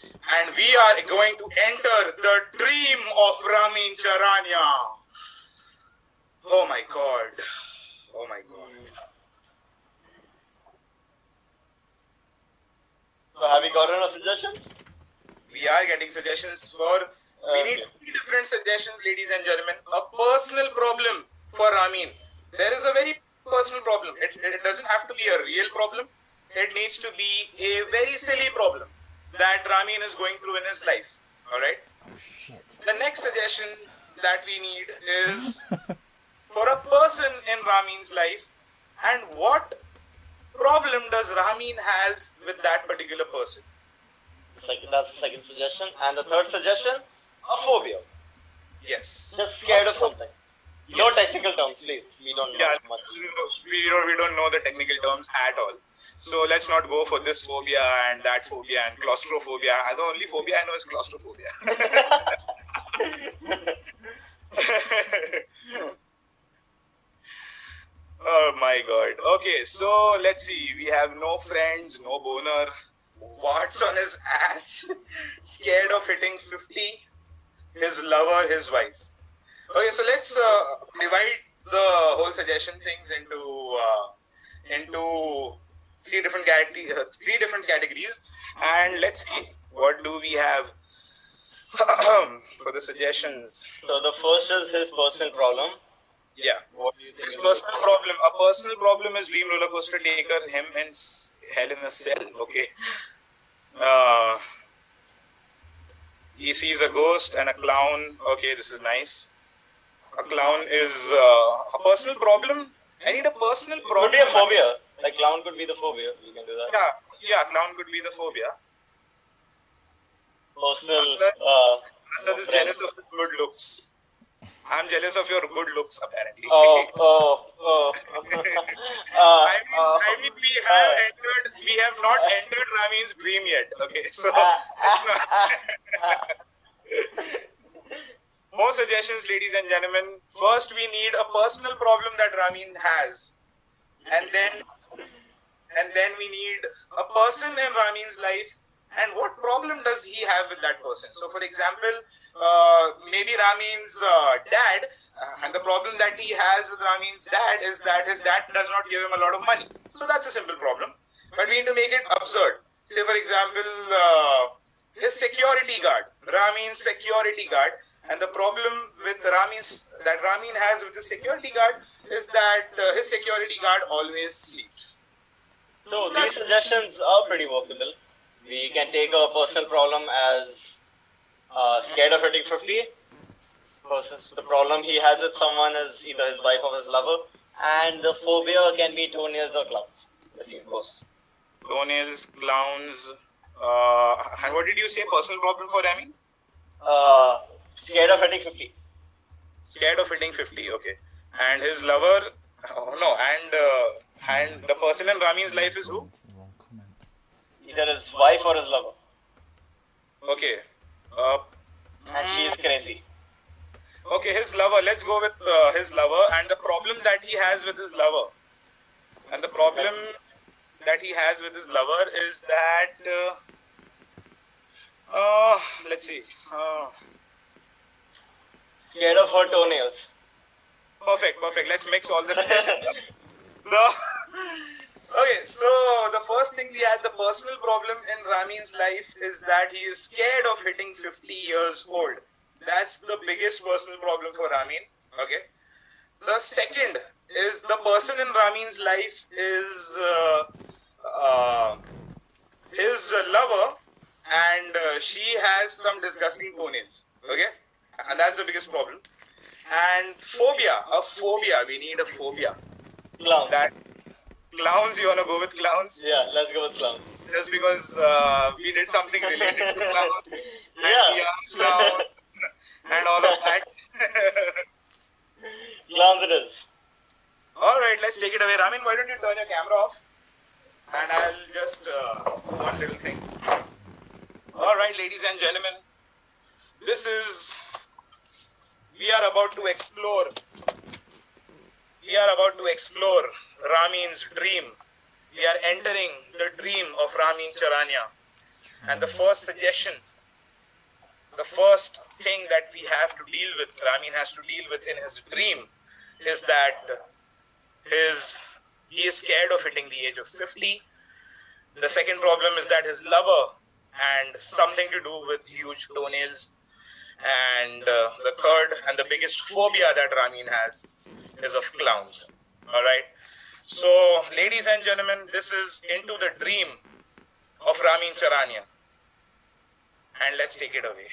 And we are going to enter the dream of Ramin Charania. Oh my god. Oh my god. So have you gotten a suggestion? We are getting suggestions for... We need 3 different suggestions, ladies and gentlemen. A personal problem for Ramin. There is a very personal problem. It doesn't have to be a real problem. It needs to be a very silly problem that Ramin is going through in his life. Alright? Oh shit. The next suggestion that we need is for a person in Ramin's life, and what problem does Ramin has with that particular person. That's the second suggestion. And the third suggestion, a phobia. Yes. Just scared of something. No Yes. technical terms, please. We don't know much. We don't know the technical terms at all. So let's not go for this phobia and that phobia and claustrophobia. The only phobia I know is claustrophobia. Oh my god. Okay, so let's see. We have no friends, no boner, warts on his ass, scared of hitting 50, his lover, his wife. Okay, so let's divide the whole suggestion things into three different categories, and let's see what do we have for the suggestions. So the first is his personal problem. Yeah. What do you think? His personal problem. A personal problem is dream roller coaster taker, him in hell in a cell. Okay. He sees a ghost and a clown. Okay, this is nice. A clown is a personal problem. I need a personal problem. Could be a phobia. Like clown could be the phobia. You can do that. Yeah, clown could be the phobia. Personal. Asad is jealous of his good looks. I'm jealous of your good looks, apparently. Oh. I mean, we have not entered Ramin's dream yet. Okay, so more suggestions, ladies and gentlemen. First, we need a personal problem that Ramin has, and then we need a person in Ramin's life, and what problem does he have with that person? So, for example, maybe Ramin's dad, and the problem that he has with Ramin's dad is that his dad does not give him a lot of money. So that's a simple problem, but we need to make it absurd. Say, for example, his security guard, Ramin's security guard, and the problem with Ramin has with the security guard is that his security guard always sleeps. So these suggestions are pretty workable. We can take a personal problem as scared of hitting 50 versus the problem he has with someone is either his wife or his lover, and the phobia can be toenails or clowns. Let's see, of course. Toenails, clowns, and what did you say? Personal problem for Ramin? Scared of hitting 50. Scared of hitting 50. Okay. And his lover? Oh no. And the person in Ramin's life is who? Either his wife or his lover. Okay. And she is crazy. Okay, his lover. Let's go with his lover and the problem that he has with his lover. And the problem that he has with his lover is that let's see. Scared of her toenails. Perfect. Let's mix all this together. Okay, so the first thing we had, the personal problem in Ramin's life is that he is scared of hitting 50 years old. That's the biggest personal problem for Ramin. Okay. The second is the person in Ramin's life is his lover, and she has some disgusting toenails. Okay, and that's the biggest problem. And phobia, we need a phobia. Clowns. Clowns, you wanna go with clowns? Yeah, let's go with clowns. Just because we did something related to clowns. Yeah. Clowns and all of that. Clowns it is. Alright, let's take it away. Ramin, why don't you turn your camera off? And I'll just one little thing. Alright, ladies and gentlemen. We are about to explore Ramin's dream. We are entering the dream of Ramin Charania. And the first suggestion, the first thing that we have to deal with, Ramin has to deal with in his dream, is that he is scared of hitting the age of 50. The second problem is that his lover and something to do with huge toenails. And the third and the biggest phobia that Ramin has is of clowns. All right. So, ladies and gentlemen, this is Into the Dream of Ramin Charania. And let's take it away.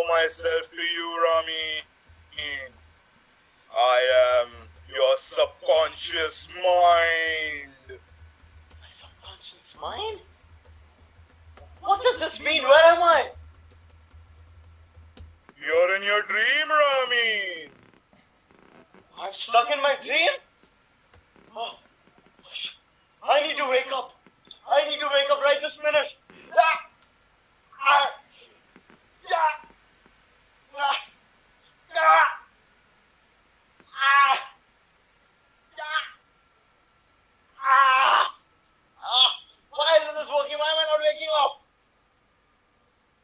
Myself to you, Ramin. I am your subconscious mind. My subconscious mind? What does this mean? Where am I? in your dream, Ramin? I'm stuck in my dream? Oh, I need to wake up. I need to wake up right this minute. Why isn't this working? Why am I not waking up?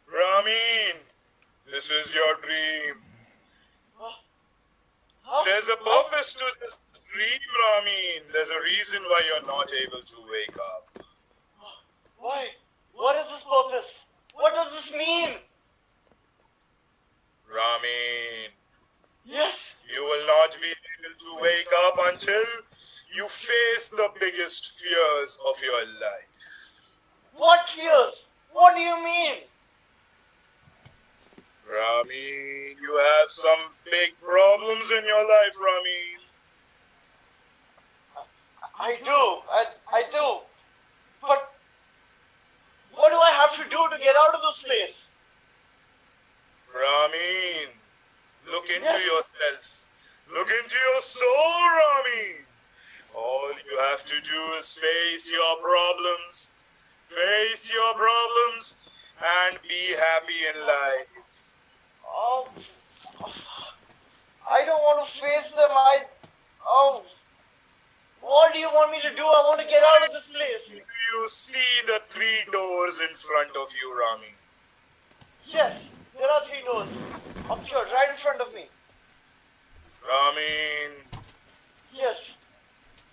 Ramin, this is your dream. Huh? There's a purpose to this dream, Ramin. There's a reason why you're not able to wake up. Why? What is this purpose? What does this mean? Ramin, Yes. you will not be able to wake up until you face the biggest fears of your life. What fears? What do you mean? Ramin, you have some big problems in your life, Ramin. I do. But what do I have to do to get out of this place? Ramin, look into Yes. yourself. Look into your soul, Ramin. All you have to do is face your problems. Face your problems and be happy in life. I don't want to face them. What do you want me to do? I want to get out of this place. Do you see the 3 doors in front of you, Ramin? Yes, there are 3 doors. Up here, right in front of me. Ramin, Yes.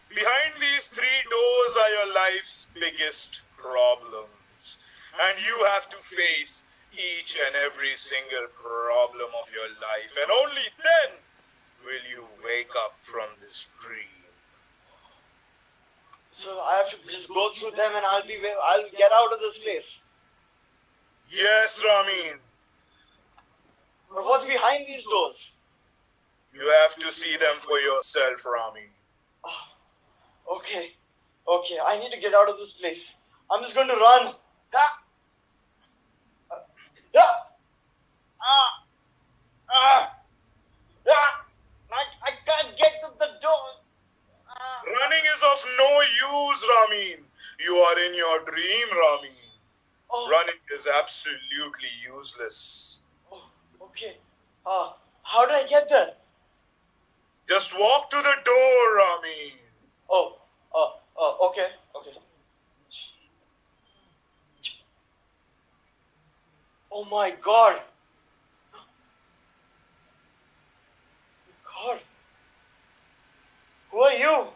behind these 3 doors are your life's biggest problems. And you have to face each and every single problem of your life. And only then will you wake up from this dream. So I have to just go through them and I'll get out of this place. Yes, Ramin. But what's behind these doors? You have to see them for yourself, Ramin. Okay, I need to get out of this place. I'm just going to run. I can't get to the door. Running is of no use, Ramin. You are in your dream, Ramin. Running is absolutely useless. Okay. How do I get there? Just walk to the door, Ramin. Okay. Oh my God. God. Who are you?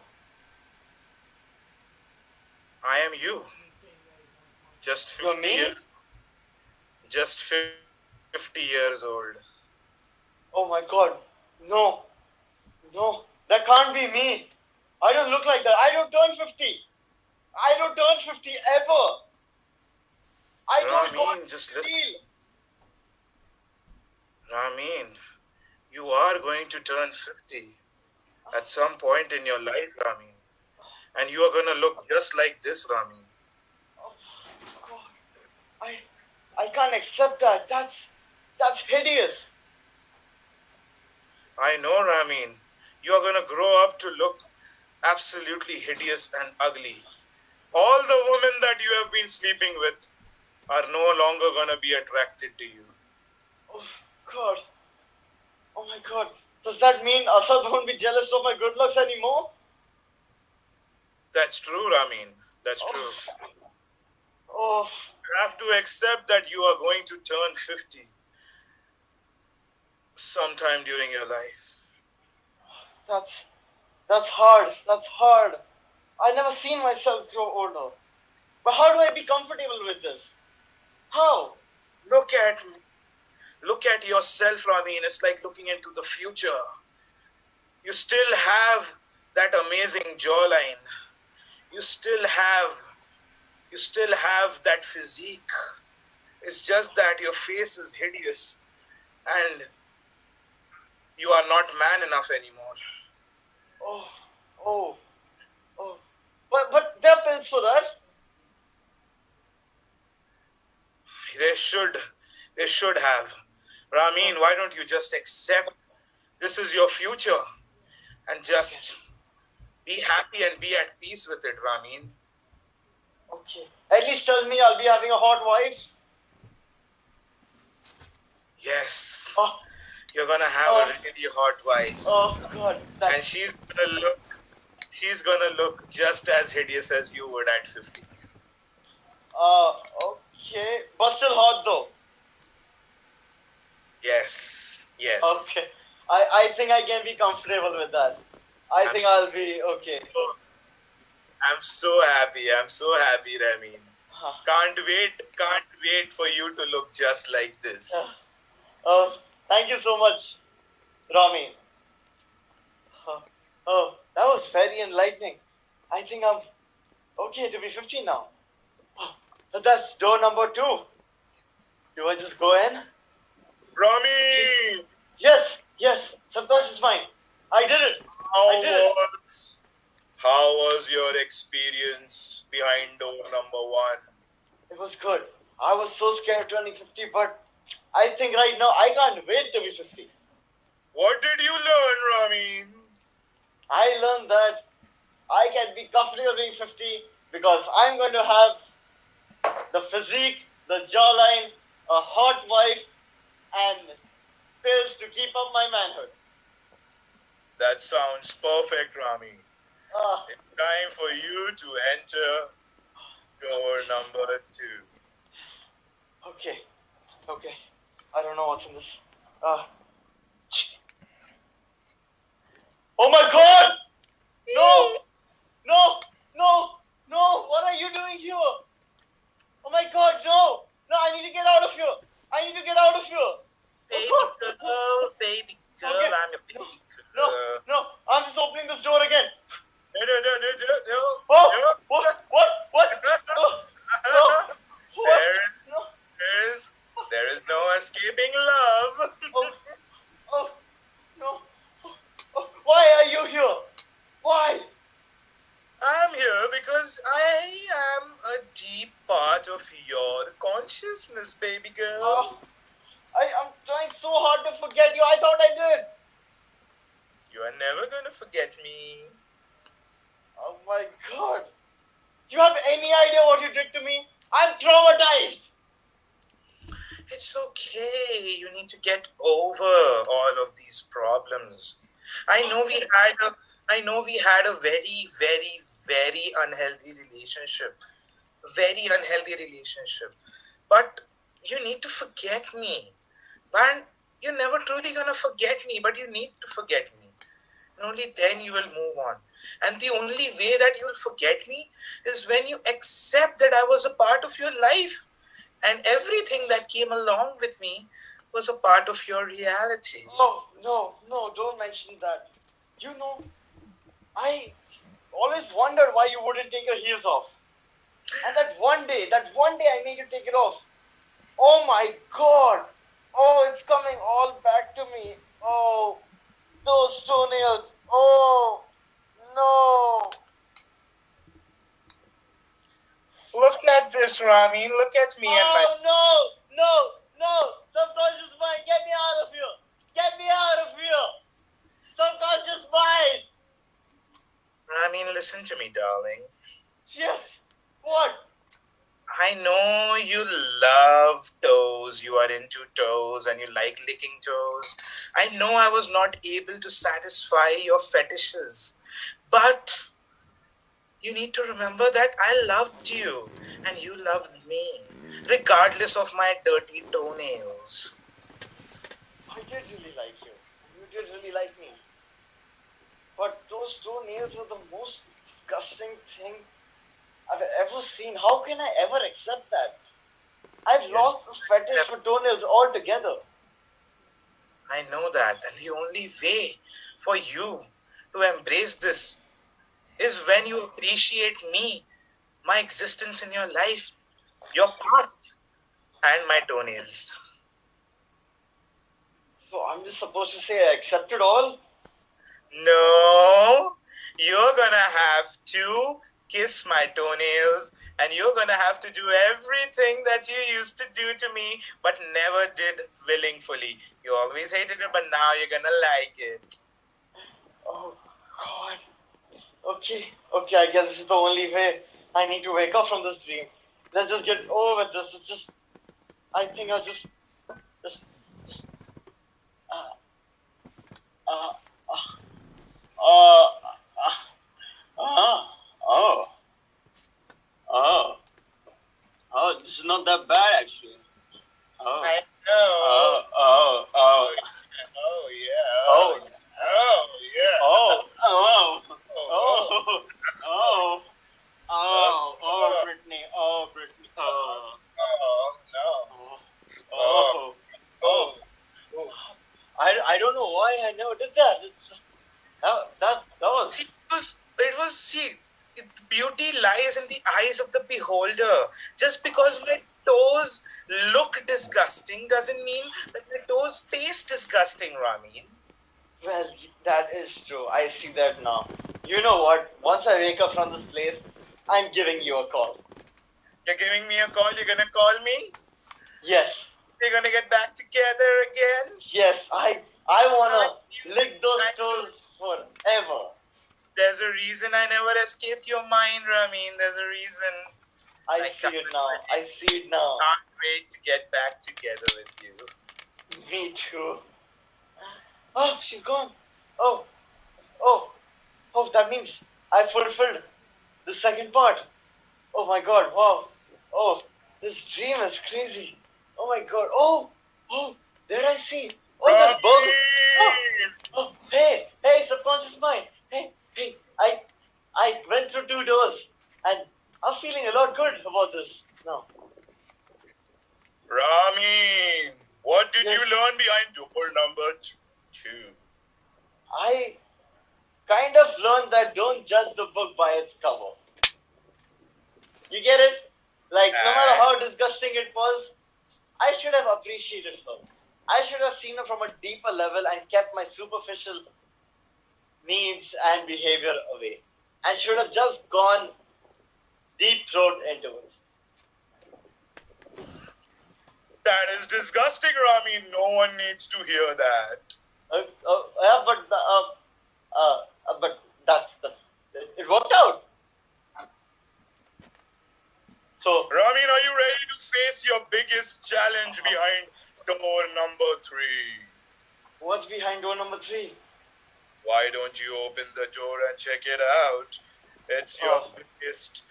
I am you. Just You're 50 me? years. Just 50 years old. Oh my God. No, that can't be me. I don't look like that. I don't turn 50. I don't turn 50 ever. I don't go Ramin, just listen. feel. Ramin, you are going to turn 50 at some point in your life, Ramin. And you are going to look just like this, Ramin. Oh God. I can't accept that. That's hideous. I know, Ramin. You are going to grow up to look absolutely hideous and ugly. All the women that you have been sleeping with are no longer going to be attracted to you. Oh God. Oh my God. Does that mean Asad won't be jealous of my good looks anymore? That's true, Ramin. That's true. Oh. You have to accept that you are going to turn 50 sometime during your life. That's hard. That's hard. I never seen myself grow older. But how do I be comfortable with this? How? Look at yourself, Ramin. It's like looking into the future. You still have that amazing jawline. You still have that physique. It's just that your face is hideous and you are not man enough anymore. Oh. But there are pills for that. They should have. Ramin, why don't you just accept this is your future and just be happy and be at peace with it, Ramin? Okay. At least tell me I'll be having a hot wife. Yes. Oh. You're gonna have a really hot wife. Oh God. And she's gonna look just as hideous as you would at 50. Okay. But still hot though. Yes. Okay. I think I can be comfortable with that. I think I'll be okay. I'm so happy, Ramin. Can't wait for you to look just like this. Thank you so much, Ramin. That was very enlightening. I think I'm okay to be 50 now. That's door number 2. Do I just go in? Ramin! Yes. Subconscious mind. I did it. How was your experience behind door number 1? It was good. I was so scared turning 50, but I think right now I can't wait to be 50. What did you learn, Ramin? I learned that I can be comfortable being 50 because I'm going to have the physique, the jawline, a hot wife, and pills to keep up my manhood. That sounds perfect, Ramin. It's time for you to enter door number 2. Okay. I don't know what's in this. Oh my God! No! What are you doing here? Oh my God, no! I need to get out of here! Baby girl, Okay. I'm your baby girl. No, I'm just opening this door again. No. Oh, what? There is no escaping love. No. Why are you here? Why? I'm here because I am a deep part of your consciousness, baby girl. I'm trying so hard to forget you. I thought I did. You are never going to forget me. Oh my God. Do you have any idea what you did to me? I'm traumatized. It's okay. You need to get over all of these problems. I know we had a very, very, very unhealthy relationship. But you need to forget me. And you're never truly gonna forget me, but you need to forget me. And only then you will move on. And the only way that you will forget me is when you accept that I was a part of your life. And everything that came along with me was a part of your reality. Oh, no, don't mention that. You know, I always wondered why you wouldn't take your heels off. And that one day I made you take it off. Oh my God. Oh, it's coming all back to me. Oh, those toenails. Oh, no. Look at this, Ramin. Look at me and my... Oh, no. Subconscious mind, get me out of here. Subconscious mind. Ramin, listen to me, darling. Yes. What? I know you love toes. You are into toes and you like licking toes. I know I was not able to satisfy your fetishes. But you need to remember that I loved you and you loved me, regardless of my dirty toenails. I did really like you. You did really like me. But those toenails were the most disgusting thing I've ever seen. How can I ever accept that? I've lost the fetish for toenails altogether. I know that. And the only way for you to embrace this is when you appreciate me, my existence in your life, your past, and my toenails. So I'm just supposed to say I accept it all? No, you're gonna have to kiss my toenails, and you're gonna have to do everything that you used to do to me, but never did willingly. You always hated it, but now you're gonna like it. Oh, God. Okay, I guess this is the only way. I need to wake up from this dream. Let's just get over this. I think I'll just this is not that bad actually. I know. Brittany. I don't know why I never did that. That was. Beauty lies in the eyes of the beholder. Just because my toes look disgusting doesn't mean that my toes taste disgusting, Ramin. Well, that is true. I see that now. You know what? Once I wake up from this place, I'm giving you a call. You're giving me a call? You're gonna call me? Yes. We're gonna get back together again? Yes, I wanna lick those toes forever. There's a reason I never escaped your mind, Ramin. There's a reason. I see it now. Can't wait to get back together with you. Me too. Oh, she's gone. Oh, that means I fulfilled the second part. Oh my God, wow. Oh, this dream is crazy. Oh my God. Oh, there I see. Oh, that bug. Oh, hey, subconscious mind. Hey, I went through 2 doors and I'm feeling a lot good about this now. Ramin, what did you learn behind door number 2? I kind of learned that don't judge the book by its cover. You get it? Like, no matter how disgusting it was, I should have appreciated her. I should have seen her from a deeper level and kept my superficial needs and behavior away. And should have just gone deep throat into it. That is disgusting, Ramin. No one needs to hear that. But it worked out. So, Ramin, are you ready to face your biggest challenge behind door number 3? What's behind door number 3? Why don't you open the door and check it out? It's your biggest,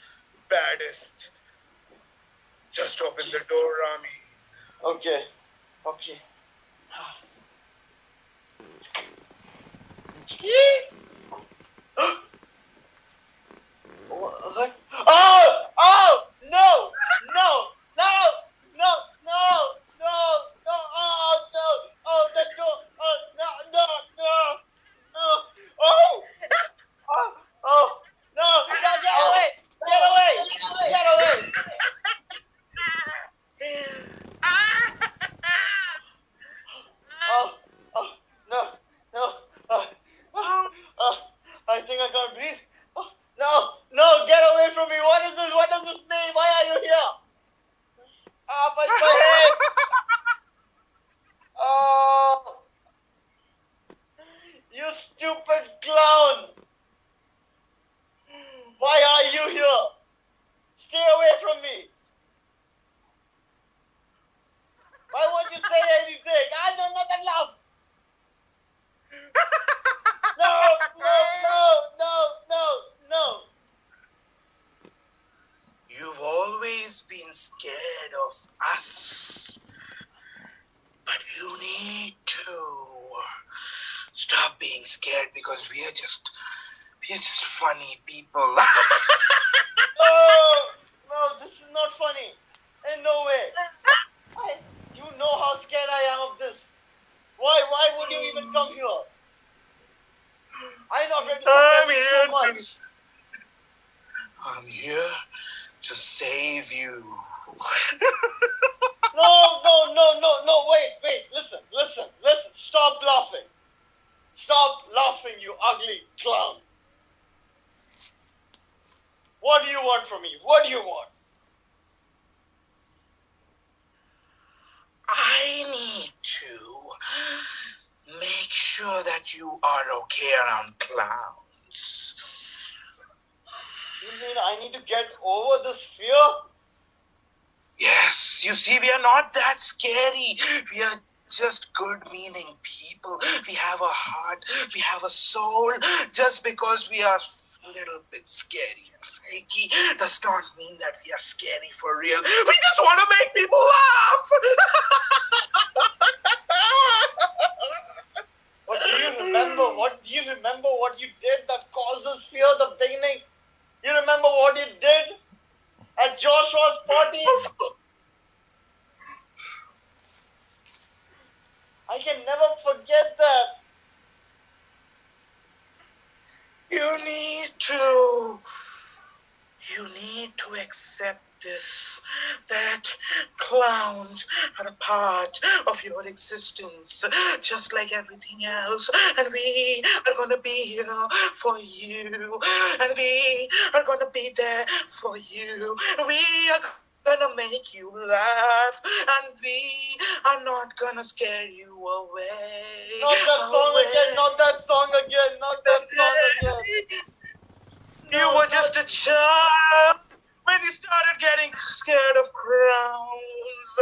baddest. Just open the door, Ramin. Okay. What? Oh! No! Oh, the door! No! Get away! No. I think I can't breathe. No, get away from me. What is this? What does this mean? Why are you here? My head. Oh, you stupid clown. Why are you here? Stay away from me. Why won't you say anything? I know nothing love. No. You've always been scared of us. But you need to stop being scared because we are just funny people. No, this is not funny. In no way. You know how scared I am of this. Why would you even come here? I'm not ready to so much. I'm here to save you. No, wait, listen. Stop laughing, you ugly clown. What do you want from me? What do you want? I need to make sure that you are okay around clowns. You mean I need to get over this fear? Yes, you see, we are not that scary. We are just good-meaning people. We have a heart, we have a soul. Just because we are a little bit scary and freaky does not mean that we are scary for real. We just want to make people laugh. But do you remember what you did that caused this fear at the beginning? You remember what you did at Joshua's party? I can never forget that. You need to accept this, that clowns are a part of your existence, just like everything else. And we are going to be here for you. And we are going to be there for you. We are gonna make you laugh, and we are not gonna scare you away. Not that song again, not that song again, not that song again. You were just a child when you started getting scared of crowns,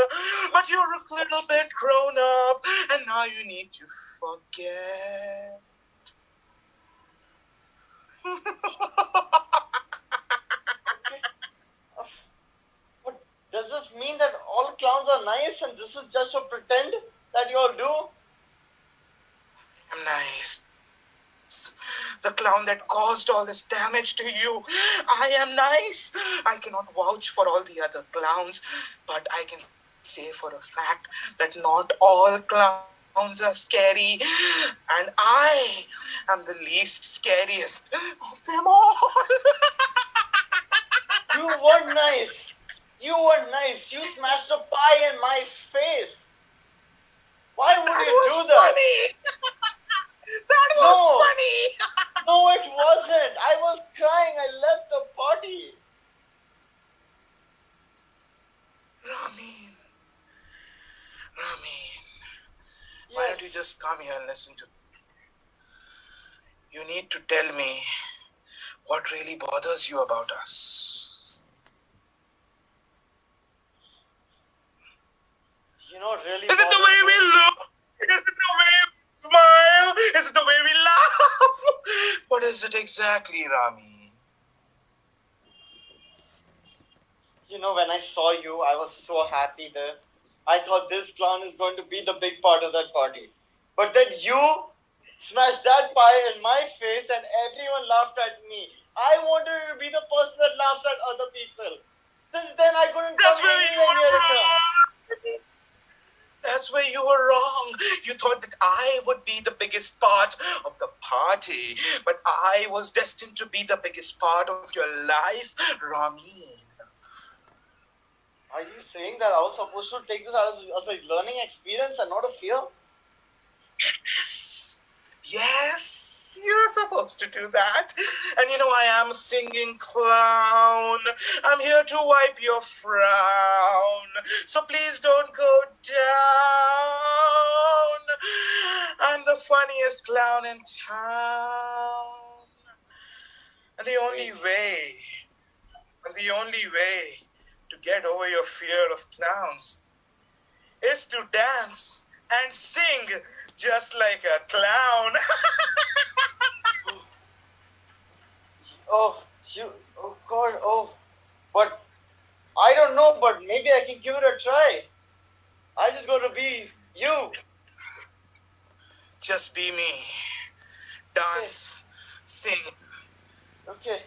but you're a little bit grown up, and now you need to forget. Does this mean that all clowns are nice and this is just a pretend that you all do? I'm nice. The clown that caused all this damage to you. I am nice. I cannot vouch for all the other clowns, but I can say for a fact that not all clowns are scary, and I am the least scariest of them all. You were nice. You were nice. You smashed a pie in my face. Why would you do that? Funny. That was funny. No, it wasn't. I was crying. I left the party. Ramin. Yes. Why don't you just come here and listen to me? You need to tell me what really bothers you about us. You know, really. Is it the way we look? Is it the way we smile? Is it the way we laugh? What is it exactly, Rami? You know, when I saw you, I was so happy there. I thought this clown is going to be the big part of that party. But then you smashed that pie in my face and everyone laughed at me. I wanted to be the person that laughs at other people. Since then, I couldn't come anywhere near it. That's where you were wrong. You thought that I would be the biggest part of the party, but I was destined to be the biggest part of your life, Ramin. Are you saying that I was supposed to take this as a learning experience and not a fear? Yes, you're supposed to do that. And you know, I am singing clown. I'm here to wipe your frown. So please don't go down. I'm the funniest clown in town. And the only way to get over your fear of clowns is to dance and sing just like a clown. Oh God, but I don't know, but maybe I can give it a try. I just got to be you. Just be me. Dance, sing. Okay.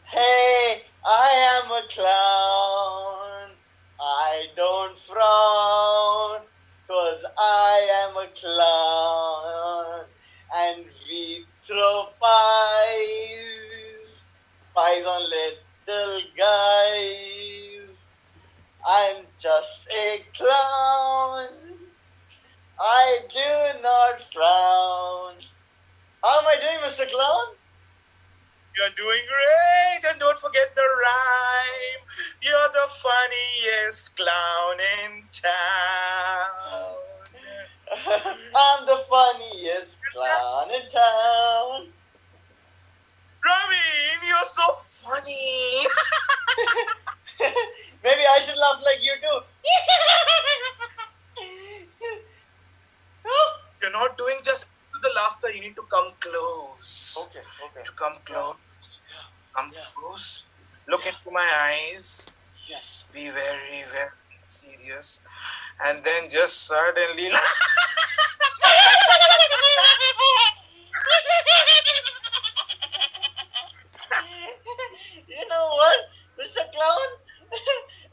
Hey, I am a clown. I don't frown, 'cause I am a clown. And we throw pies on little guys. I'm just a clown. I do not frown. How am I doing, Mr. Clown? You're doing great, and don't forget the rhyme. You're the funniest clown in town. I'm the funniest clown in town. Ramin, you're so funny. Maybe I should laugh like you do. You're not doing just the laughter. You need to come close. Okay. To come close. Come Yeah. close. Look into my eyes. Yes. Be very, very serious. And then just suddenly... You know what, Mr. Clown?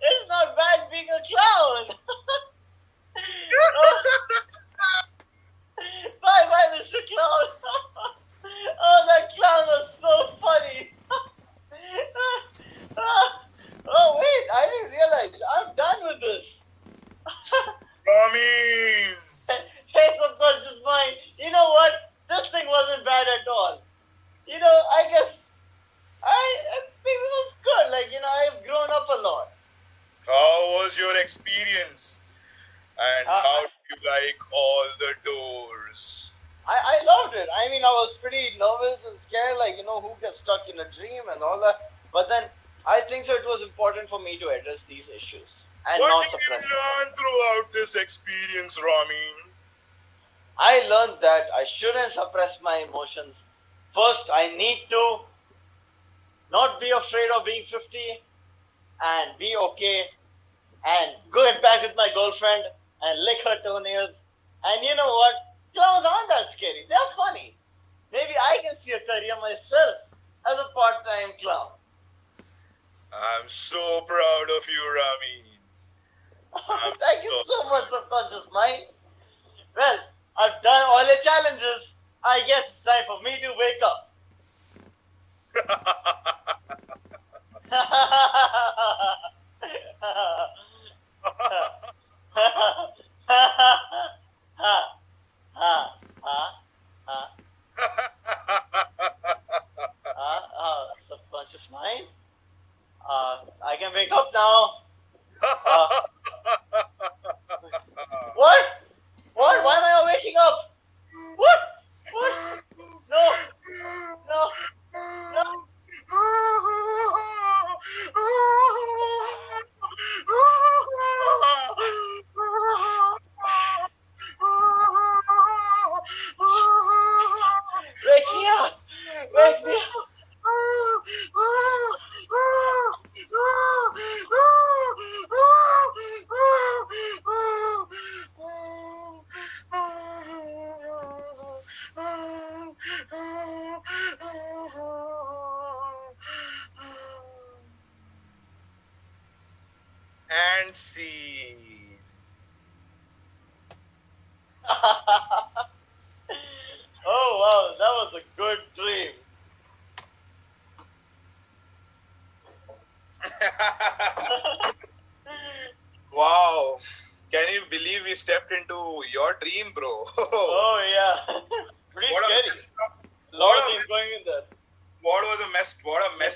It's not bad being a clown. Bye, Mr. Clown. Oh, that clown was so funny. Oh, wait, I didn't realize. I'm done with this. Ramin! Hey, subconscious mind, you know what? This thing wasn't bad at all. You know, I guess I think it was good. Like, you know, I've grown up a lot. How was your experience? And how do you like all the doors? I loved it. I mean, I was pretty nervous and scared, like, you know, who gets stuck in a dream and all that. But then I think so it was important for me to address these issues and What not did you suppress them. learn throughout this experience, Ramin? I learned that I shouldn't suppress my emotions. First, I need to not be afraid of being 50 and be okay and go back with my girlfriend and lick her toenails. And you know what? Clowns aren't that scary. They're funny. Maybe I can see a career myself as a part-time clown. I'm so proud of you, Ramin. Thank you so much, subconscious mind. Well, I've done all the challenges. I guess it's time for me to wake up. Subconscious mind. I can wake up now. What? What? Why am I not waking up? What? What? No. No. No. Wake me up. Wake me up. And see. Oh wow, that was a good dream. Wow. Can you believe we stepped into your dream, bro? Oh yeah. Pretty What a scary. messed up. Lot of things going in there. What a messed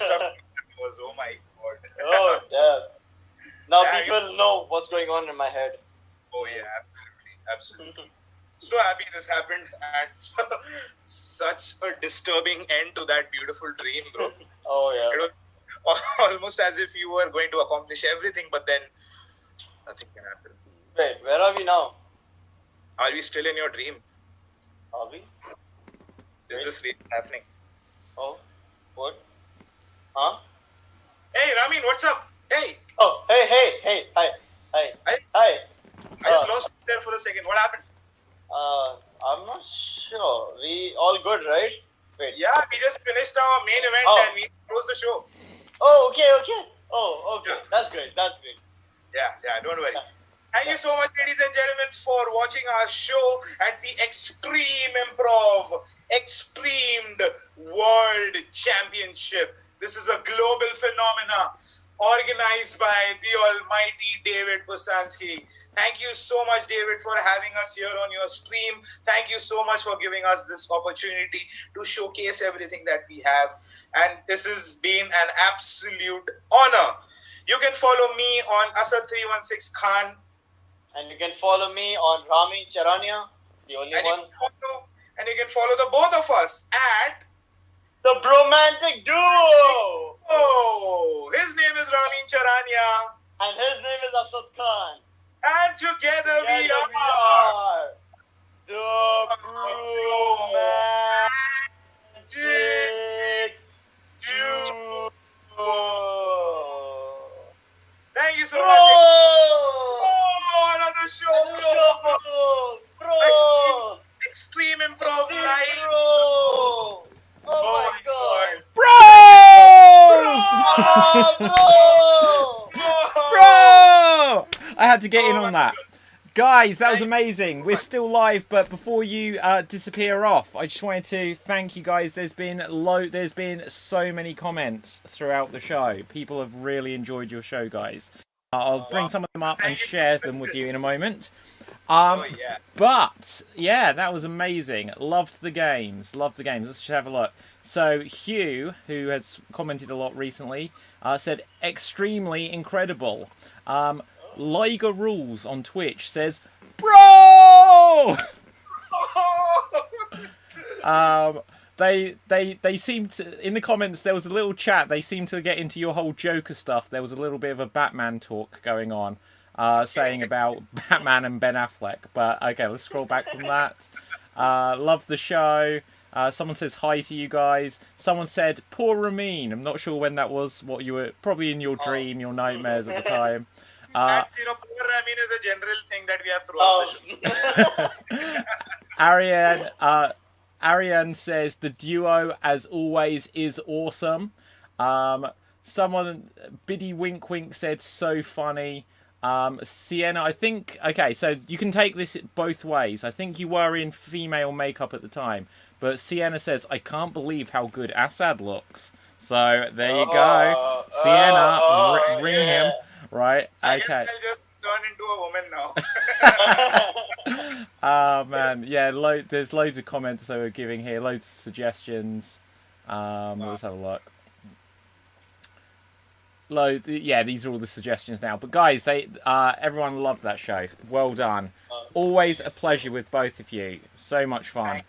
up that was. Oh my god. Oh damn. Now Yeah, people know what's going on in my head. Oh yeah, absolutely. So happy this happened and such a disturbing end to that beautiful dream, bro. Oh yeah. It was almost as if you were going to accomplish everything, but then nothing can happen. Wait, where are we now? Are we still in your dream? Are we? Is this really happening? Oh, what? Huh? Hey, Ramin, what's up? Hey, Oh, hey, hi. I just lost you there for a second. What happened? I'm not sure. We all good, right? Wait. Yeah, we just finished our main event Oh. and we closed the show. Oh, okay. Oh, okay. Yeah. That's great. Yeah, don't worry. Thank you so much, ladies and gentlemen, for watching our show at the Extreme Improv Extreamed World Championship. This is a global phenomena organized by the almighty David Pustansky. Thank you so much, David, for having us here on your stream. Thank you so much for giving us this opportunity to showcase everything that we have. And this has been an absolute honor. You can follow me on Asad316 Khan. And you can follow me on Rami Charania, the only one. And you can follow the both of us at the Bromantic Duo. Oh, his name is Rami Charania. And his name is Asad Khan. And together we are the Bromantic Duo. Thank you so much. Oh, another show, bro. Extreme Improv Live. Oh my God. Bro! I had to get in on that. Guys, that was amazing. We're still live, but before you disappear off, I just wanted to thank you guys. There's been so many comments throughout the show. People have really enjoyed your show, guys. I'll bring some of them up and share them with you in a moment. But yeah, that was amazing. Loved the games. Let's just have a look. So Hugh, who has commented a lot recently, said extremely incredible. Liga Rules on Twitch says, bro! They seemed to, in the comments, there was a little chat, they seemed to get into your whole Joker stuff. There was a little bit of a Batman talk going on, saying about Batman and Ben Affleck. But okay, let's scroll back from that. Love the show. Someone says hi to you guys. Someone said, poor Ramin. I'm not sure when that was, what you were, probably in your dream, your nightmares at the time. That's, poor Ramin is a general thing that we have throughout the show. Ariane says, the duo, as always, is awesome. Someone, Biddy Wink Wink, said, so funny. Sienna, I think, okay, so you can take this both ways. I think you were in female makeup at the time. But Sienna says, I can't believe how good Assad looks. So, there you go. Sienna, ring him. Right, okay. I'll just turn into a woman now. Oh, man. Yeah, there's loads of comments that we're giving here. Loads of suggestions. Let's have a look. Yeah, these are all the suggestions now. But guys, everyone loved that show. Well done. Always a pleasure with both of you. So much fun.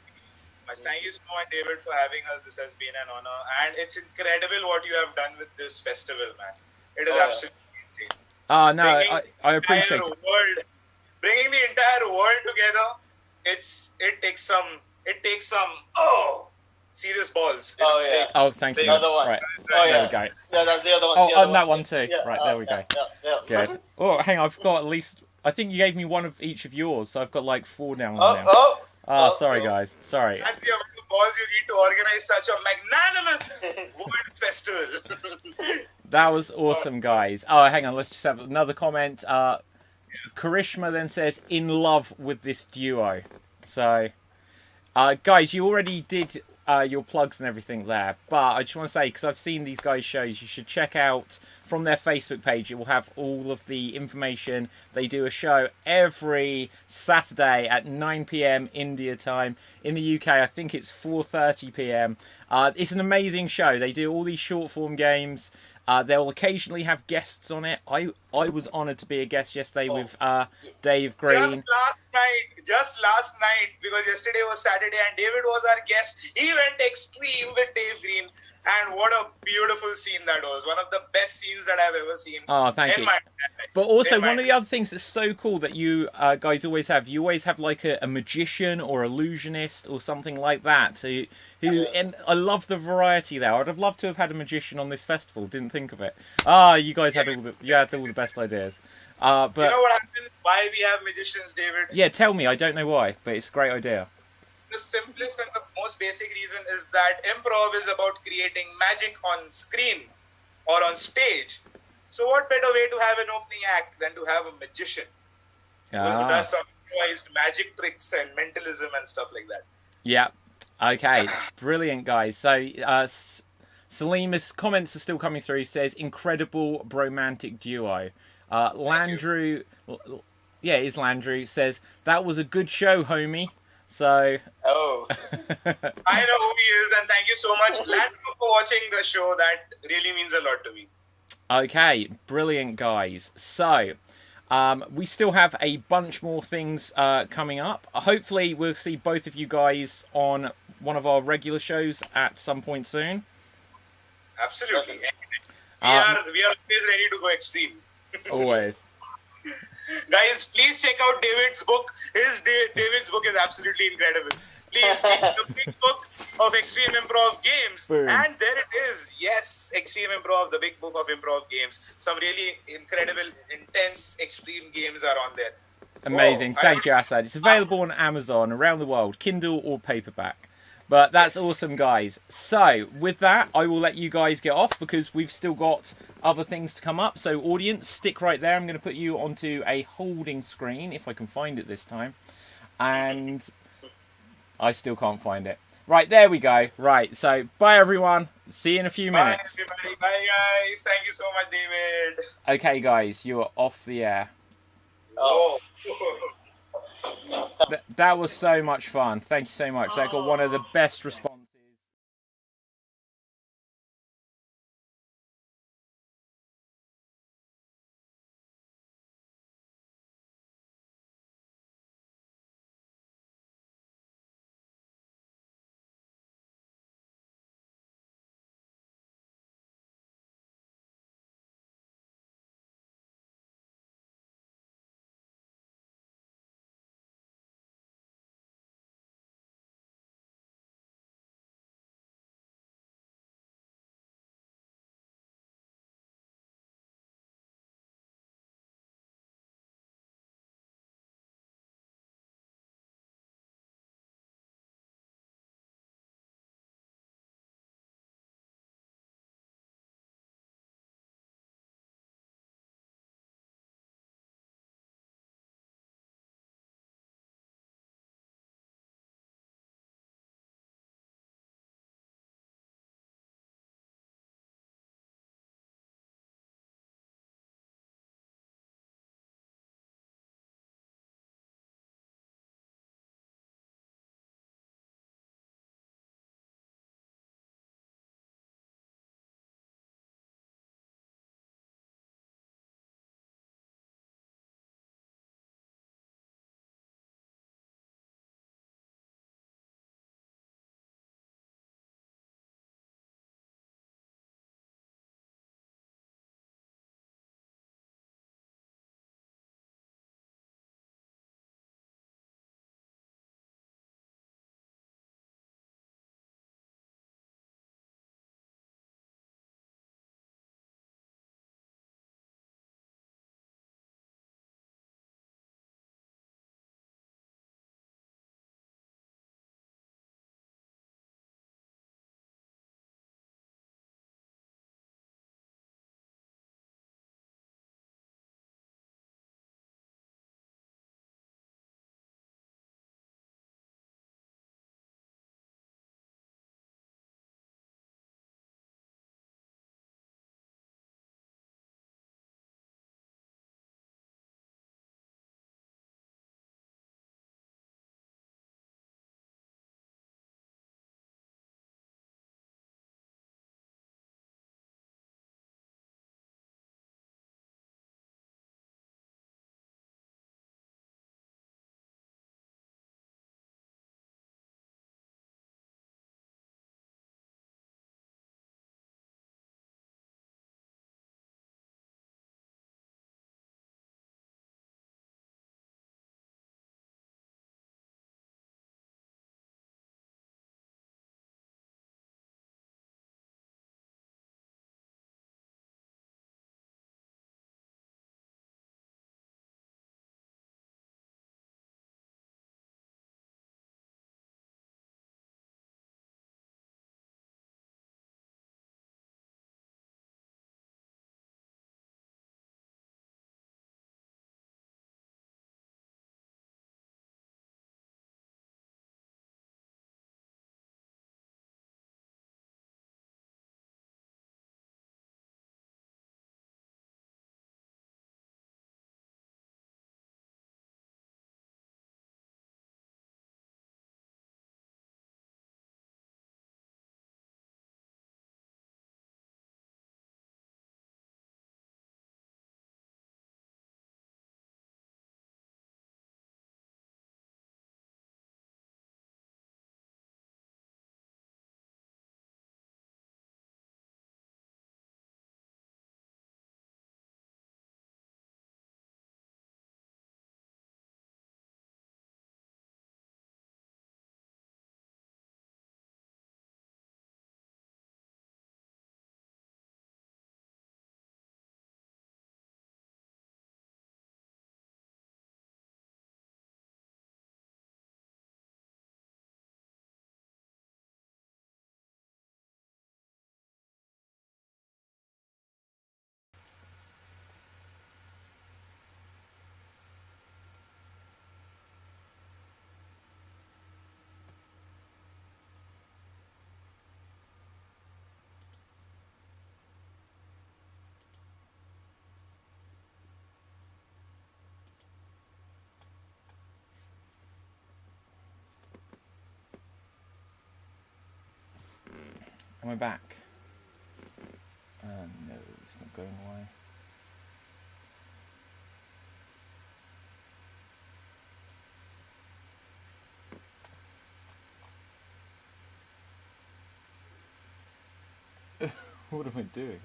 Thank you so much, David, for having us. This has been an honor. And it's incredible what you have done with this festival, man. It is absolutely insane. No, I appreciate it. Bringing the entire world together, it takes some serious balls. Thank you. Another one. Right. There we go. Yeah, that's the other one. And that one too. Yeah. Right, there we go. Yeah. Good. Oh, hang on, I've got at least, I think you gave me one of each of yours, so I've got like 4 down now. Sorry guys. Sorry. That's the amount of balls you need to organize such a magnanimous world festival. That was awesome, guys. Oh, hang on, let's just have another comment. Karishma then says, in love with this duo. So, guys, you already did your plugs and everything there, but I just want to say, because I've seen these guys' shows, you should check out from their Facebook page. It will have all of the information. They do a show every Saturday at 9 p.m. India time. In the UK, I think it's 4:30 p.m. It's an amazing show. They do all these short form games. They'll occasionally have guests on it. I was honoured to be a guest yesterday with Dave Green. Just last night, because yesterday was Saturday and David was our guest. He went extreme with Dave Green. And what a beautiful scene that was. One of the best scenes that I've ever seen. Oh, thank you. But also, one of the other things that's so cool that you guys always have, like a magician or illusionist or something like that. And I love the variety there. I'd have loved to have had a magician on this festival. Didn't think of it. You guys had all the best ideas. But you know what happens? Why we have magicians, David? Yeah, tell me. I don't know why, but it's a great idea. The simplest and the most basic reason is that improv is about creating magic on screen or on stage. So what better way to have an opening act than to have a magician who does some improvised magic tricks and mentalism and stuff like that. Yeah. Okay. Brilliant, guys. So Salima's comments are still coming through. Says incredible bromantic duo. Landrew, yeah, it is Landrew. Says that was a good show, homie. So. Oh. I know who he is, and thank you so much, Landrew, for watching the show. That really means a lot to me. Okay, brilliant, guys. So. We still have a bunch more things coming up. Hopefully, we'll see both of you guys on one of our regular shows at some point soon. Absolutely. We are always ready to go extreme. Always. Guys, please check out David's book. David's book is absolutely incredible. Please, the big book of Extreme Improv Games. Boom. And there it is. Yes, Extreme Improv, the big book of improv games. Some really incredible, intense, extreme games are on there. Amazing. Thank you, Asad. It's available on Amazon around the world, Kindle or paperback. But that's awesome, guys. So, with that, I will let you guys get off because we've still got other things to come up. So, audience, stick right there. I'm going to put you onto a holding screen, if I can find it this time. And I still can't find it. Right, there we go. Right, so bye, everyone. See you in a few minutes. Bye, everybody. Bye, guys. Thank you so much, David. Okay, guys, you're off the air. Oh. That was so much fun. Thank you so much. That got one of the best responses. Am I back? No, it's not going away. What am I doing?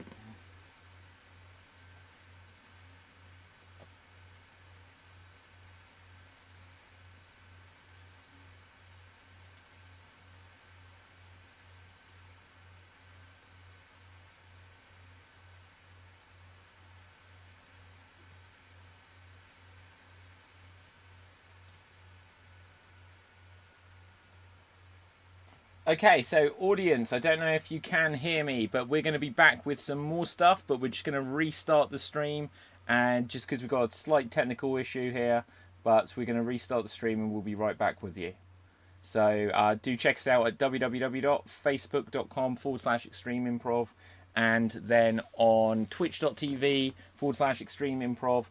Okay, so audience, I don't know if you can hear me, but we're going to be back with some more stuff, but we're just going to restart the stream, and just because we've got a slight technical issue here, but we're going to restart the stream and we'll be right back with you. So do check us out at www.facebook.com/extremeimprov, and then on twitch.tv/extremeimprov,